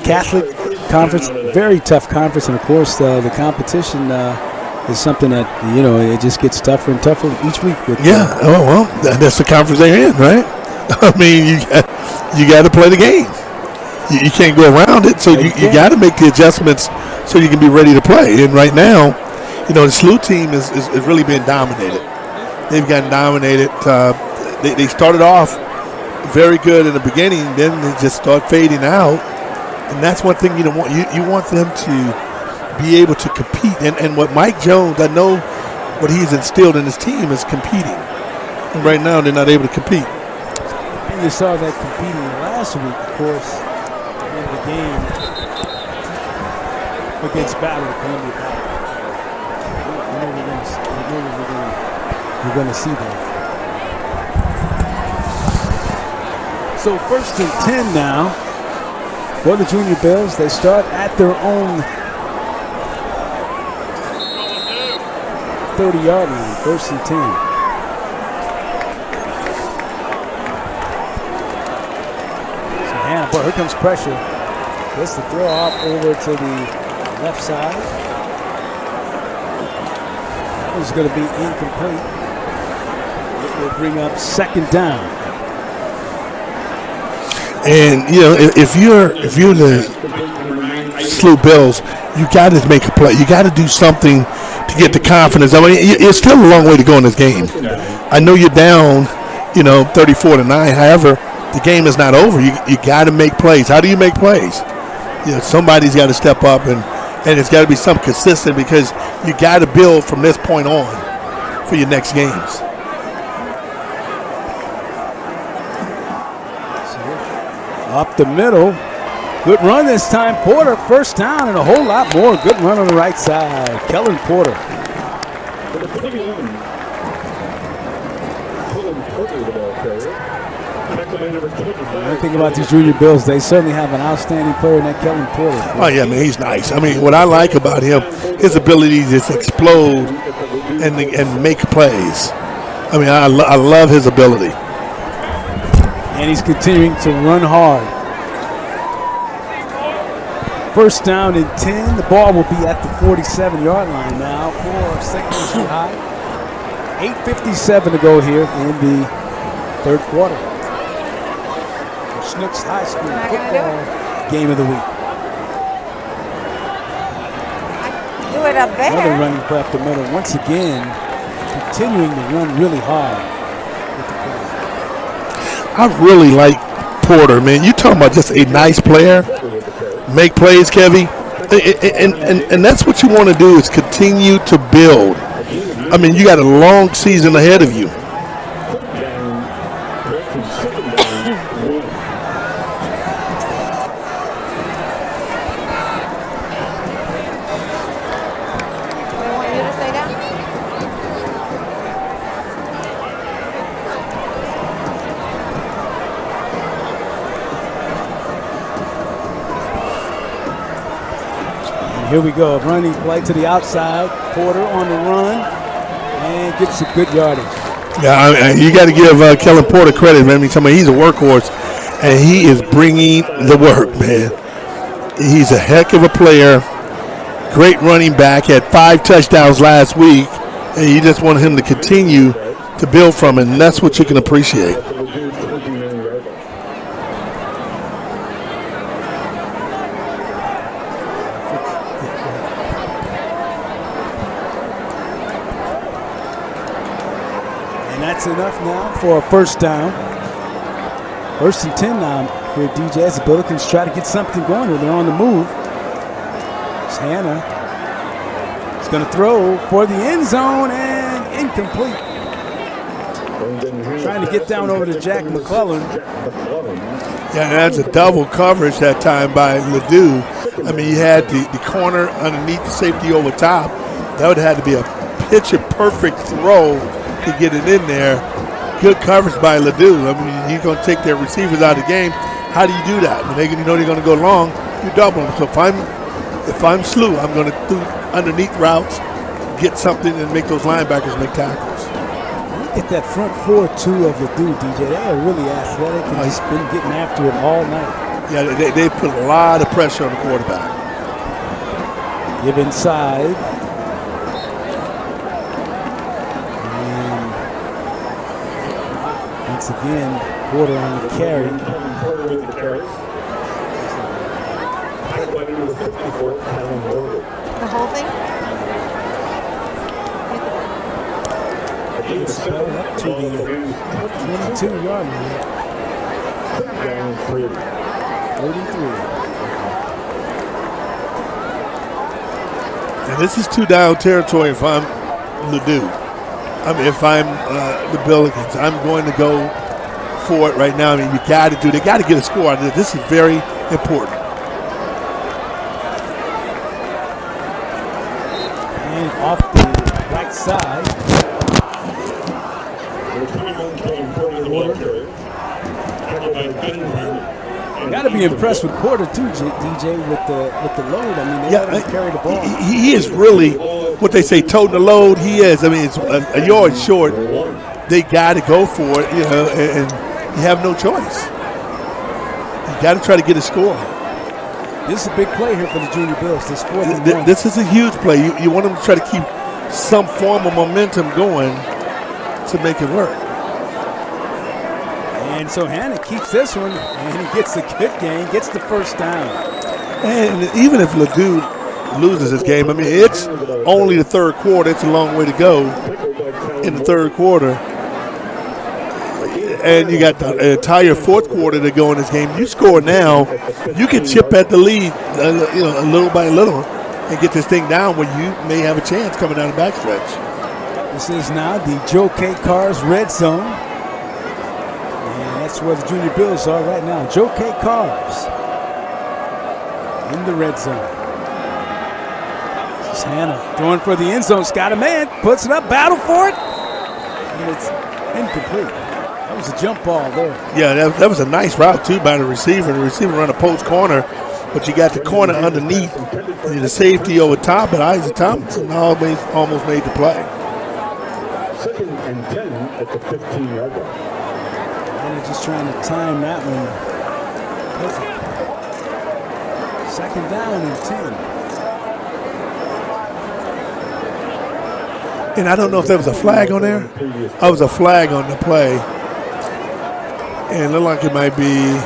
Catholic conference, very tough conference. And, of course, the competition is something that, you know, it just gets tougher and tougher each week. That's the conference they're in, right? I mean, you got to play the game. You can't go around it, so you got to make the adjustments so you can be ready to play. And right now, you know, the Sluh team is really being dominated. They've gotten dominated. They started off very good in the beginning, then they just start fading out. And that's one thing you don't want. You want them to be able to compete. And what Mike Jones, I know what he's instilled in his team is competing. And right now, they're not able to compete. And you saw that competing last week, of course, in the game against Columbia Battle. We're going to see that. So 1st and 10 now for the Junior Bills. They start at their own 30-yard line. 1st and 10. Boy, here comes pressure. Gets the throw off over to the left side. This is going to be incomplete. It will bring up 2nd down. And you know, if you're the Sluh Bills, you got to make a play. You got to do something to get the confidence. I mean, it's still a long way to go in this game. I know you're down, you know, 34-9. However, the game is not over. You got to make plays. How do you make plays? You know, somebody's got to step up, and it's got to be something consistent because you got to build from this point on for your next games. Up the middle. Good run this time. Porter, 1st down and a whole lot more. Good run on the right side. Kellen Porter. One thing about these Junior Bills, they certainly have an outstanding player in that Kellen Porter. Oh, yeah, man, he's nice. I mean, what I like about him, his ability to just explode and make plays. I mean, I love his ability. And he's continuing to run hard. 1st down and 10. The ball will be at the 47-yard line now for St. Louis High. 8:57 to go here in the 3rd quarter. Snooks High School football game of the week. Do it up there. Another running play up the middle. Once again, continuing to run really hard. I really like Porter, man. You talking about just a nice player, make plays, Kevy, and that's what you want to do is continue to build. I mean, you got a long season ahead of you. Here we go, running play to the outside. Porter on the run and gets a good yardage. Yeah, you got to give Kellen Porter credit, man. I mean, he's a workhorse, and he is bringing the work, man. He's a heck of a player, great running back, had 5 touchdowns last week, and you just want him to continue to build from it, and that's what you can appreciate. And that's enough now for a first down. 1st and 10 now here at DJ as the Billikens try to get something going here. They're on the move. Hannah is going to throw for the end zone and incomplete. Trying to get down over to Jack McClellan. Yeah, that's a double coverage that time by Ladue. I mean, you had the corner underneath the safety over top. That would have had to be a picture-perfect throw to get it in there. Good coverage by Ladue. I mean, you're going to take their receivers out of the game. How do you do that? When you know they're going to go long, you double them. So if I'm Sluh, I'm going to do underneath routes, get something, and make those linebackers make tackles. Look at that front 4-2 of Ladue, DJ. They are really athletic and just been getting after it all night. Yeah, they put a lot of pressure on the quarterback. Give inside. And once again, Porter on the carry. The whole thing? It's up to the 22-yard line. 33. And this is 2-down territory if I'm Ladue. I mean, if I'm the Billikens, I'm going to go for it right now. I mean, they got to get a score out of this. This is very important. And off the right side. Got to be impressed with Porter too, DJ, with the load. I mean, they let him carry the ball. He is really what they say, toting the load. He is. I mean, it's a yard short. They got to go for it, and you have no choice. You got to try to get a score. This is a big play here for the Junior Bills. This is a huge play. You want them to try to keep some form of momentum going to make it work. And so Hannah keeps this one, and he gets a good gain, gets the first down. And even if Ladue loses this game, I mean, it's only the third quarter. It's a long way to go in the third quarter. And you got the entire fourth quarter to go in this game. You score now, you can chip at the lead, little by little, and get this thing down where you may have a chance coming down the backstretch. This is now the Joe K. Cars red zone. That's where the Junior Bills are right now. Joe K. Cars in the red zone. This is Hannah throwing for the end zone. Scott a man, puts it up, battle for it, and it's incomplete. That was a jump ball there. Yeah, that was a nice route too by the receiver. The receiver run a post corner, but you got the corner underneath and the safety over top, but Isaac Thompson almost made the play. 2nd and 10 at the 15-yard line. And they're just trying to time that one perfect. 2nd down and 10. And I don't know if there was a flag on there. I was a flag on the play. And it looked like it might be,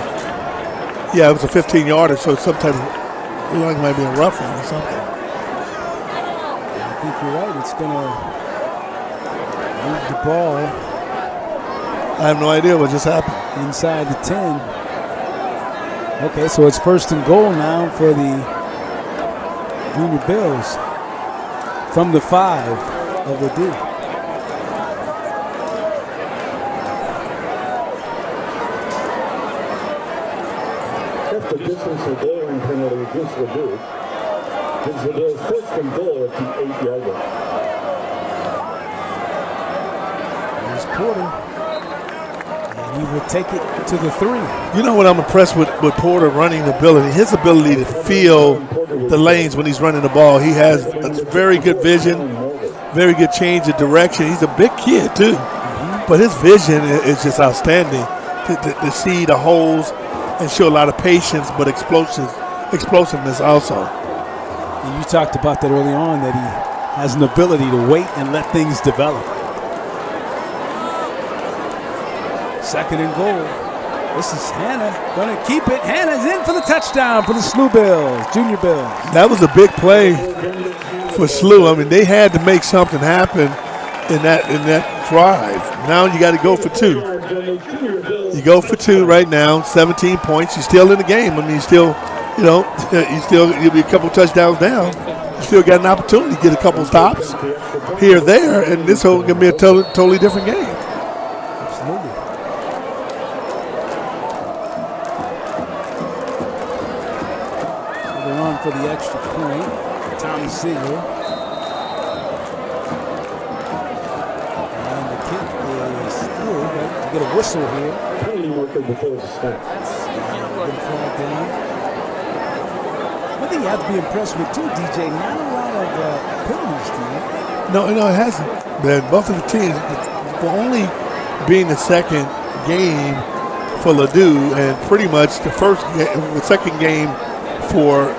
it was a 15-yarder, so sometimes it looked like it might be a roughing or something. I think you're right. It's going to move the ball. I have no idea what just happened. Inside the 10. Okay, so it's 1st and goal now for the Junior Bills from the 5 of the D. That's the distance of goal penalty against the Duke. Gives the Bills 1st and goal at the 8-yard line. There's Porter. He would take it to the 3. You know what I'm impressed with Porter running the ability, his ability to feel the lanes when he's running the ball. He has a very good vision, very good change of direction. He's a big kid too, but his vision is just outstanding to see the holes and show a lot of patience, but explosiveness also. And you talked about that early on, that he has an ability to wait and let things develop. Second and goal. This is Hannah going to keep it. Hannah's in for the touchdown for the Sluh Bills, Junior Bills. That was a big play for Sluh. I mean, they had to make something happen in that drive. Now you got to go for two. You go for two right now, 17 points. You're still in the game. I mean, you'll be a couple touchdowns down. You still got an opportunity to get a couple stops here or there, and this whole going to be a totally different game. Absolutely. So they're on for the extra point. Tommy Seager. And the kick is through. Get a whistle here. Before the snap. One thing you have to be impressed with too, DJ, not a lot of penalties to you. No, it hasn't. But both of the teams, for only being the second game for Ladue and pretty much the second game for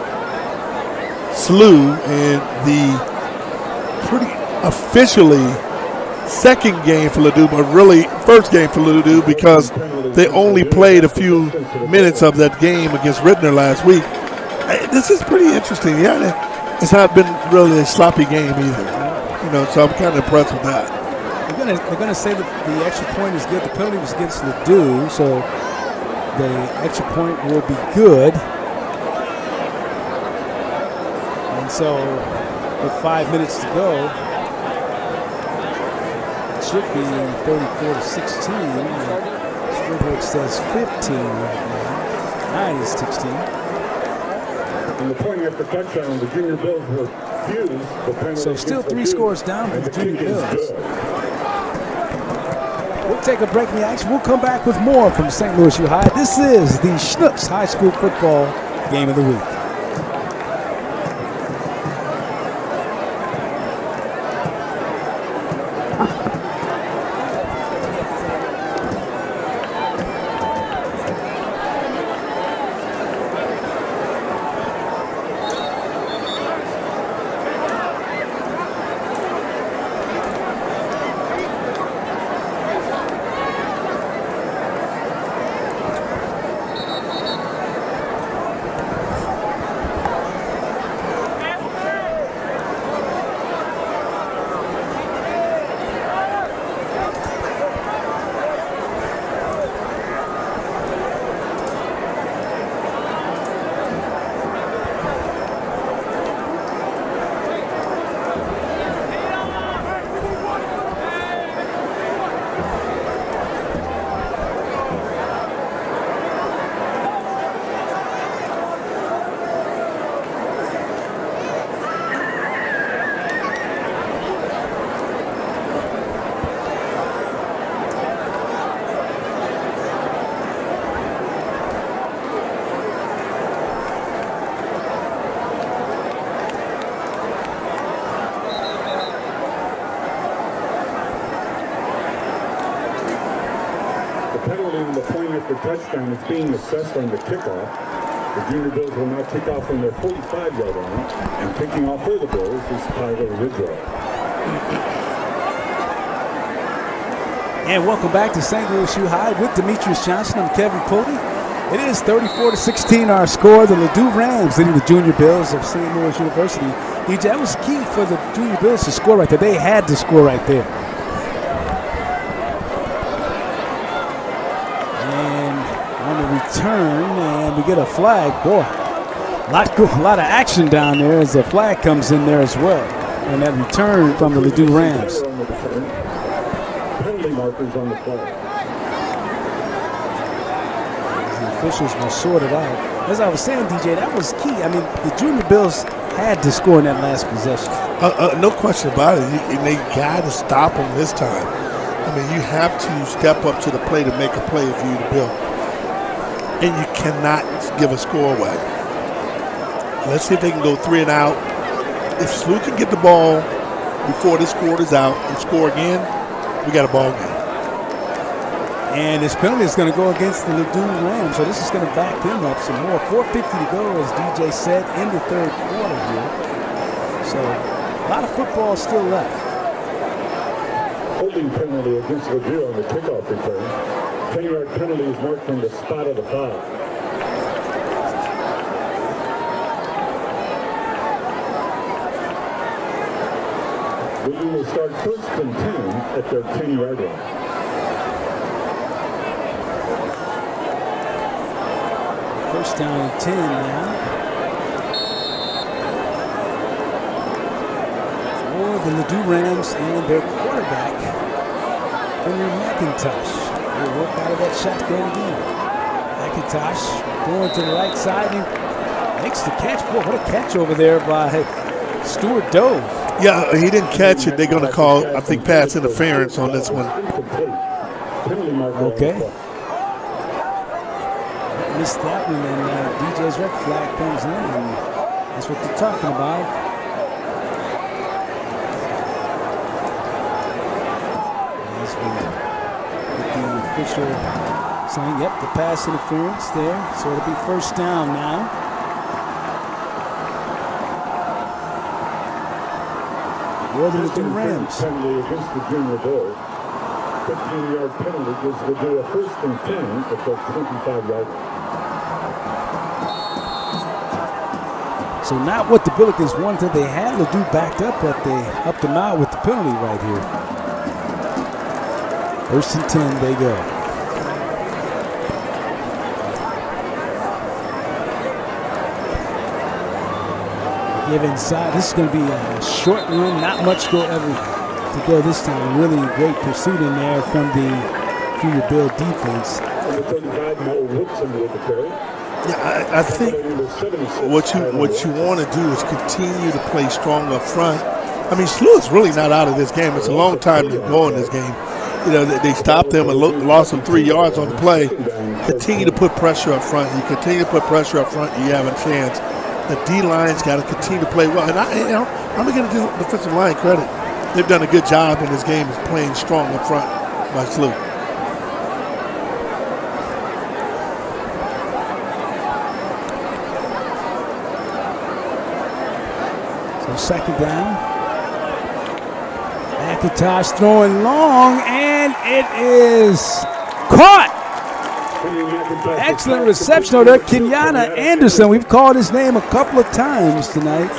Sluh and the pretty officially second game for Ladue, but really first game for Ladue because they only played a few minutes of that game against Rittner last week. This is pretty interesting. Yeah, it's not been really a sloppy game either. So I'm kind of impressed with that. They're gonna say that the extra point is good. The penalty was against Ladue, so the extra point will be good. And so, with 5 minutes to go, it should be 34-16. Scoreboard says 15 right now. 9-16. And the point after touchdown, the Junior Bills refused the penalty. So still 3 scores down for the Junior Bills. We'll take a break in the action. We'll come back with more from St. Louis U High. This is the Schnucks High School Football Game of the Week. Touchdown is being assessed on the kickoff. The Junior Bills will now kick off from their 45-yard line, and kicking off for the Bills is Tyler Ridgway. And welcome back to St. Louis U High with Demetrious Johnson. I'm Kevin Pulley. It is 34-16 our score. The Ladue Rams leading the Junior Bills of St. Louis University. DJ, that was key for the Junior Bills to score right there. They had to score right there. Turn and we get a flag. Boy, a lot of action down there as the flag comes in there as well. And that return from the Ladue Rams. Penalty markers on the play. The officials will sort it out. As I was saying, DJ, that was key. I mean, the Junior Bills had to score in that last possession. No question about it. They got to stop them this time. I mean, you have to step up to the plate to make a play if you're the Bill. And you cannot give a score away. Let's see if they can go 3 and out. If Sluh can get the ball before this quarter is out and score again, we got a ball game. And this penalty is going to go against the Ladue Rams, so this is going to back them up some more. 4:50 to go, as DJ said, in the third quarter here. So a lot of football still left. Holding penalty against Ladue on the kickoff return. 10-yard penalty is marked from the spot of the foul. Ladue will start 1st and 10 at their 10-yard line. First down and 10 now. For the Ladue Rams and their quarterback, Watkins. Will work out of that shotgun again. Watkins going to the right side and makes the catch. Boy, what a catch over there by Stuart Doe. Yeah, he didn't catch it. They're going to call, I think, pass interference on this one. Okay. Missed that one, and DJ's red flag comes in, and that's what they're talking about. As we get the official saying, yep, the pass interference there, so it'll be first down now. For the Ladue Rams. Penalty against the Junior Bulls. 15-yard penalty gives Ladue a 1st and 10 at their 25-yard line. So not what the Billikens wanted. They had Ladue backed up, but they upped them out with the penalty right here. 1st and 10 they go. Give inside. This is going to be a short run. Not much to go this time. Really great pursuit in there from the Junior Bill defense. Yeah, I think what you want to do is continue to play strong up front. I mean, Sluh is really not out of this game. It's a long time to go in this game. You know, they stopped them and lost them 3 yards on the play. Continue to put pressure up front. You continue to put pressure up front, you have a chance. The D-line's got to continue to play well. And I'm going to give the defensive line credit. They've done a good job in this game of playing strong up front by Sluh. So second down. McIntosh throwing long, and it is caught. Excellent reception over there. Kenyatta Anderson. We've called his name a couple of times tonight.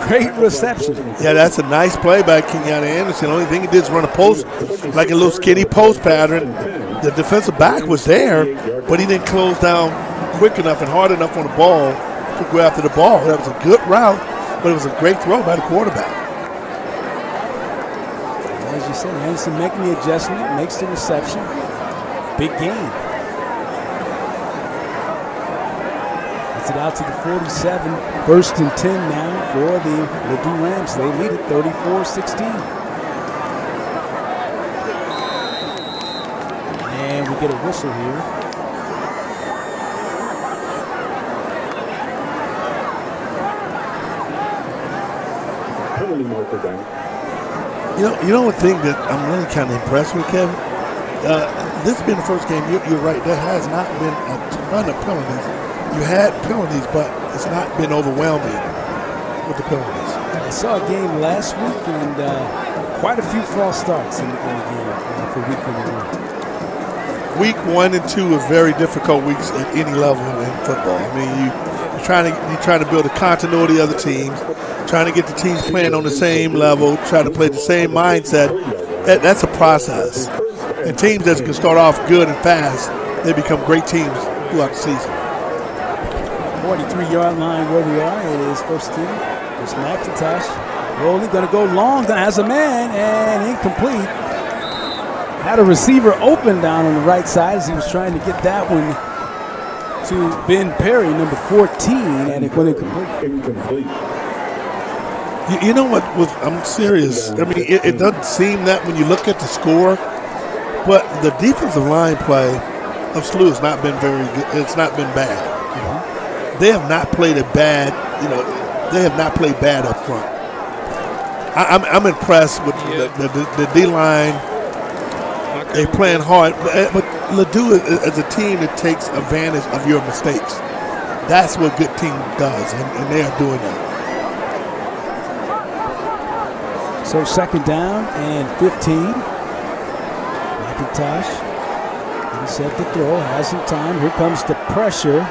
Great reception. Yeah, that's a nice play by Kenyatta Anderson. The only thing he did is run a post, like a little skinny post pattern. The defensive back was there, but he didn't close down quick enough and hard enough on the ball to go after the ball. That was a good route, but it was a great throw by the quarterback. As you said, Anderson making the adjustment, makes the reception. Big game. Gets it out to the 47. 1st and 10 now for the Ladue Rams. They lead it 34-16. And we get a whistle here. Penalty marker down. You know one thing that I'm really kind of impressed with, Kevin? This has been the first game, you're right, there has not been a ton of penalties. You had penalties, but it's not been overwhelming with the penalties. I saw a game last week, and quite a few false starts in the game for week number 1. Week 1 and 2 are very difficult weeks at any level in football. I mean, you're trying to build a continuity of the teams, trying to get the teams playing on the same level, trying to play the same mindset. That's a process. And teams that can start off good and fast, they become great teams throughout the season. 43-yard line where we are. It is 1st and 10. It's McIntosh. Rolling, going to go long. Has a man, and incomplete. Had a receiver open down on the right side as he was trying to get that one to Ben Perry, number 14, and it went incomplete. You know what? I'm serious. I mean, it doesn't seem that when you look at the score, but the defensive line play of Sluh has not been very good. It's not been bad. They have not played they have not played bad up front. I'm impressed with the D-line. They're playing hard, but Ladue is a team that takes advantage of your mistakes. That's what a good team does, and they are doing that. So second down and 15. McIntosh set the throw, has some time. Here comes the pressure,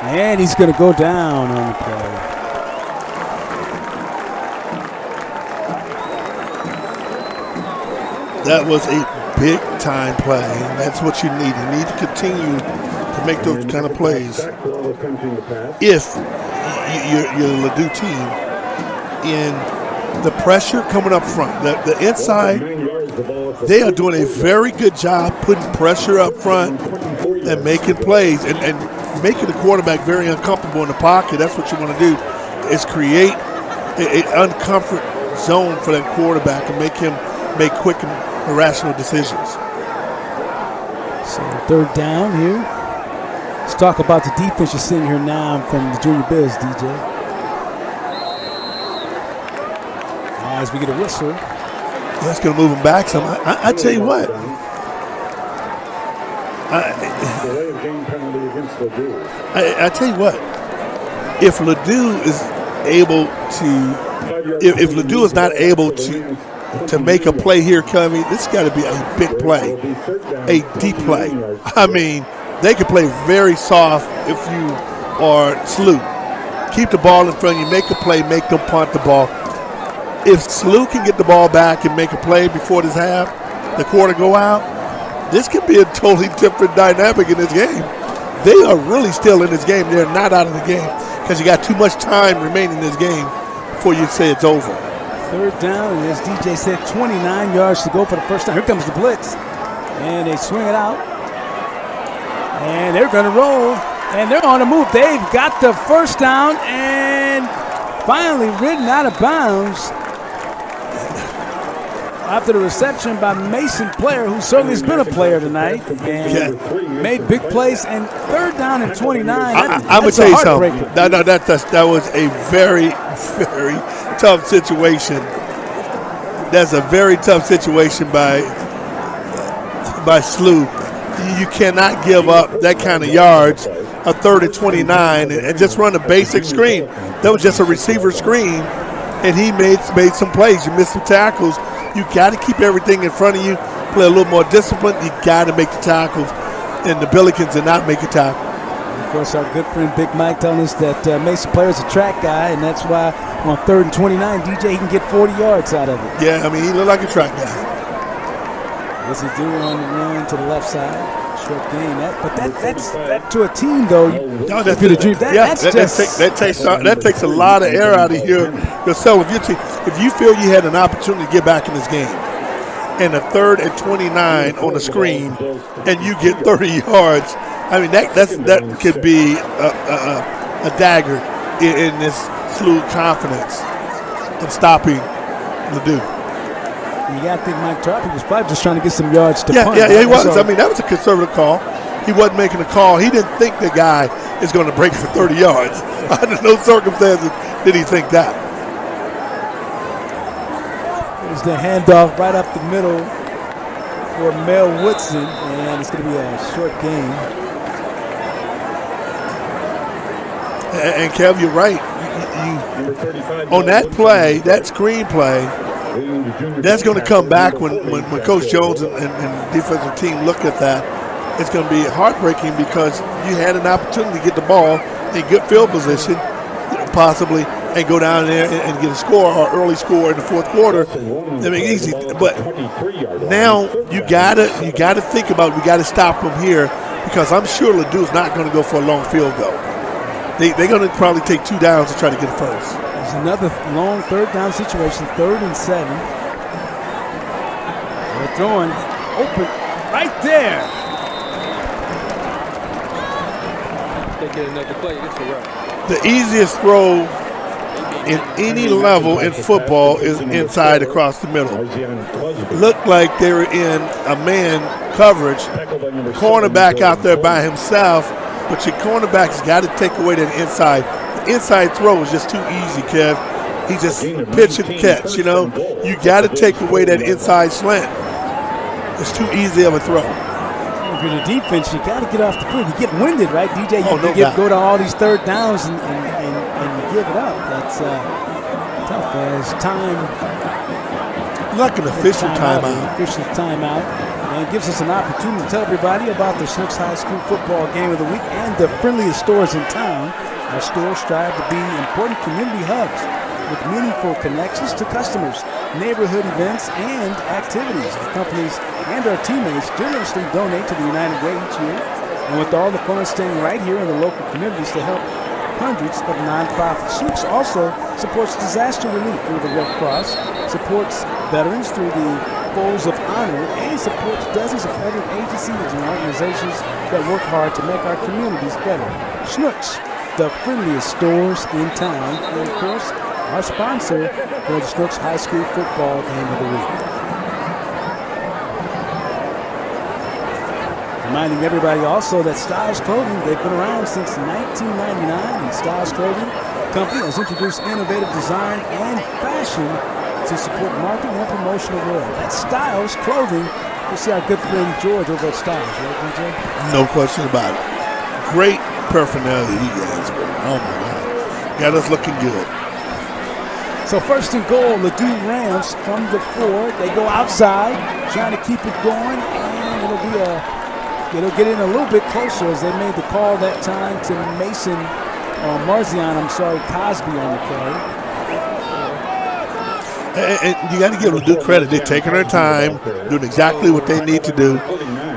and he's going to go down on the play. That was a big-time play, and that's what you need. You need to continue to make those kind of plays. If you're the Ladue team, in the pressure coming up front, the inside, they are doing a very good job putting pressure up front and making plays and making the quarterback very uncomfortable in the pocket. That's what you want to do, is create an uncomfort zone for that quarterback and make him make quick and irrational decisions. So third down here. Let's talk about the defense you're seeing here now from the Junior Biz, DJ. As we get a whistle. That's going to move him back some. I tell you what. I tell you what. If Ladue is able to, if Ladue is not able to make a play here, Covey, this has got to be a big play, a deep play. I mean, they can play very soft if you are Sluh. Keep the ball in front of you, make a play, make them punt the ball. If Sluh can get the ball back and make a play before this half, the quarter go out, this could be a totally different dynamic in this game. They are really still in this game. They're not out of the game because you got too much time remaining in this game before you say it's over. Third down, and as DJ said, 29 yards to go for the first time. Here comes the blitz, and they swing it out, and they're going to roll, and they're on the move. They've got the first down, and finally ridden out of bounds after the reception by Mason Player, who certainly has been a player tonight, and made big plays. And third down and 29. I'm going to tell you something. No, that was a very, very tough situation. That's a very tough situation by Sluh. You cannot give up that kind of yards, a third and 29, and just run a basic screen. That was just a receiver screen, and he made some plays. You missed some tackles. You got to keep everything in front of you, play a little more discipline. You got to make the tackles, and the Billikens did not make a tackle. And of course, our good friend Big Mike telling us that Mason Player is a track guy, and that's why on third and 29, DJ, he can get 40 yards out of it. Yeah, I mean, he looked like a track guy. What's he doing on the run to the left side? Short gain. That's to a team, though. That takes a lot of air out of here. So if you feel you had an opportunity to get back in this game, and a third and 29 on the screen, and you get 30 yards, I mean that could be a dagger in this Sluh confidence of stopping Ladue. You got to think Mike Tarpey was probably just trying to get some yards to punt. Yeah, he was. So, I mean, that was a conservative call. He wasn't making a call. He didn't think the guy is going to break for 30 yards. Under no circumstances did he think that. There's the handoff right up the middle for Mel Woodson, and it's going to be a short gain. And Kev, you're right. On that play, that screen play, that's going to come back when Coach Jones and the defensive team look at that. It's going to be heartbreaking because you had an opportunity to get the ball in good field position, possibly, and go down there and get a score or early score in the fourth quarter. I mean, easy. But now you gotta think about we got to stop them here because I'm sure Ladue's not going to go for a long field goal. They're going to probably take 2 downs to try to get it first. There's another long third down situation, 3rd and 7. They're throwing open right there. They get another play. It's a wrap. The easiest throw in any level in football is inside across the middle. Looked like they were in a man coverage, cornerback out there by himself, but your cornerback's got to take away that inside. The inside throw is just too easy, Kev. He just pitch and catch, you know. You got to take away that inside slant. It's too easy of a throw. If you're the defense, you got to get off the field. You get winded, right, DJ? You go to all these third downs and give it up. That's tough as time Like an official timeout. Official timeout. And it gives us an opportunity to tell everybody about the Snooks High School football game of the week and the friendliest stores in town. Our stores strive to be important community hubs with meaningful connections to customers, neighborhood events, and activities. The companies and our teammates generously donate to the United Way each year, and with all the funds staying right here in the local communities to help hundreds of nonprofits. Snooks also supports disaster relief through the Red Cross, supports veterans through the Folds of Honor, and supports dozens of other agencies and organizations that work hard to make our communities better. Snooks, the friendliest stores in town, and of course, our sponsor for the Snooks High School football game of the week. Reminding everybody also that Styles Clothing, they've been around since 1999, and Styles Clothing Company has introduced innovative design and fashion to support marketing and promotional world. That's Styles Clothing. We'll see our good friend George over at Styles, right, DJ? No question about it. Great paraphernalia you guys bring. Oh my God. Got us looking good. So first and goal, Ladue Rams from the 4. They go outside, trying to keep it going, and it'll get in a little bit closer as they made the call that time to Cosby on the play. And you got to give Ladue credit. They're taking their time, doing exactly what they need to do.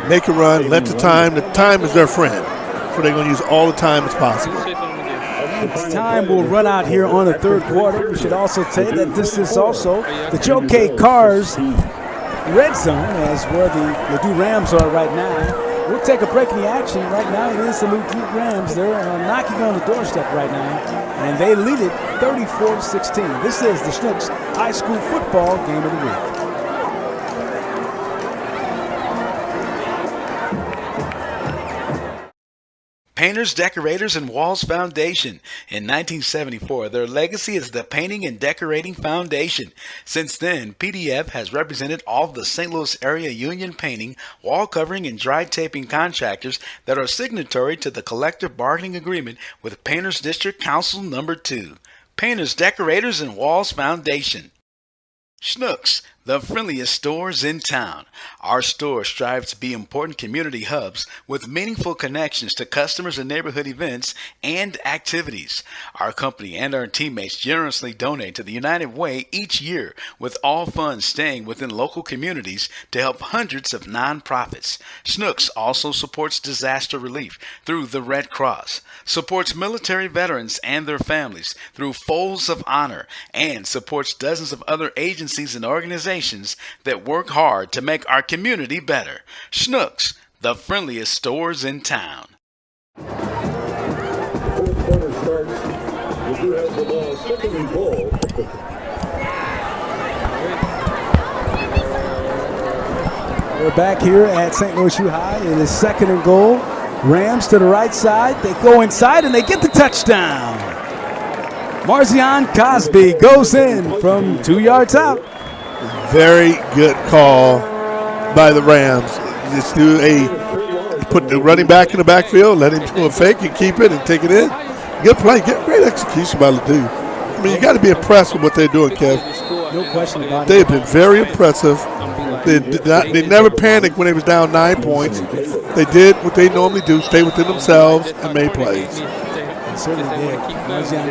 Make a run, let the time is their friend. So they're going to use all the time as possible. Time will run out here on the third quarter. We should also say that this is also the Joe Cars red zone, as where the Ladue Rams are right now. We'll take a break in the action. Right now, it is the Ladue Rams. They're knocking on the doorstep right now, and they lead it 34-16. This is the Snooks High School football game of the week. Painters, Decorators, and Walls Foundation. In 1974, their legacy is the Painting and Decorating Foundation. Since then, PDF has represented all of the St. Louis area union painting, wall covering, and dry taping contractors that are signatory to the collective bargaining agreement with Painters District Council No. 2. Painters, Decorators, and Walls Foundation. Snooks, the friendliest stores in town. Our store strives to be important community hubs with meaningful connections to customers and neighborhood events and activities. Our company and our teammates generously donate to the United Way each year, with all funds staying within local communities to help hundreds of nonprofits. Snooks also supports disaster relief through the Red Cross, supports military veterans and their families through Folds of Honor, and supports dozens of other agencies and organizations that work hard to make our community better. Snooks, the friendliest stores in town. Fourth quarter starts. Ladue has the ball, second and goal. We're back here at St. Louis U High. It is second and goal. Rams to the right side. They go inside and they get the touchdown. Cosby goes in from 2 yards out. Very good call by the Rams. Just put the running back in the backfield, let him do a fake and keep it and take it in. Good play, great execution by Ladue. I mean, you got to be impressed with what they're doing, Kev. No question about it. They have been very impressive. They never panicked when they was down 9 points. They did what they normally do, stay within themselves and made plays. Certainly did.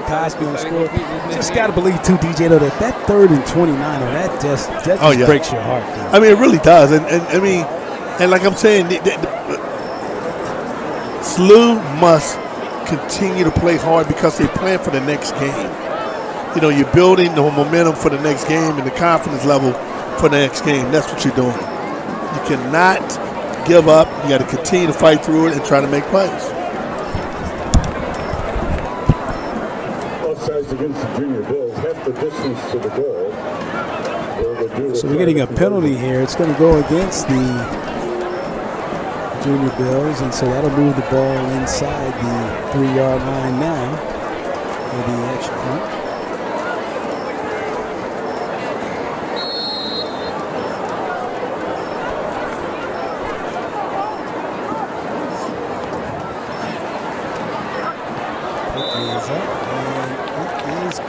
Cosby on the score. Just got to believe, too, DJ, though, that 3rd and 29, that just breaks your heart. Dude. I mean, it really does. And I mean, and like I'm saying, Sluh must continue to play hard because they plan for the next game. You know, you're building the momentum for the next game and the confidence level for the next game. That's what you're doing. You cannot give up. You got to continue to fight through it and try to make plays. Against the Junior Bills, half the distance to the goal. So we're getting a penalty here. It's going to go against the Junior Bills, and so that'll move the ball inside the 3-yard line now for the extra point.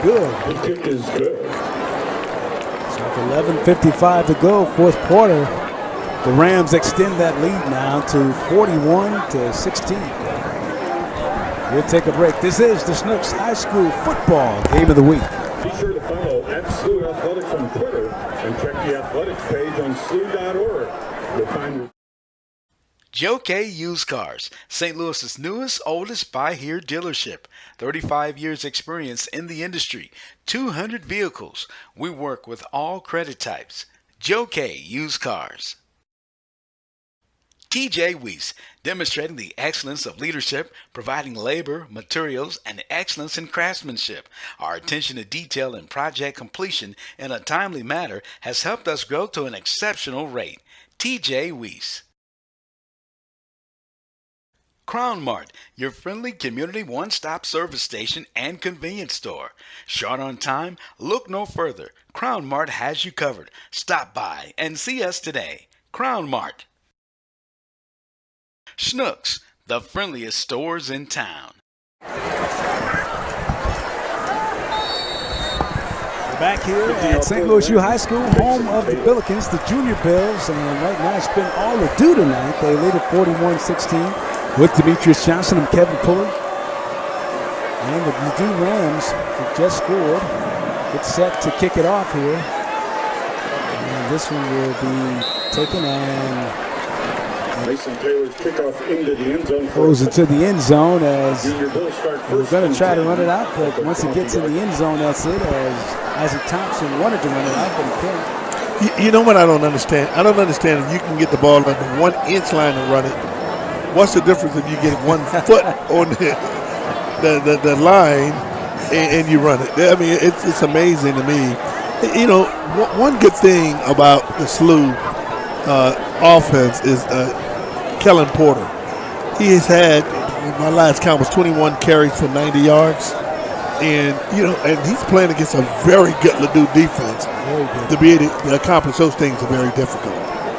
Good. The kick is good. So With 11:55 to go, fourth quarter. The Rams extend that lead now to 41-16. We'll take a break. This is the Snooks High School Football Game of the Week. Be sure to follow @Sluh Athletics on Twitter and check the athletics page on sluh.org. You'll find Joe K. Used Cars, St. Louis's newest, oldest buy-here dealership. 35 years experience in the industry, 200 vehicles. We work with all credit types. Joe K. Used Cars. TJ Weiss, demonstrating the excellence of leadership, providing labor, materials, and excellence in craftsmanship. Our attention to detail and project completion in a timely manner has helped us grow to an exceptional rate. TJ Weiss. Crown Mart, your friendly community one-stop service station and convenience store. Short on time? Look no further. Crown Mart has you covered. Stop by and see us today. Crown Mart. Snooks, the friendliest stores in town. Back here at St. Louis U High School, home of the Billikens, the Junior Bills, and right now it's been all Ladue tonight. They lead at 41-16 with Demetrious Johnson and Kevin Pulley. And the Ladue Rams have just scored. Get set to kick it off here. And this one will be taken and Mason Taylor's kickoff into the end zone. goes into the end zone as Junior Bills start we're first. going to try to run it out, but once it gets in the end zone, that's it. As Isaac Thompson wanted to run it out, but he can't. You know what I don't understand? I don't understand if you can get the ball on the 1 inch line and run it. What's the difference if you get 1 foot on the line and you run it? I mean, it's amazing to me. You know, one good thing about the Sluh offense is Kellen Porter. He has had, my last count was 21 carries for 90 yards. And, you know, and he's playing against a very good Ladue defense. Very good. To be able to accomplish those things are very difficult.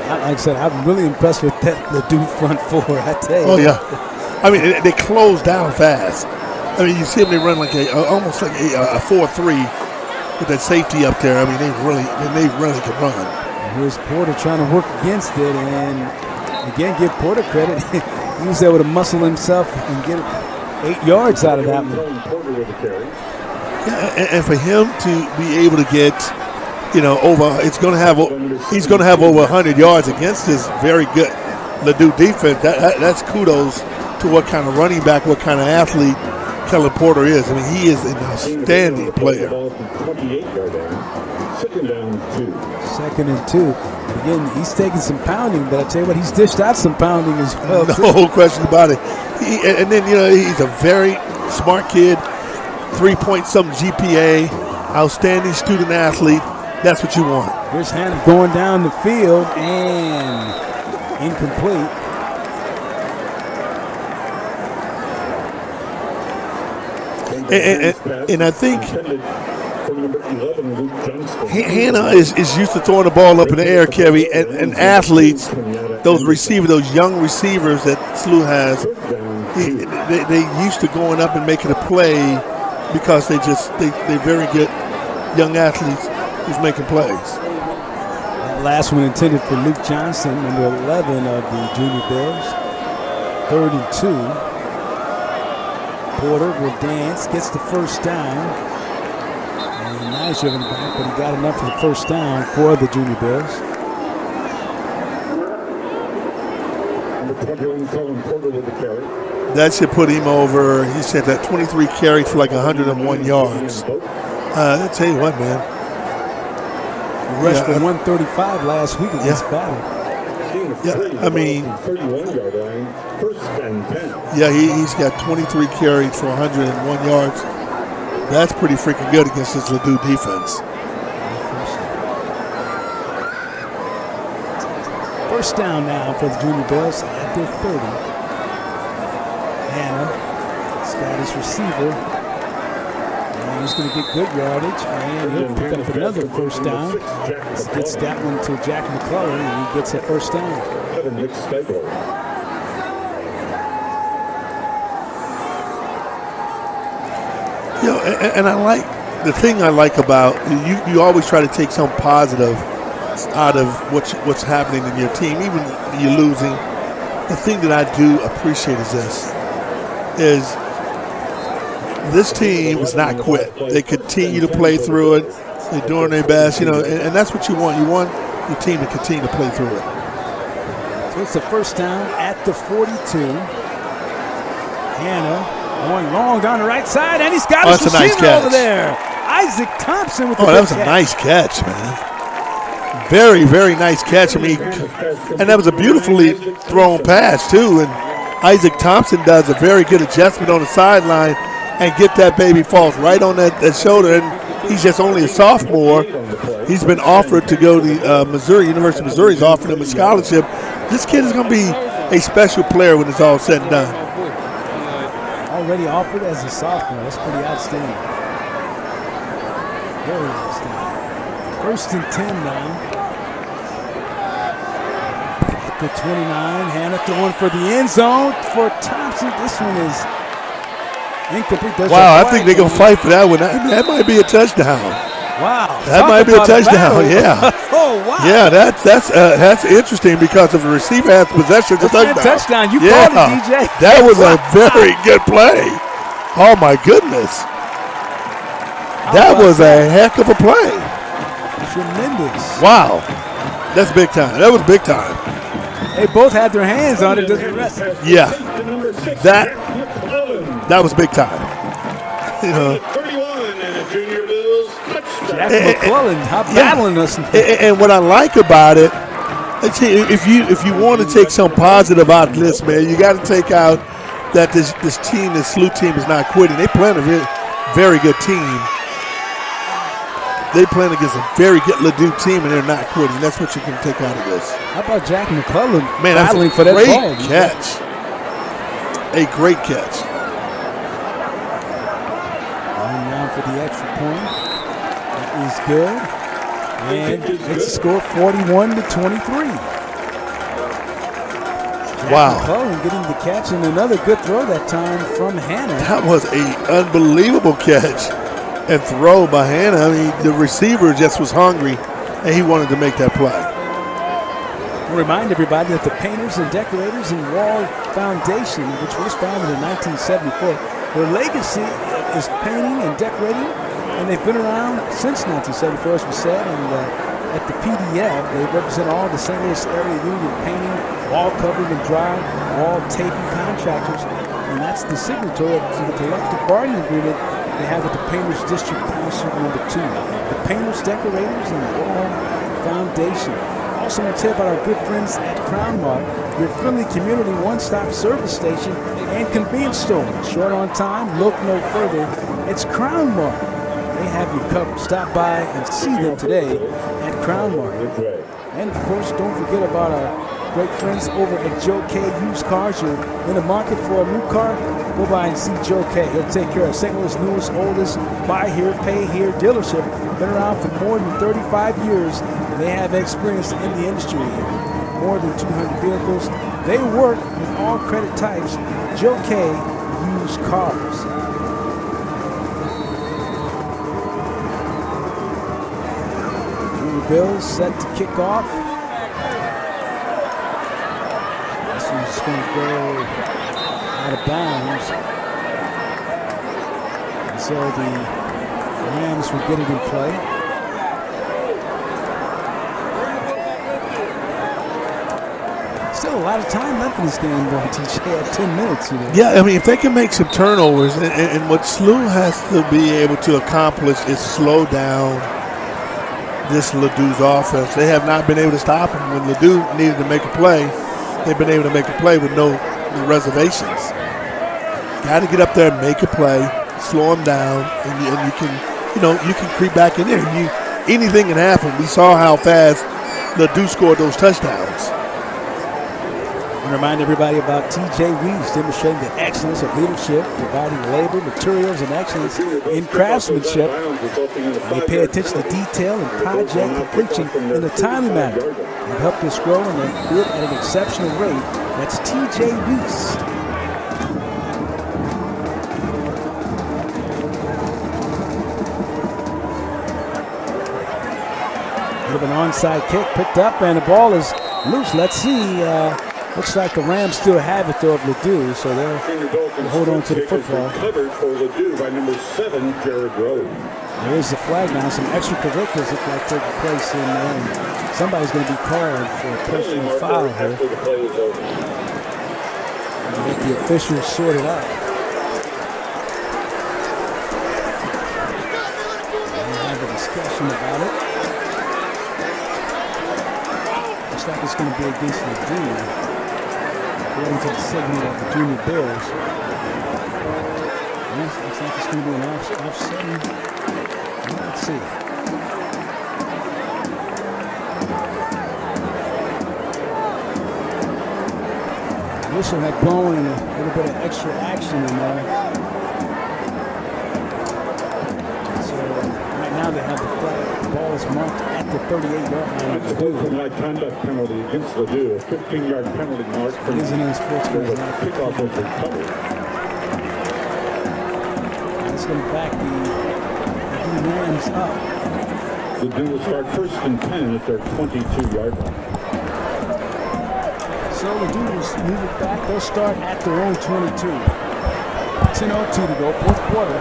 Like I said, I'm really impressed with that Ladue front four, I tell you. Oh, yeah. I mean, they close down fast. I mean, you see them, they run like almost like a 4-3 with that safety up there. I mean, they really can run. Here's Porter trying to work against it, and again, give Porter credit. He was able to muscle himself and get 8 yards out of that one. Yeah, and for him to be able to get, you know, he's going to have over 100 yards against this very good Ladue defense. That's kudos to what kind of running back, what kind of athlete Kellen Porter is. I mean, he is an outstanding player. Second and 2. Again, he's taking some pounding, but I tell you what, he's dished out some pounding as well. No question about it. And then, you know, he's a very smart kid, 3-point-something GPA, outstanding student athlete. That's what you want. Here's Hannah going down the field and incomplete. And I think Hannah is used to throwing the ball up in the air, Kevin, and athletes, those young receivers that Sluh has, they used to going up and making a play because they're very good young athletes who's making plays. That last one intended for Luke Johnson, number 11 of the Junior Bills. 3rd and 2. Porter will dance, gets the first down. And nice driven back, but he got enough for the first down for the Junior Bills. That should put him over. He said that 23 carries for like 101 yards. I'll tell you what, man. He rushed for 135 last week against Battle. Yeah, I mean, he's got 23 carries for 101 yards. That's pretty freaking good against this Ladue defense. First down now for the Junior Bills at their 30. Hannah, Scottish receiver. And he's going to get good yardage, and he'll pick up another first down. Gets that one to Jack McClellan, and he gets a first down. You know, and I like the thing I like about you always try to take some positive out of what's happening in your team, even when you're losing. The thing that I do appreciate is this team is not quit. They continue to play through it. They're doing their best, and that's what you want. You want your team to continue to play through it. So it's the first down at the 42. Hannah going long down the right side, and he's got his receiver over there. Isaac Thompson with the that was a nice catch, man. Very, very nice catch. I mean, and that was a beautifully thrown pass, too. And Isaac Thompson does a very good adjustment on the sideline and get that baby falls right on that shoulder. And he's just only a sophomore. He's been offered to go to Missouri. University of Missouri's offered him a scholarship. This kid is going to be a special player when it's all said and done. Already offered as a sophomore. That's pretty outstanding. Very outstanding. First and 10 now. The 29, Hannah throwing for the end zone for Thompson. This one is incomplete. Wow, I think they're going to fight for that one. That might be a touchdown. Wow. That might be a touchdown, yeah. Oh, wow. Yeah, that's interesting because if the receiver has possession, it's a touchdown. You called it, DJ. That was a very good play. Oh, my goodness. That was a heck of a play. Tremendous. Wow. That's big time. That was big time. They both had their hands on it. Yeah. That was big time. Jack McClellan battling us. And what I like about it, if you want to take some positive out of this, man, you got to take out that this team, this Sluh team, is not quitting. They playing a very good team. They playing against a very good Ladue team, and they're not quitting. That's what you can take out of this. How about Jack McClellan battling for that ball? Great catch. A great catch. Going down for the extra point. That is good. And it's a score 41-23. Wow. McClellan getting the catch, and another good throw that time from Hannah. That was an unbelievable catch and throw by Hannah. I mean, the receiver just was hungry, and he wanted to make that play. Remind everybody that the Painters and Decorators and Wall Foundation, which was founded in 1974, their legacy is painting and decorating, and they've been around since 1974, as we said. And at the PDF, they represent all the St. Louis area union painting, wall covering and dry, wall taping contractors, and that's the signatory to the collective bargaining agreement they have with the Painters District Council number 2. The Painters, Decorators, and Wall Foundation. Also want to tell you about our good friends at Crown Mart, your friendly community one-stop service station and convenience store. Short on time, look no further. It's Crown Mart. They have you covered. Stop by and see them today at Crown Mart. And of course, don't forget about our great friends over at Joe K Used Cars. You're in the market for a new car? Go by and see Joe K. He'll take care of St. Louis' newest, oldest, buy here, pay here dealership. Been around for more than 35 years, and they have experience in the industry here. More than 200 vehicles. They work with all credit types. Joe K Used Cars. Junior Bills set to kick off. He's going to go out of bounds. And so the Rams will get it in play. Still a lot of time left in this game, though, TJ, at 10 minutes. Yeah, I mean, if they can make some turnovers, and what Sluh has to be able to accomplish is slow down this Ladue's offense. They have not been able to stop him. When Ladue needed to make a play, they've been able to make a play with no reservations. Got to get up there and make a play, slow them down, and you can creep back in there. Anything can happen. We saw how fast Ladue scored those touchdowns. And remind everybody about TJ Weeds demonstrating the excellence of leadership, providing labor, materials, and excellence in craftsmanship. And they pay attention to detail and project completion in a timely manner. They've helped us grow, and they do it at an exceptional rate. That's TJ Weeds. Bit of an onside kick picked up, and the ball is loose. Let's see. Looks like the Rams still have it, though, of Ladue, so they'll hold on to the football. Covered for Ladue by number 7, Jared Rhodes. There is the flag now. Some extracurriculars look like taking place in there. And somebody's going to be called for a personal foul here. And get the officials sorted out. We'll have a discussion about it. Looks like it's going to be against the junior, according to the signal of the Junior Bills. Yes, looks like it's going to be an offsetting. Let's see. The whistle had blown and a little bit of extra action in there. So right now they have the flag. The ball is marked at the 38-yard line. That's a workmanlike conduct penalty against Ladue. A 15-yard penalty mark for It is an unsportsmanlike kickoff was recovered. It's going to back the Rams up. Ladue will start 1st and 10 at their 22-yard line. So Ladue will move it back. They'll start at their own 22. 10:02 to go, fourth quarter.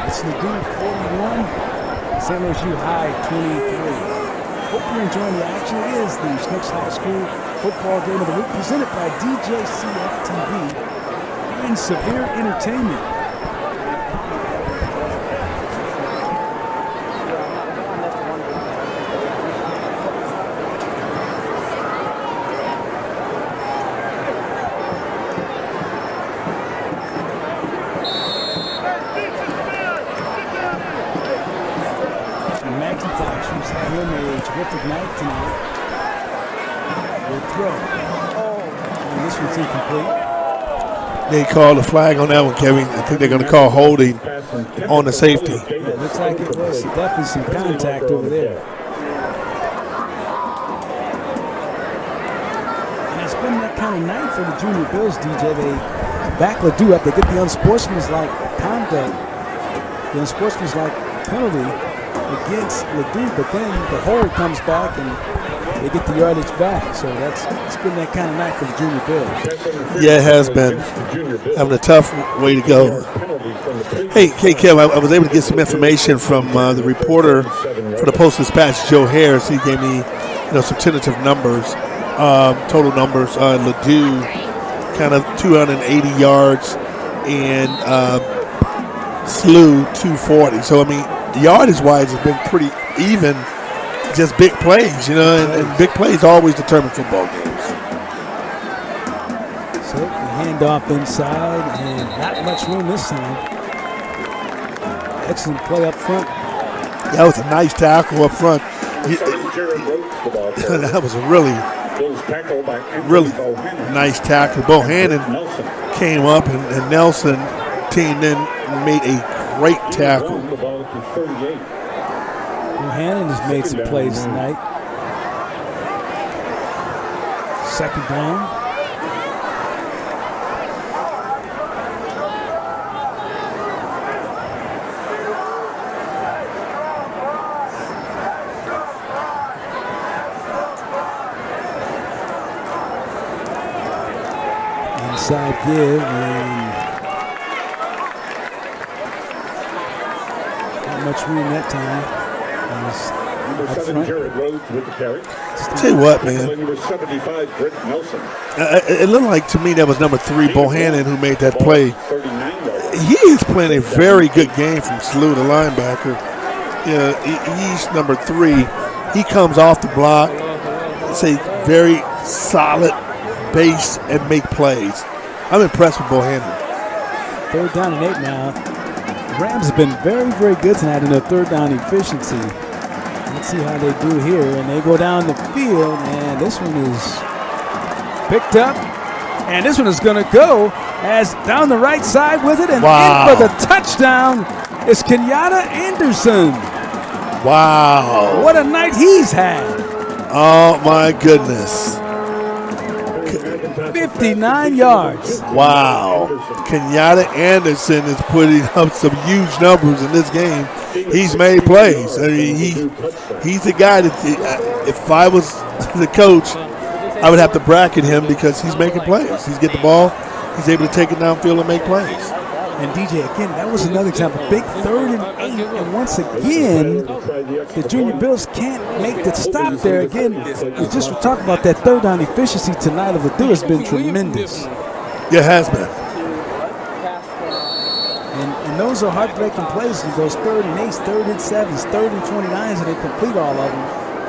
It's Ladue 41, St. Louis U High 23. Hope you're enjoying the action. It is the Snooks High School football game of the week presented by Djcf-Tv and Severe Entertainment. Terrific night tonight. Will throw. And this one's incomplete. They called a flag on that one, Kevin. I think they're going to call holding on the safety. Yeah, it looks like it was definitely some contact over there. And it's been that kind of night for the Junior Bills, DJ. They back Ladue up. They get the unsportsmanlike conduct, the unsportsmanlike penalty against Ladue, but then the hold comes back and they get the yardage back. So it's been that kind of night for the Junior Bills. Yeah, it has been. Having a tough way to go. Hey, Kev, I was able to get some information from the reporter for the Post-Dispatch, Joe Harris. He gave me, some tentative numbers, total numbers. Ladue, kind of 280 yards, and Sluh 240. So yardage-wise, it's been pretty even. Just big plays, and big plays always determine football games. So the handoff inside, and not much room this time. Excellent play up front. That was a nice tackle up front. That was a really nice tackle. Bohannon came up, and Nelson teamed in and made a great tackle. Bohannon has made some plays tonight. Second down. Inside give, and not much room that time. Number 7, Jared Rhodes with the carry. Tell you what, man. Number 75, Britt Nelson. It looked like to me that was number 3, Bohannon, who made that play. He is playing a very good game from Sluh, the linebacker. He's number 3. He comes off the block. It's a very solid base and make plays. I'm impressed with Bohannon. 3rd down and 8 now. The Rams have been very, very good tonight in their 3rd down efficiency. Let's see how they do here. And they go down the field, and this one is picked up. And this one is going to go as down the right side with it. And in for the touchdown is Kenyatta Anderson. Wow. What a night he's had. Oh, my goodness. 59 yards. Wow. Kenyatta Anderson is putting up some huge numbers in this game. he's made plays. I mean, he's the guy that if I was the coach, I would have to bracket him because he's making plays. He's getting the ball. He's able to take it downfield and make plays. And DJ, again, that was another example. Big 3rd and 8, and once again, the Junior Bills can't make the stop there. Again, we just were talking about that 3rd down efficiency tonight of Ladue has been tremendous. Yeah, it has been. And those are heartbreaking plays. Those 3rd and 8s, 3rd and 7s, 3rd and 29s, and they complete all of them.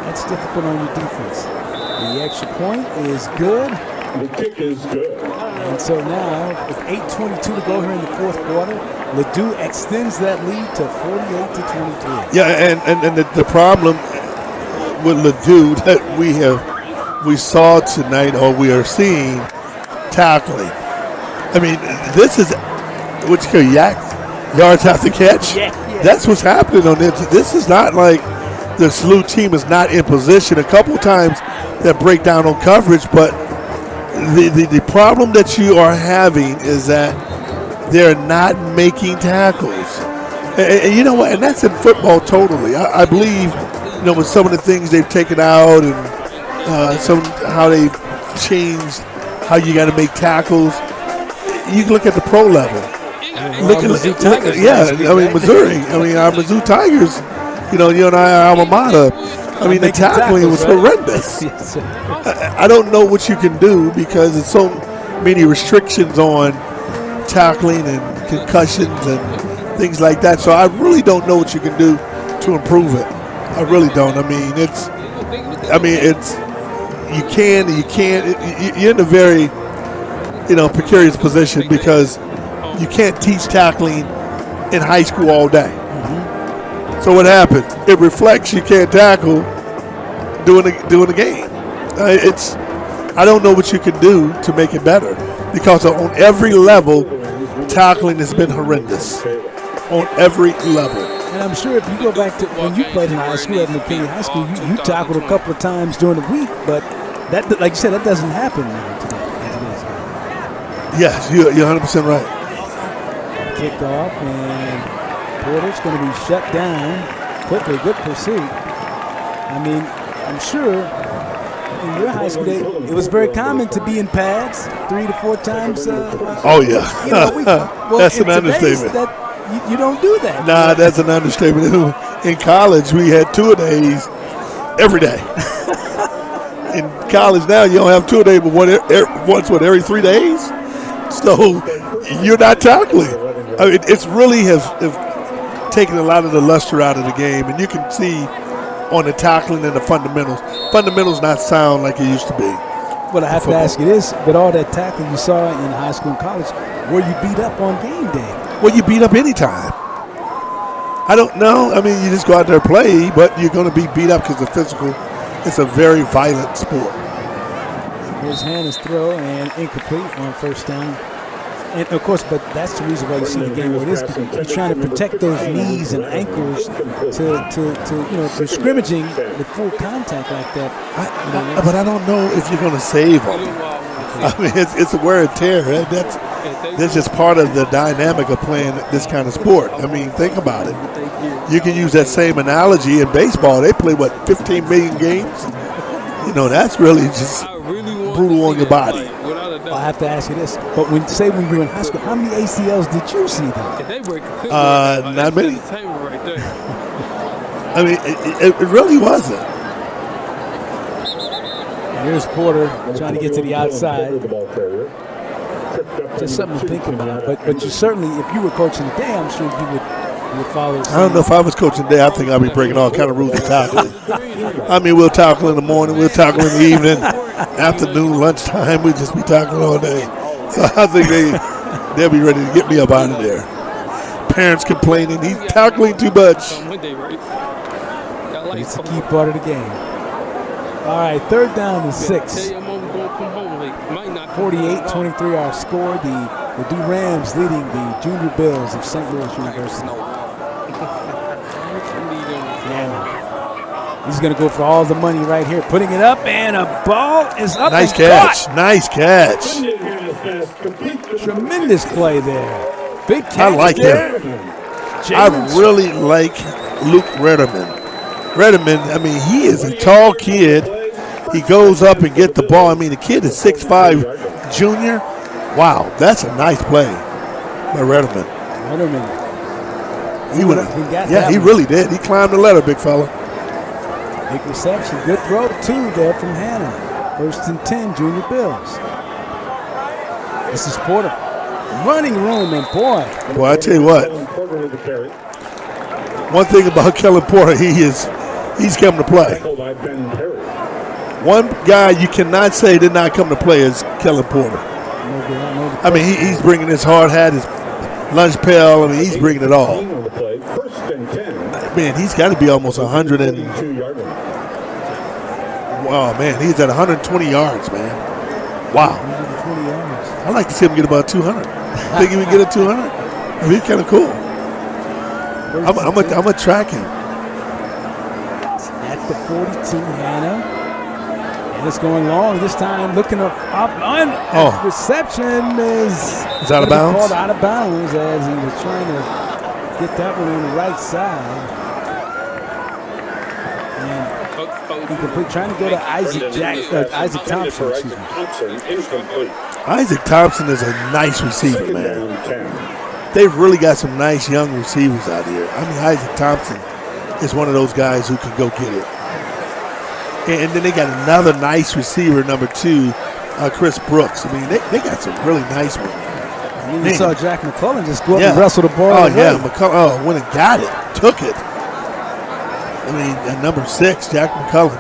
That's difficult on your defense. The extra point is good. The kick is good. And so now, with 8:22 to go here in the 4th quarter, Ladue extends that lead to 48-23. Yeah, and the problem with Ladue that we saw tonight, or we are seeing, tackling. I mean, this is what you call yards after catch. Yeah. That's what's happening on this. This is not like the Sluh team is not in position. A couple of times that break down on coverage, but the problem that you are having is that they're not making tackles. And you know what? And that's in football totally. I believe, with some of the things they've taken out and how they've changed how you got to make tackles. You can look at the pro level. Look at Missouri Tigers. Missouri. Our Missouri Tigers. You and I are alma mater. The tackling was horrendous. I don't know what you can do because there's so many restrictions on tackling and concussions and things like that. So I really don't know what you can do to improve it. I really don't. You can and you can't. You're in a very, precarious position because you can't teach tackling in high school all day. So what happened? It reflects you can't tackle doing the game. I don't know what you can do to make it better because on every level, tackling has been horrendous. On every level. And I'm sure if you go back to when you played in high school, at McKinney High School, you tackled a couple of times during the week, but that, like you said, that doesn't happen now today. Yes, you're 100% right. Kicked off, and Porter's going to be shut down quickly. Good pursuit. I'm sure in your high school day, it was very common to be in pads 3 to 4 times. Oh, yeah. That's an understatement. You don't do that. Nah, that's an understatement. In college, we had 2-a-days every day. In college now, you don't have 2-a-day, but once every 3 days? So you're not tackling. It's really has taken a lot of the luster out of the game, and you can see on the tackling and the fundamentals. Fundamentals not sound like it used to be. Well, I have to ask you this, with all that tackling you saw in high school and college, were you beat up on game day? Well, you beat up anytime. I don't know. You just go out there and play, but you're going to be beat up because of physical. It's a very violent sport. His hand is throw and incomplete on first down. And, of course, but that's the reason why you see the game where it is, because you're trying to protect those knees and ankles to scrimmaging with full contact like that. But I don't know if you're going to save them. It's a wear and tear. That's just part of the dynamic of playing this kind of sport. Think about it. You can use that same analogy in baseball. They play, 15 million games? That's really just brutal on your body. Well, I have to ask you this, but when you were in high school, how many ACLs did you see then? Not many. It really wasn't. Here's Porter trying to get to the outside. Just something to think about. But you certainly, if you were coaching today, I'm sure you would follow. I don't know if I was coaching today. I think I'd be breaking all kind of rules of tackling. We'll tackle in the morning, we'll tackle in the evening, afternoon, lunchtime. We'll just be tackling all day. So I think they'll be ready to get me up out of there. Parents complaining, he's tackling too much. It's a key part of the game. All right, 3rd down and 6. 48-23 our score. The Ladue Rams leading the Junior Bills of St. Louis University. And he's going to go for all the money right here. Putting it up, and a ball is up. Nice catch. Caught. Nice catch. Tremendous play there. Big catch. I like there. him. I really like Luke Redderman. I mean, he is a tall kid. He goes up and get the ball. I mean, the kid is 6'5", junior. Wow, that's a nice play by Redderman. He really did. He climbed the ladder, big fella. Big reception. Good throw, too, there from Hannah. 1st and 10, Junior Bills. This is Porter. Running room, and boy, I tell you what. One thing about Kellen Porter, he's come to play. One guy you cannot say did not come to play is Kellen Porter. I mean, he's bringing his hard hat, his lunch pail. I mean, he's bringing it all. Man, he's got to be almost 100 and. Wow, man, he's at 120 yards, man. Wow. 120 yards. I'd like to see him get about 200. Think he would get a 200? I mean, he's kind of cool. I'm gonna track him. At the 42, Hannah. And it's going long this time. Looking up on reception is out of bounds. Called out of bounds as he was trying to get that one on the right side. And incomplete. Trying to go to Isaac Thompson. Excuse me. Isaac Thompson is a nice receiver, man. They've really got some nice young receivers out here. I mean, Isaac Thompson is one of those guys who can go get it. And then they got another nice receiver, number 2, Chris Brooks. I mean, they got some really nice ones. You saw Jack McCullough just go up and wrestle the ball. Oh, yeah, McCullough went and got it, took it. I mean, at number 6, Jack McCullough.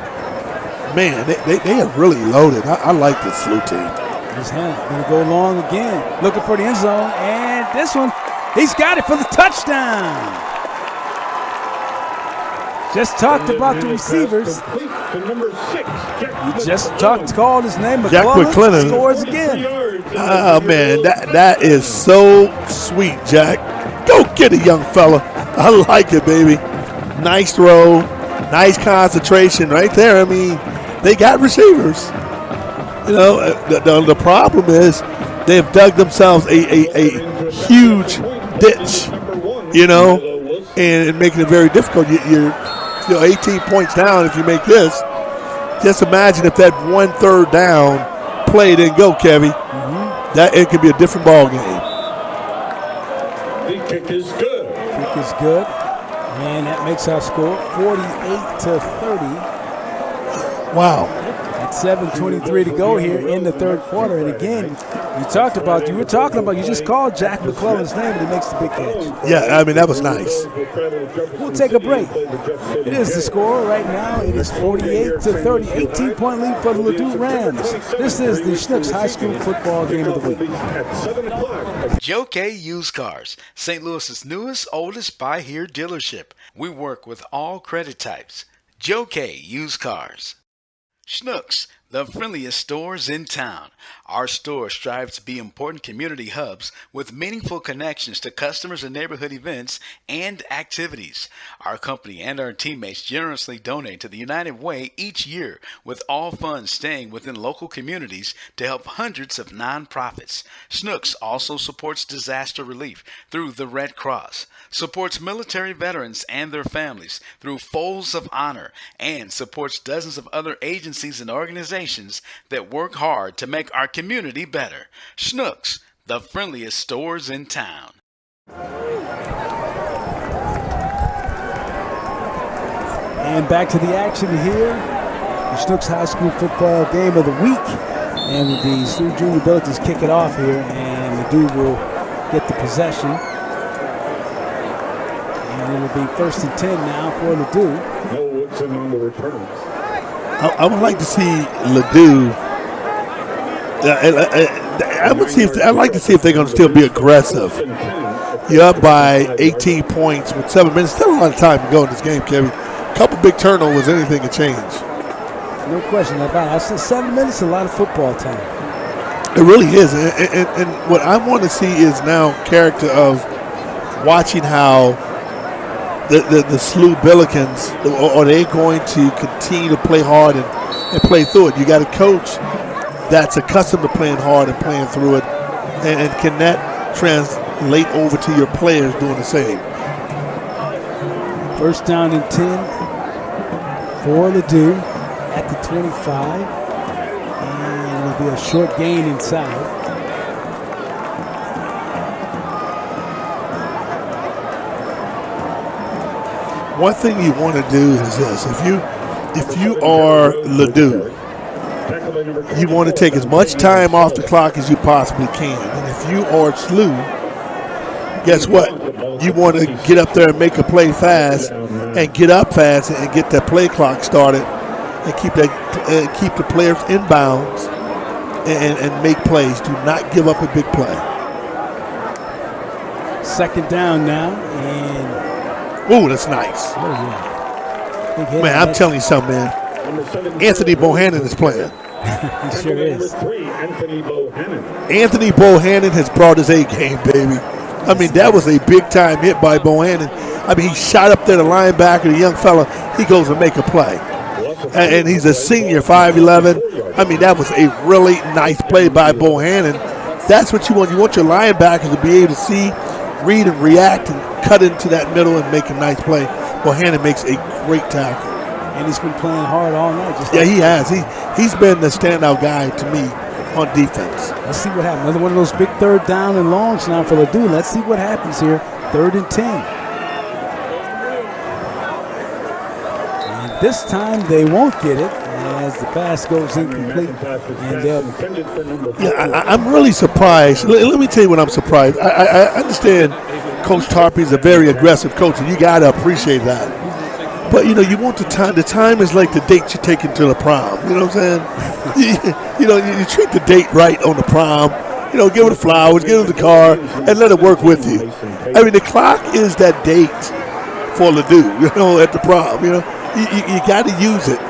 Man, they have really loaded. I like this Sluh team. His hand going to go long again, looking for the end zone, and this one, he's got it for the touchdown. Just talked about the receivers. You just called his name. Jack McClellan scores again. Oh, man, that is so sweet, Jack. Go get it, young fella. I like it, baby. Nice throw, nice concentration right there. I mean, they got receivers. You know, the problem is they've dug themselves a huge ditch, you know, and making it very difficult. You're 18 points down if you make this. Just imagine if that 1/3 down play didn't go, Kevy. That it could be a different ball game. The kick is good. Kick is good, and that makes our score 48-30. Wow. 7:23 to go here in the 3rd quarter. And again, you just called Jack McClellan's name and he makes the big catch. Yeah, I mean, that was nice. We'll take a break. It is the score right now. It is 48-30, 18-point lead for the Ladue Rams. This is the Schnucks High School football game of the week. Djcf-Tv Used Cars, St. Louis's newest, oldest buy-here dealership. We work with all credit types. Djcf-Tv Used Cars. Schnucks, the friendliest stores in town. Our store strives to be important community hubs with meaningful connections to customers and neighborhood events and activities. Our company and our teammates generously donate to the United Way each year, with all funds staying within local communities to help hundreds of nonprofits. Schnucks also supports disaster relief through the Red Cross, supports military veterans and their families through Folds of Honor, and supports dozens of other agencies and organizations that work hard to make our community better. Schnucks, the friendliest stores in town. And back to the action here. The Schnucks High School football game of the week. And the Sluh Junior Bills kick it off here, and Ladue will get the possession. And it'll be 1st and 10 now for Ladue. No Woodson on the return. I would like to see Ladue. I'd like to see if they're going to still be aggressive. You're up by 18 points with 7 minutes. Still a lot of time to go in this game, Kevin. A couple big turnovers, anything can change. No question about it. I said 7 minutes is a lot of football time. It really is. And what I want to see is now character of watching how the Sluh Billikens, are they going to continue to play hard and play through it? You got a coach that's accustomed to playing hard and playing through it, and can that translate over to your players doing the same? First down and 10 for Ladue at the 25. And it'll be a short gain inside. One thing you want to do is this: if you are Ladue, you want to take as much time off the clock as you possibly can. And if you are Sluh, guess what? You want to get up there and make a play fast, and get up fast and get that play clock started, and keep the players in bounds and make plays. Do not give up a big play. Second down now, and ooh, that's nice. oh yeah, Man, I'm telling you something, man. Anthony Bohannon is playing. He sure is. Anthony Bohannon has brought his A game, baby. I mean, that was a big-time hit by Bohannon. I mean, he shot up there, the linebacker, the young fella. He goes to make a play. And he's a senior, 5'11". I mean, that was a really nice play by Bohannon. That's what you want. You want your linebackers to be able to see, read, and react, and cut into that middle and make a nice play. Bohannon makes a great tackle. And he's been playing hard all night. Yeah, he has. He's been the standout guy to me on defense. Let's see what happens. Another one of those big third down and longs now for Ladue. Let's see what happens here. 3rd and 10. And this time they won't get it as the pass goes incomplete. And I'm really surprised. Let me tell you what I'm surprised. I understand Coach Tarpey is a very aggressive coach, and you got to appreciate that. But, you know, you want the time. The time is like the date you take into the prom. You know what I'm saying? you treat the date right on the prom. You know, give her the flowers, give her the car, and let it work with you. I mean, the clock is that date for Ladue, you know, at the prom. You know, you got to use it.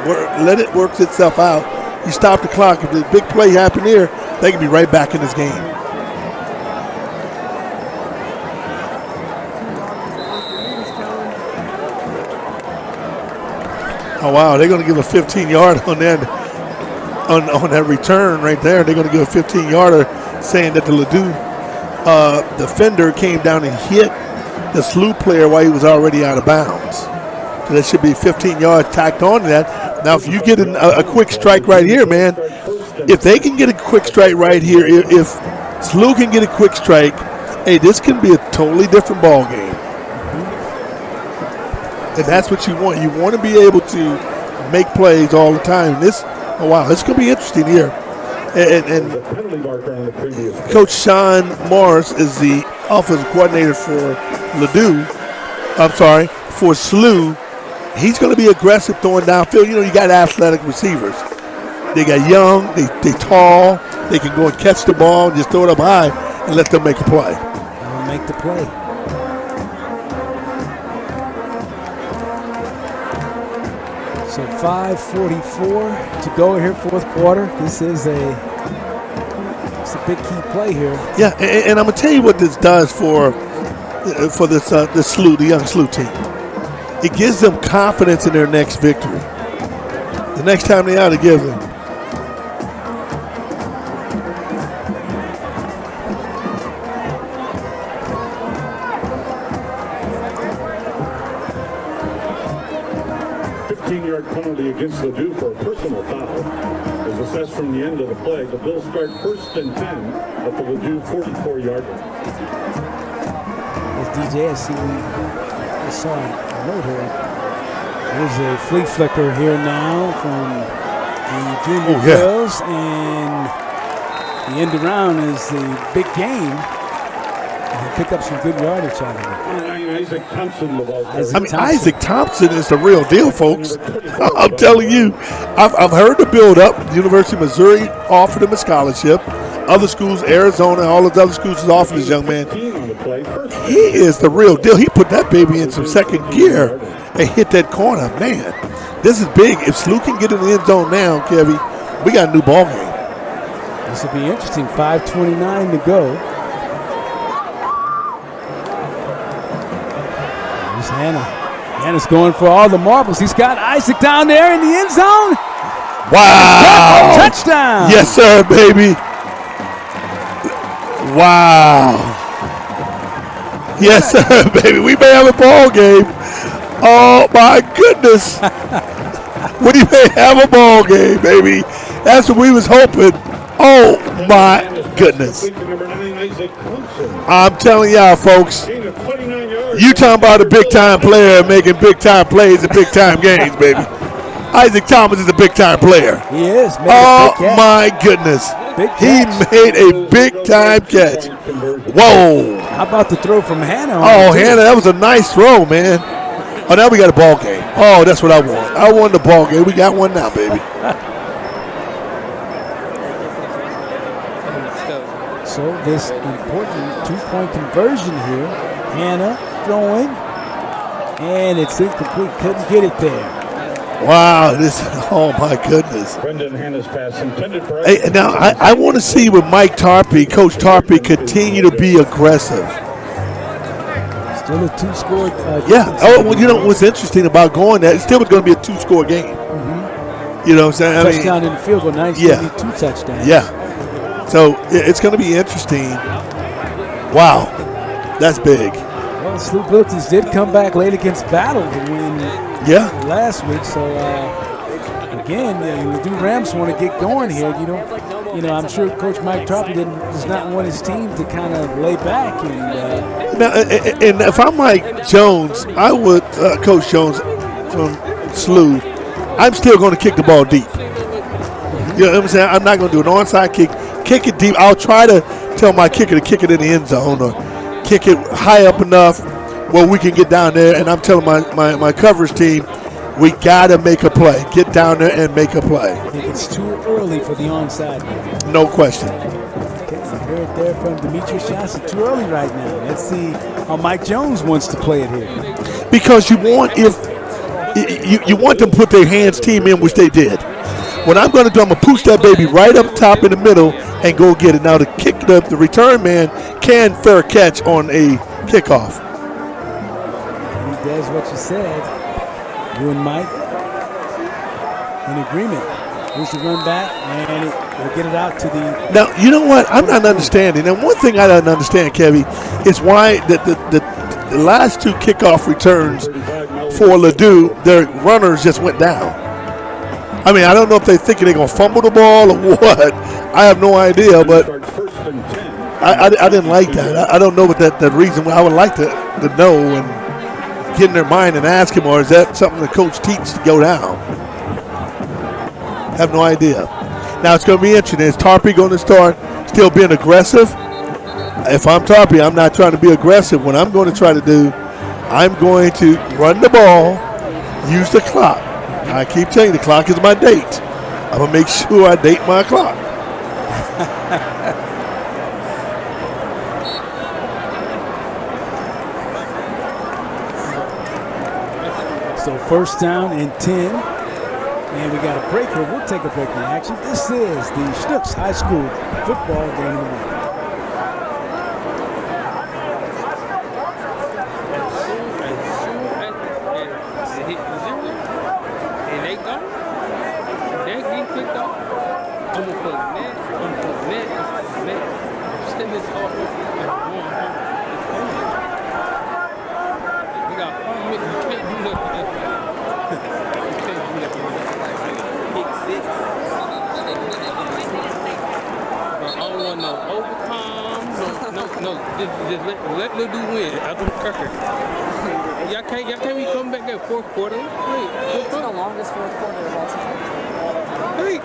Let it work itself out. You stop the clock. If the big play happen here, they can be right back in this game. Oh, wow, they're going to give a 15-yard on that return right there. They're going to give a 15-yarder saying that the Ladue defender came down and hit the Sluh player while he was already out of bounds. So there should be 15 yards tacked on to that. Now, if you get a quick strike right here, man, if they can get a quick strike right here, if Sluh can get a quick strike, hey, this can be a totally different ball game. And that's what you want. You want to be able to make plays all the time. And this, oh wow, this is going to be interesting here. And Coach Sean Morris is the offensive coordinator for Ladue. I'm sorry, for Sluh. He's going to be aggressive throwing downfield. You know, you got athletic receivers. They got young, they tall, they can go and catch the ball and just throw it up high and let them make a play. They'll make the play. So 5:44 to go here, fourth quarter. This is a big key play here. Yeah, and I'm gonna tell you what this does for this Sluh, the young Sluh team. It gives them confidence in their next victory. The next time they out, it gives them. Penalty against Ladue for a personal foul is assessed from the end of the play. The Bills start 1st and 10 at the Ladue 44-yard line. As DJ, I saw a note here. There's a flea flicker here now from the Junior Bills, and the end around is the big game. And pick up some good yardage out of it. Isaac Thompson is the real deal, folks. I'm telling you, I've heard the build up. The University of Missouri offered him a scholarship. Other schools, Arizona, all those other schools has offered this young man. He is the real deal. He put that baby in some second gear and hit that corner. Man, this is big. If Sluh can get in the end zone now, Kevy, we got a new ball game. This will be interesting. 5:29 to go. Hannah's going for all the marbles. He's got Isaac down there in the end zone. Wow. Touchdown. Yes, sir, baby. Wow. Yes, sir, baby. We may have a ball game. Oh, my goodness. We may have a ball game, baby. That's what we was hoping. Oh, my goodness. I'm telling y'all, folks, you talking about a big-time player making big-time plays in big-time games, baby. Isaac Thomas is a big-time player. He is. Oh, my goodness. He made a big-time catch. Whoa. How about the throw from Hannah? Oh, Hannah, that was a nice throw, man. Oh, now we got a ball game. Oh, that's what I want. I want the ball game. We got one now, baby. So this important two-point conversion here. Hannah throwing. And it's incomplete. Couldn't get it there. Wow, oh my goodness. Brendan Hannah's pass intended for. Hey, now I want to see with Mike Tarpey, Coach Tarpey, continue to be aggressive. Still a two-score. Yeah. Oh, well, you know what's interesting about going that? It still was going to be a two-score game. Mm-hmm. You know what I'm saying? Touchdown in the field goal. 9-2 touchdowns. Yeah. So it's going to be interesting. Wow, that's big. Well, Sluh Bilkins did come back late against Battle to win. Last week. So again, the Ladue Rams want to get going here. You know, I'm sure Coach Mike Tarpey does not want his team to kind of lay back. And if I'm Mike Jones, I would Coach Jones from Sluh. I'm still going to kick the ball deep. You know what I'm saying? I'm not going to do an onside kick. Kick it deep. I'll try to tell my kicker to kick it in the end zone or kick it high up enough where we can get down there. And I'm telling my coverage team, we got to make a play. Get down there and make a play. I think it's too early for the onside. No question. Okay, you heard it there from Demetrious Johnson. Too early right now. Let's see how Mike Jones wants to play it here. Because you want you want them to put their hands team in, which they did. What I'm going to do, I'm going to push that baby right up top in the middle and go get it. Now the return man can fair catch on a kickoff. He does what you said. You and Mike in agreement. Here's the run back, and we'll get it out to the. Now, you know what? I'm not understanding. And one thing I don't understand, Kevy, is why the last two kickoff returns for Ladue, their runners just went down. I mean, I don't know if they're thinking they're going to fumble the ball or what. I have no idea, but I didn't like that. I don't know what that reason. I would like to know and get in their mind and ask him, or is that something the coach teaches to go down? Have no idea. Now it's going to be interesting. Is Tarpey going to start still being aggressive? If I'm Tarpey, I'm not trying to be aggressive. What I'm going to try to do, I'm going to run the ball, use the clock. I keep telling you, the clock is my date. I'm going to make sure I date my clock. So first down and 10. And we got a break here. We'll take a break in action. This is the Snooks High School football game of the week. Just let Ladue win. I don't care. Y'all can't even come back that fourth quarter. It's the longest fourth quarter of all time. Hey,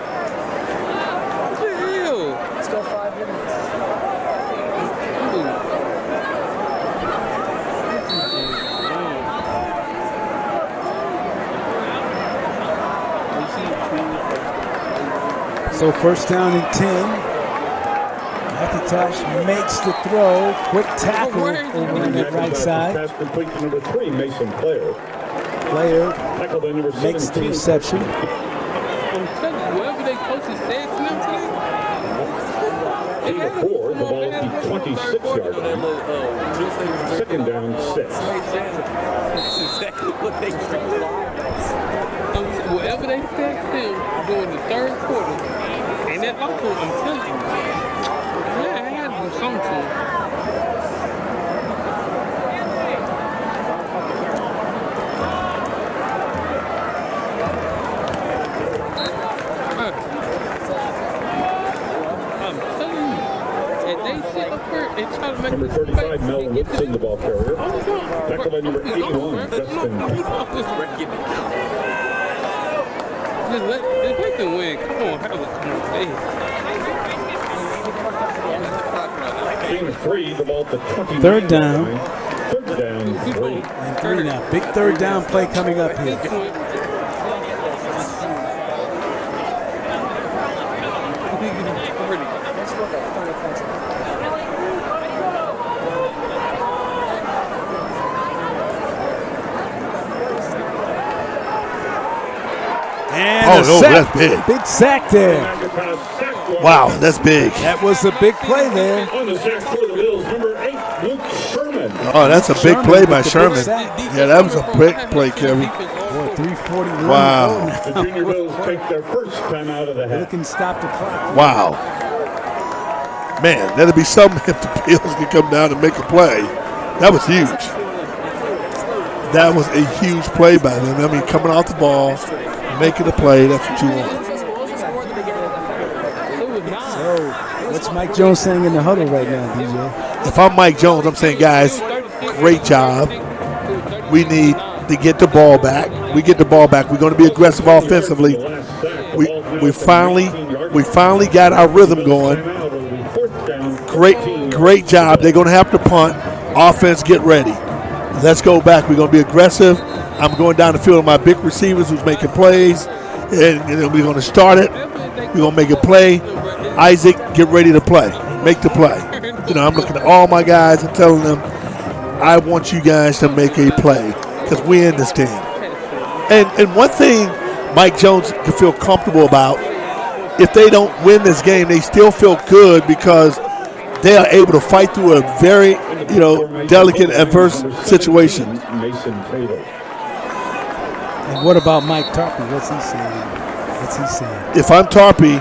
what the hell? Let's go 5 minutes. So first down and 10. McIntosh makes the throw. Quick tackle over on the right side. Pass complete to number 3, Mason Player. Player Tackled by number makes the reception. I'm telling you, whatever they coaches said to them today. 8-4, the ball at the 26-yard line. Second down, 6. That's exactly what they do. Whatever they said to them during the third quarter, and that also, I'm telling you. Number 35, Mel Woodson, the ball carrier. Tackled by number 81, Justin. Just let them win. Come on, have a Team 3, the ball at the 29. Third down. Third down, 3. And 3 now. Big third down play coming up here. And Oh, a no, sack. that's big. Big sack there. Wow, that's big. That was a big play there. On the sack for the Bills, number 8, Luke Sherman. Oh, that's a big Sherman play with by the big Sherman. sack. Yeah, that was a big play, Kevin. Boy, 3:41. Wow. The Junior Bills take their first time out of the half. Looking stop the clock. Wow. Man, that'd be something if the Bills could come down and make a play. That was huge. That was a huge play by them. I mean, coming off the ball, making a play, that's what you want. So, what's Mike Jones saying in the huddle right now, DJ? If I'm Mike Jones, I'm saying, guys, great job. We need to get the ball back. We get the ball back. We're going to be aggressive offensively. We finally got our rhythm going. Great job. They're going to have to punt. Offense, get ready. Let's go back. We're going to be aggressive. I'm going down the field with my big receivers who's making plays, and we're going to start it. We're going to make a play. Isaac, get ready to play. Make the play. I'm looking at all my guys and telling them, I want you guys to make a play because we in this team. And one thing Mike Jones can feel comfortable about, if they don't win this game, they still feel good because they are able to fight through a very, delicate, adverse situation. And what about Mike Tarpey? What's he saying? If I'm Tarpey,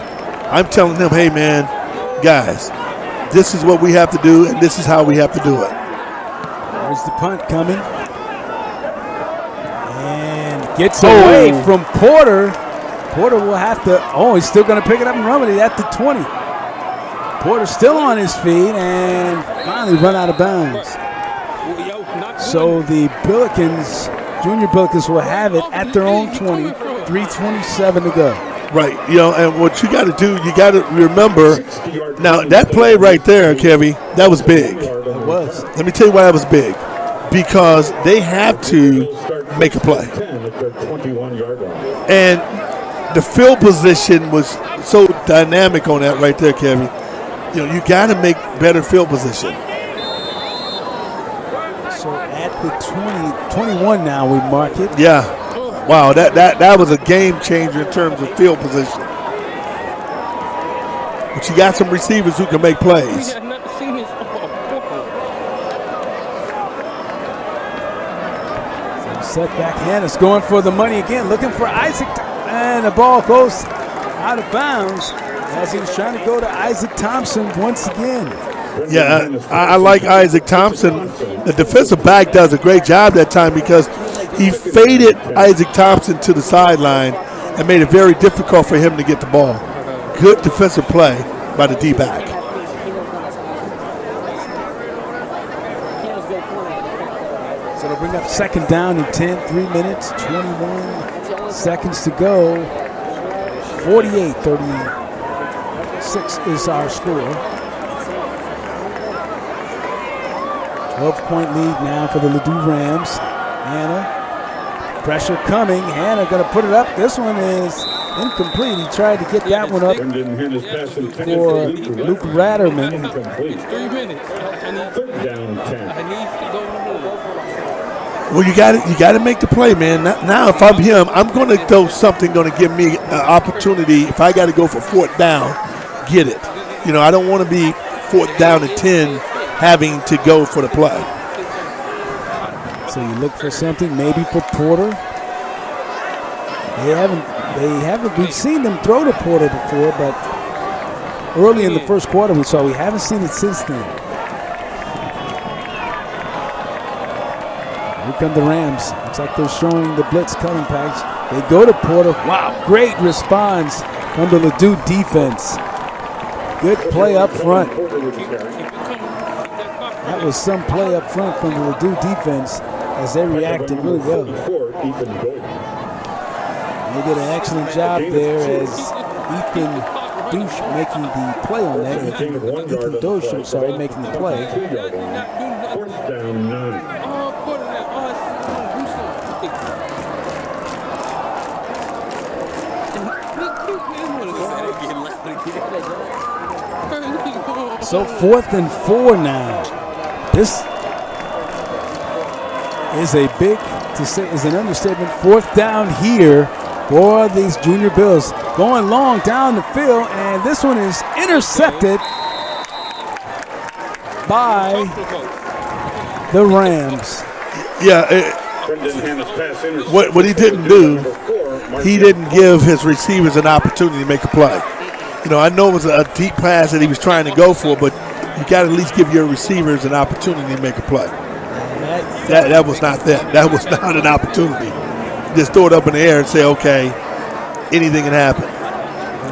I'm telling them, hey, man, guys, this is what we have to do, and this is how we have to do it. There's the punt coming. And gets away from Porter. Porter will have to, he's still going to pick it up and run with it at the 20. Porter still on his feet and finally run out of bounds. So the Junior Billikens will have it at their own 20, 3:27 to go. Right, and what you got to do, you got to remember, now that play right there, Kevy, that was big. It was. Let me tell you why that was big. Because they have to make a play. And the field position was so dynamic on that right there, Kevin. You got to make better field position. So at the 21 now, we mark it. Yeah. Wow, that was a game changer in terms of field position. But you got some receivers who can make plays. Setback Hannah's going for the money again, looking for Isaac, and the ball goes out of bounds as he was trying to go to Isaac Thompson once again. Yeah, I like Isaac Thompson. The defensive back does a great job that time because he faded Isaac Thompson to the sideline and made it very difficult for him to get the ball. Good defensive play by the D-back. So they'll bring up second down in 10, 3 minutes, 21 seconds to go. 48-36 is our score. 12-point lead now for the Ladue Rams. Hannah, pressure coming. Hannah going to put it up. This one is incomplete. He tried to get that one up for Luke Ratterman. 3 minutes. Third down 10. Well, you got to make the play, man. Now, if I'm him, I'm going to throw something going to give me an opportunity. If I got to go for fourth down, get it. I don't want to be fourth down and 10 having to go for the play. So you look for something, maybe for Porter. We've seen them throw to Porter before, but early in the first quarter we haven't seen it since then. Here come the Rams. Looks like they're showing the blitz coming package. They go to Porter. Wow, great response from the Ladue defense. Good play up front. That was some play up front from the Ladue defense as they reacted really well. They did an excellent job there as Ethan Douche making the play on that. Ethan Douche, I'm sorry, making the play. Fourth down, 9. So 4th and 4 now. This is a big, to say is an understatement, 4th down here for these Junior Bills. Going long down the field, and this one is intercepted by the Rams. Yeah, what he didn't do, he didn't give his receivers an opportunity to make a play. You know, I know it was a deep pass that he was trying to go for, but you got to at least give your receivers an opportunity to make a play. That was not that. That was not an opportunity. Just throw it up in the air and say, okay, anything can happen.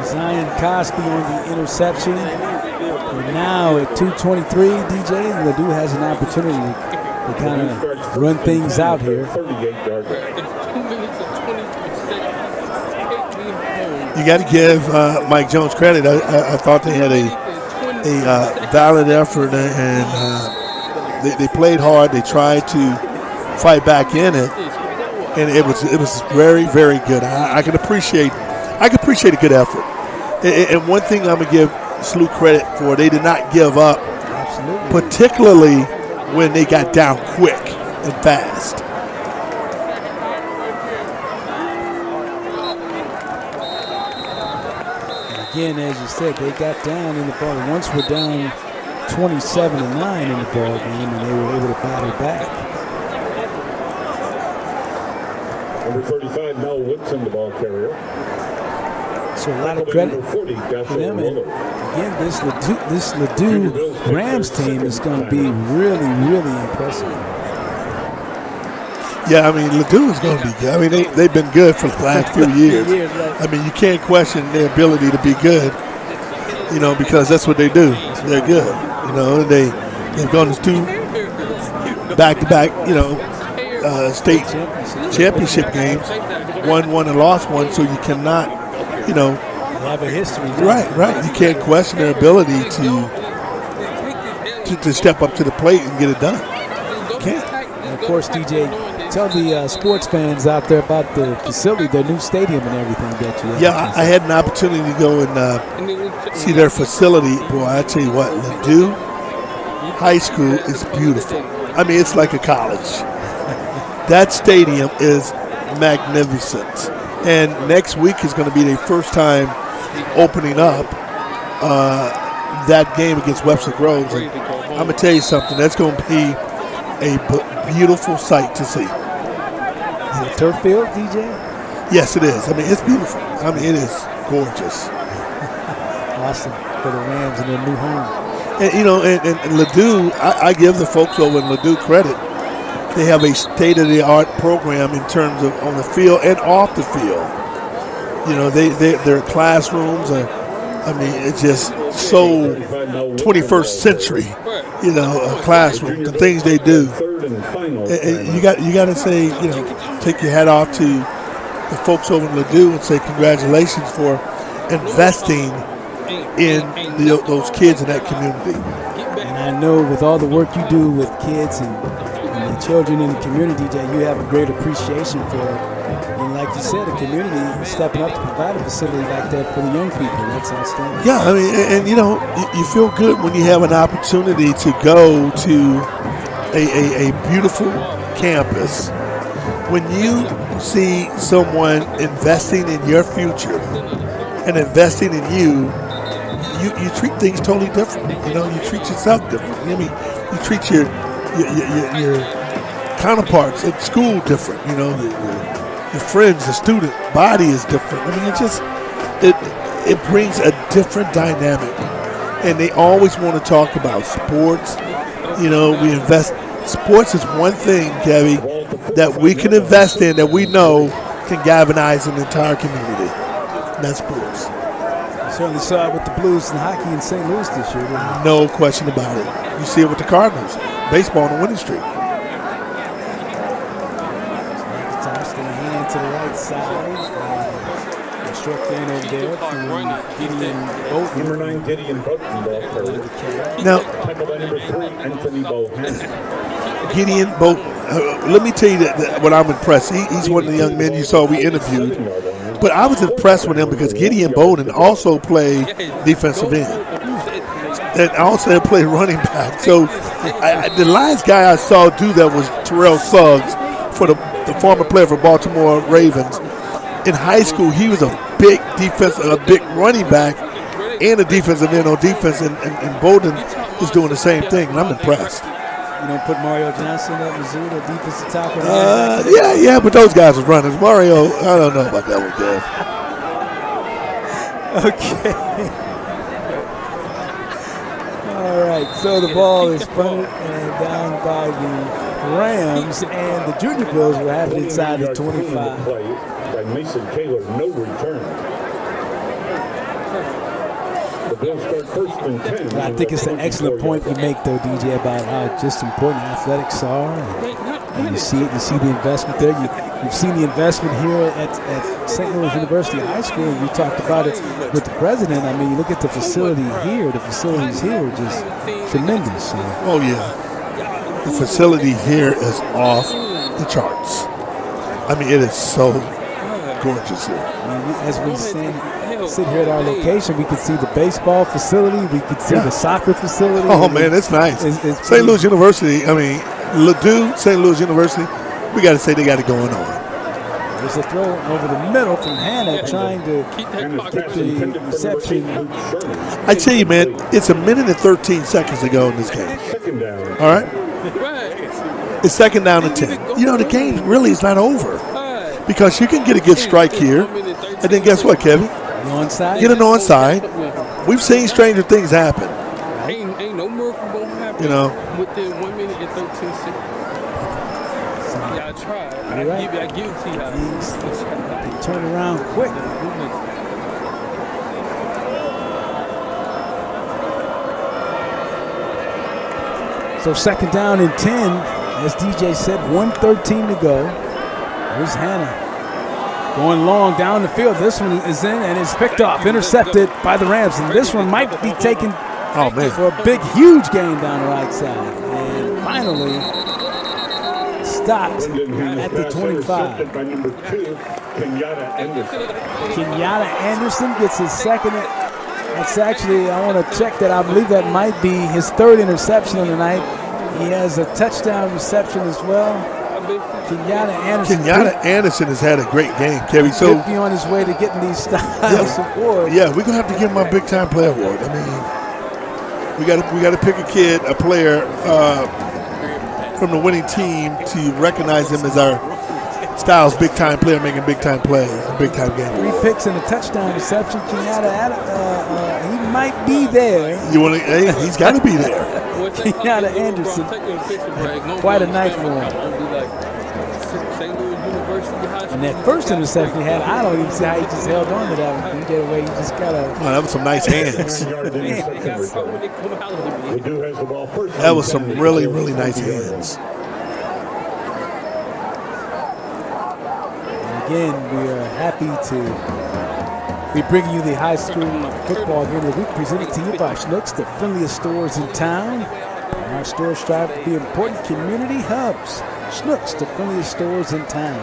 Zion Cosby on the interception. And now at 2:23, DJ, Ladue has an opportunity to kind of run things out here. You got to give Mike Jones credit. I thought they had a valid effort, and they played hard. They tried to fight back in it, and it was very, very good. I can appreciate a good effort. And one thing I'm gonna give Sluh credit for, they did not give up. Absolutely. Particularly when they got down quick and fast. Again, as you said, they got down in the ball. Once we're down 27-9 in the ball game, and they were able to battle back. Number 35, Mel Woodson, the ball carrier. So a lot of credit for them. And again, this Ladue Rams team is going to be really, really impressive. Yeah, I mean, Ladue is going to be good. I mean, they've been good for the last few years. I mean, you can't question their ability to be good, you know, because that's what they do. They're good. You know, they've gone to 2 back-to-back, you know, state championship games, won one and lost one, so you cannot, you know. They have a history. Right. You can't question their ability to step up to the plate and get it done. You can't. And of course, DJ, tell the sports fans out there about the facility, their new stadium and everything that you have. Yeah, I had an opportunity to go and see their facility. Boy, I tell you what, Ladue High School is beautiful. I mean, it's like a college. That stadium is magnificent. And next week is going to be their first time opening up that game against Webster Groves. And I'm going to tell you something, that's going to be a beautiful sight to see. Is it turf field, DJ? Yes, it is. I mean, it's beautiful. I mean, it is gorgeous. Awesome for the Rams in their new home. And, you know, and Ladue, I give the folks over in Ladue credit. They have a state-of-the-art program in terms of on the field and off the field. You know, their classrooms are, I mean, it's just so 21st century, you know, classroom, the things they do. And you got to say, you know, take your hat off to the folks over in Ladue and say congratulations for investing in those kids in that community. And I know with all the work you do with kids and the children in the community, DJ, you have a great appreciation for it. And like you said, the community stepping up to provide a facility like that for the young people. That's outstanding. Yeah, I mean, and you know, you feel good when you have an opportunity to go to a beautiful campus. When you see someone investing in your future and investing in you treat things totally different. You know, you treat yourself different. I mean, you treat your counterparts at school different. You know, your friends, the student body is different. I mean, it brings a different dynamic. And they always want to talk about sports. You know, we invest. Sports is one thing, Kevin, that we can invest in that we know can galvanize an entire community. And that's sports. Certainly saw it with the Blues and hockey in St. Louis this year, didn't you? No question about it. You see it with the Cardinals. Baseball on the winning streak. McIntyre staying hand to the right side. A short gain over there from Gideon Bolton. Number 9, Gideon Bolton, ball carrier. Now, Tackled by number 3, Anthony Bohannon. Gideon Bolton, let me tell you that what I'm impressed. He's one of the young men you saw we interviewed. But I was impressed with him because Gideon Bolton also played defensive end. And also played running back. So the last guy I saw do that was Terrell Suggs, for the former player for Baltimore Ravens. In high school, he was a big big running back and a defensive end on defense, and Bolton is doing the same thing, and I'm impressed. You don't put Mario Johnson at Mizzou, the defensive tackle? Yeah, but those guys was runners. Mario, I don't know about that one, Kev. Okay. All right, so the ball is punted and down by the Rams, and the Junior Bills will have it inside the 25. By Mason Taylor, no return. The Bills start first and 10. I think it's an excellent point you make, though, DJ, about how just important athletics are. And you see it, you see the investment there. You've seen the investment here at St. Louis University High School, and we talked about it with the president. I mean, you look at the facility here, the facilities here are just tremendous. So. Oh, yeah. The facility here is off the charts. I mean, it is so gorgeous here. I mean, as we sit here at our location, we can see the baseball facility, we can see the soccer facility. Oh, man, it's nice. St. Louis University, I mean, Ladue, St. Louis University, we got to say they got it going on. There's a throw over the middle from Hannah trying to get the reception. I tell you, man, it's a minute and 13 seconds to go in this game. All right? It's second down and 10. You know, the game really is not over because you can get a good strike here. And then guess what, Kevin? Onside? Get an onside. We've seen stranger things happen. Ain't no miracle gonna happen. You know. Within 1 minute and 13 seconds. Yeah, I tried. I give it to you. They turn around quick. So second down and 10, as DJ said, 1:13 to go. Here's Hannah going long down the field. This one is in and is picked off, intercepted by the Rams. And this one might be taken for a big, huge gain down the right side. And finally stopped at the 25. Kenyatta Anderson gets his second. That's actually, I want to check that. I believe that might be his third interception of the night. He has a touchdown reception as well. Kenyatta Anderson has had a great game, Kevin. So be on his way to getting these styles awards. Yeah, we're gonna have to give him a big time player award. I mean, we got to pick a player from the winning team to recognize him as our Styles big time player making big time plays, big time game. 3 picks and a touchdown reception. Kenyatta, he might be there. He's got to be there. Kenyatta Anderson, quite a night for him. And that first interception he had, I don't even see how he just held on to that one. He get away, he just got a. Oh, that was some nice hands. That was some really, really nice hands. Again, we are happy to be bringing you the high school football game of the week presented to you by Schnucks, the friendliest stores in town. And our stores strive to be important community hubs. Schnucks, the friendliest stores in town.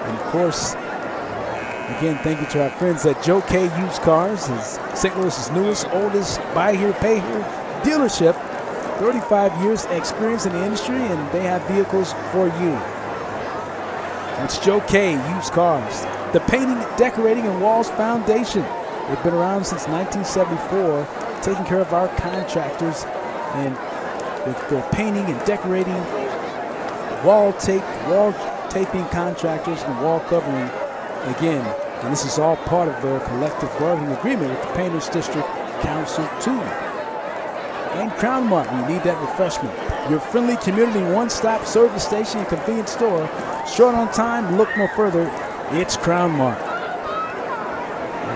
And of course, again, thank you to our friends at Joe K Used Cars, is St. Louis's newest, oldest buy here, pay here dealership. 35 years experience in the industry, and they have vehicles for you. That's Joe K Used Cars. The Painting, Decorating, and Walls Foundation. They've been around since 1974, taking care of our contractors and with their painting and decorating, wall taping contractors, and wall covering. Again, and this is all part of their collective bargaining agreement with the Painters District Council 2. And Crown Mart, we need that refreshment. Your friendly community one-stop service station and convenience store. Short on time, look no further. It's Crown Mart.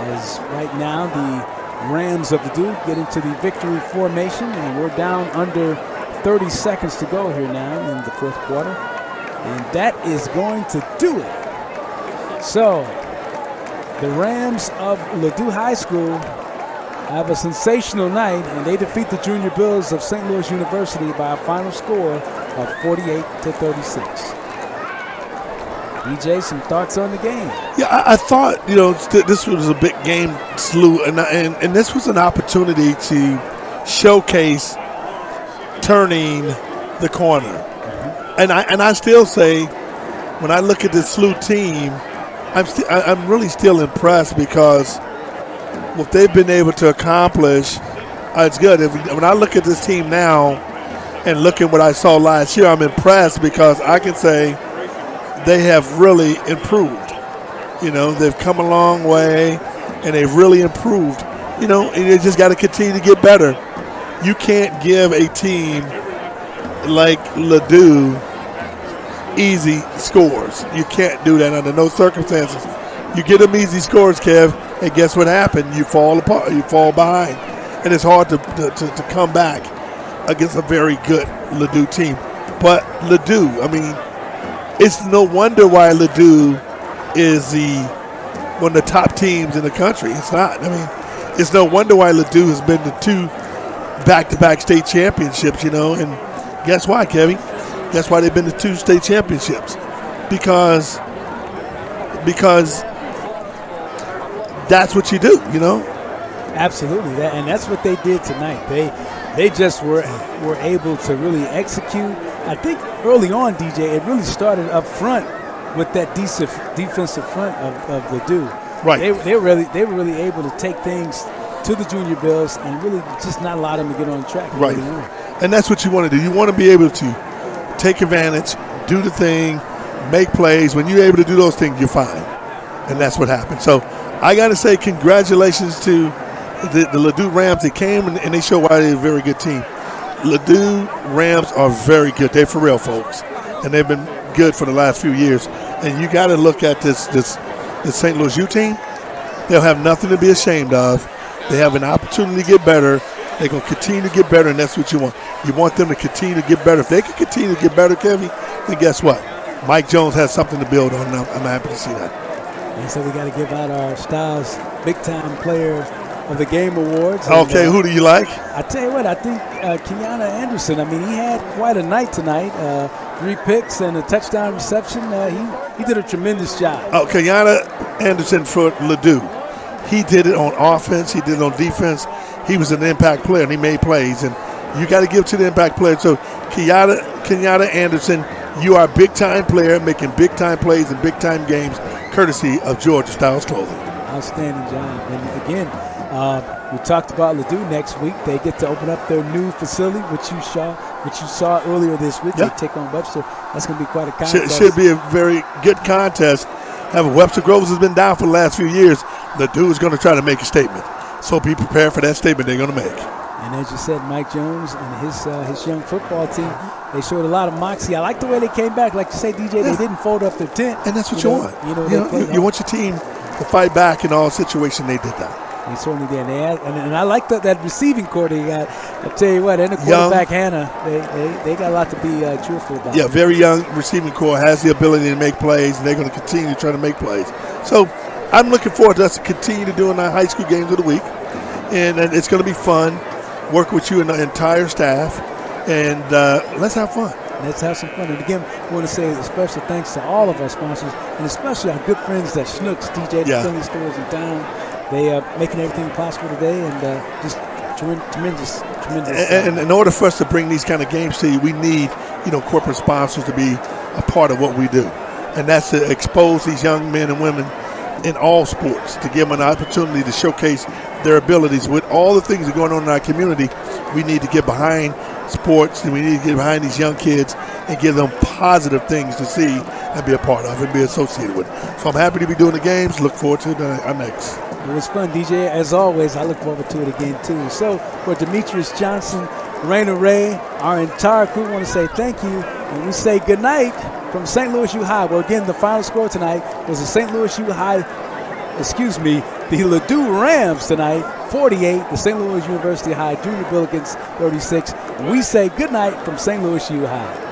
As as right now the Rams of Ladue get into the victory formation, and we're down under 30 seconds to go here now in the fourth quarter. And that is going to do it. So the Rams of Ladue High School have a sensational night, and they defeat the Junior Bills of St. Louis University by a final score of 48-36. DJ, some thoughts on the game? Yeah, I thought, this was a big game, Sluh, and this was an opportunity to showcase turning the corner. And I still say, when I look at this Sluh team, I'm really still impressed because what they've been able to accomplish, it's good. When I look at this team now and look at what I saw last year, I'm impressed because I can say they have really improved. They've come a long way, and they've really improved. And they just got to continue to get better. You can't give a team like Ladue easy scores. You can't do that under no circumstances. You get them easy scores, Kev, and guess what happened? You fall apart. You fall behind, and it's hard to come back against a very good Ladue team. But Ladue, it's no wonder why Ladue is one of the top teams in the country. It's not. It's no wonder why Ladue has been to 2 back-to-back state championships, and guess why, Kevin? Guess why they've been to 2 state championships? Because that's what you do, Absolutely, and that's what they did tonight. They just were able to really execute. I think early on, DJ, it really started up front with that defensive front of Ladue. Right. They were really able to take things to the Junior Bills and really just not allow them to get on track. Right. And that's what you want to do. You want to be able to take advantage, do the thing, make plays. When you're able to do those things, you're fine. And that's what happened. So I got to say congratulations to the Ladue Rams. They came and they showed why they're a very good team. Ladue Rams are very good. They're for real, folks. And they've been good for the last few years. And you got to look at this St. Louis U team. They'll have nothing to be ashamed of. They have an opportunity to get better. They're going to continue to get better, and that's what you want. You want them to continue to get better. If they can continue to get better, Kevin, then guess what? Mike Jones has something to build on, and I'm happy to see that. And so we got to give out our Styles Big Time Player of the Game Awards. Okay, who do you like? I tell you what, I think Keanu Anderson. He had quite a night tonight. 3 picks and a touchdown reception. He did a tremendous job. Oh, Keanu Anderson for Ladue. He did it on offense. He did it on defense. He was an impact player, and he made plays. And you got to give to the impact player. So, Keanu Anderson, you are a big-time player making big-time plays in big-time games, courtesy of Georgia Styles Clothing. Outstanding job. And again, we talked about Ladue next week. They get to open up their new facility, which you saw earlier this week. Yeah. They take on Webster. That's going to be quite a contest. Should be a very good contest. Webster Groves has been down for the last few years. Ladue is going to try to make a statement. So be prepared for that statement they're going to make. And as you said, Mike Jones and his young football team, they showed a lot of moxie. I like the way they came back. Like you say, DJ, they didn't fold up their tent. And that's what you want. You want your team to fight back in all situations. They did that. They certainly did. And I like that receiving core they got. I tell you what, and the quarterback, Hannah, they got a lot to be cheerful about. Yeah, very young receiving core, has the ability to make plays, and they're going to continue to try to make plays. So I'm looking forward to us to continue to doing our high school games of the week. And it's going to be fun. Work with you and the entire staff. And let's have fun. Let's have some fun. And again, I want to say a special thanks to all of our sponsors, and especially our good friends at Schnucks, DJ, the friendly stores in town. They are making everything possible today, and just tremendous. And in order for us to bring these kind of games to you, we need, corporate sponsors to be a part of what we do. And that's to expose these young men and women in all sports, to give them an opportunity to showcase their abilities. With all the things that are going on in our community, we need to get behind sports, and we need to get behind these young kids and give them positive things to see and be a part of and be associated with. So I'm happy to be doing the games. Look forward to our next. It was fun, DJ. As always, I look forward to it again, too. So for Demetrious Johnson, Raina Ray, our entire crew want to say thank you, and we say good night from St. Louis U High. Well, again, the final score tonight was a St. Louis U High the Ladue Rams tonight, 48. The St. Louis University High Junior Billikens, 36. We say good night from St. Louis U High.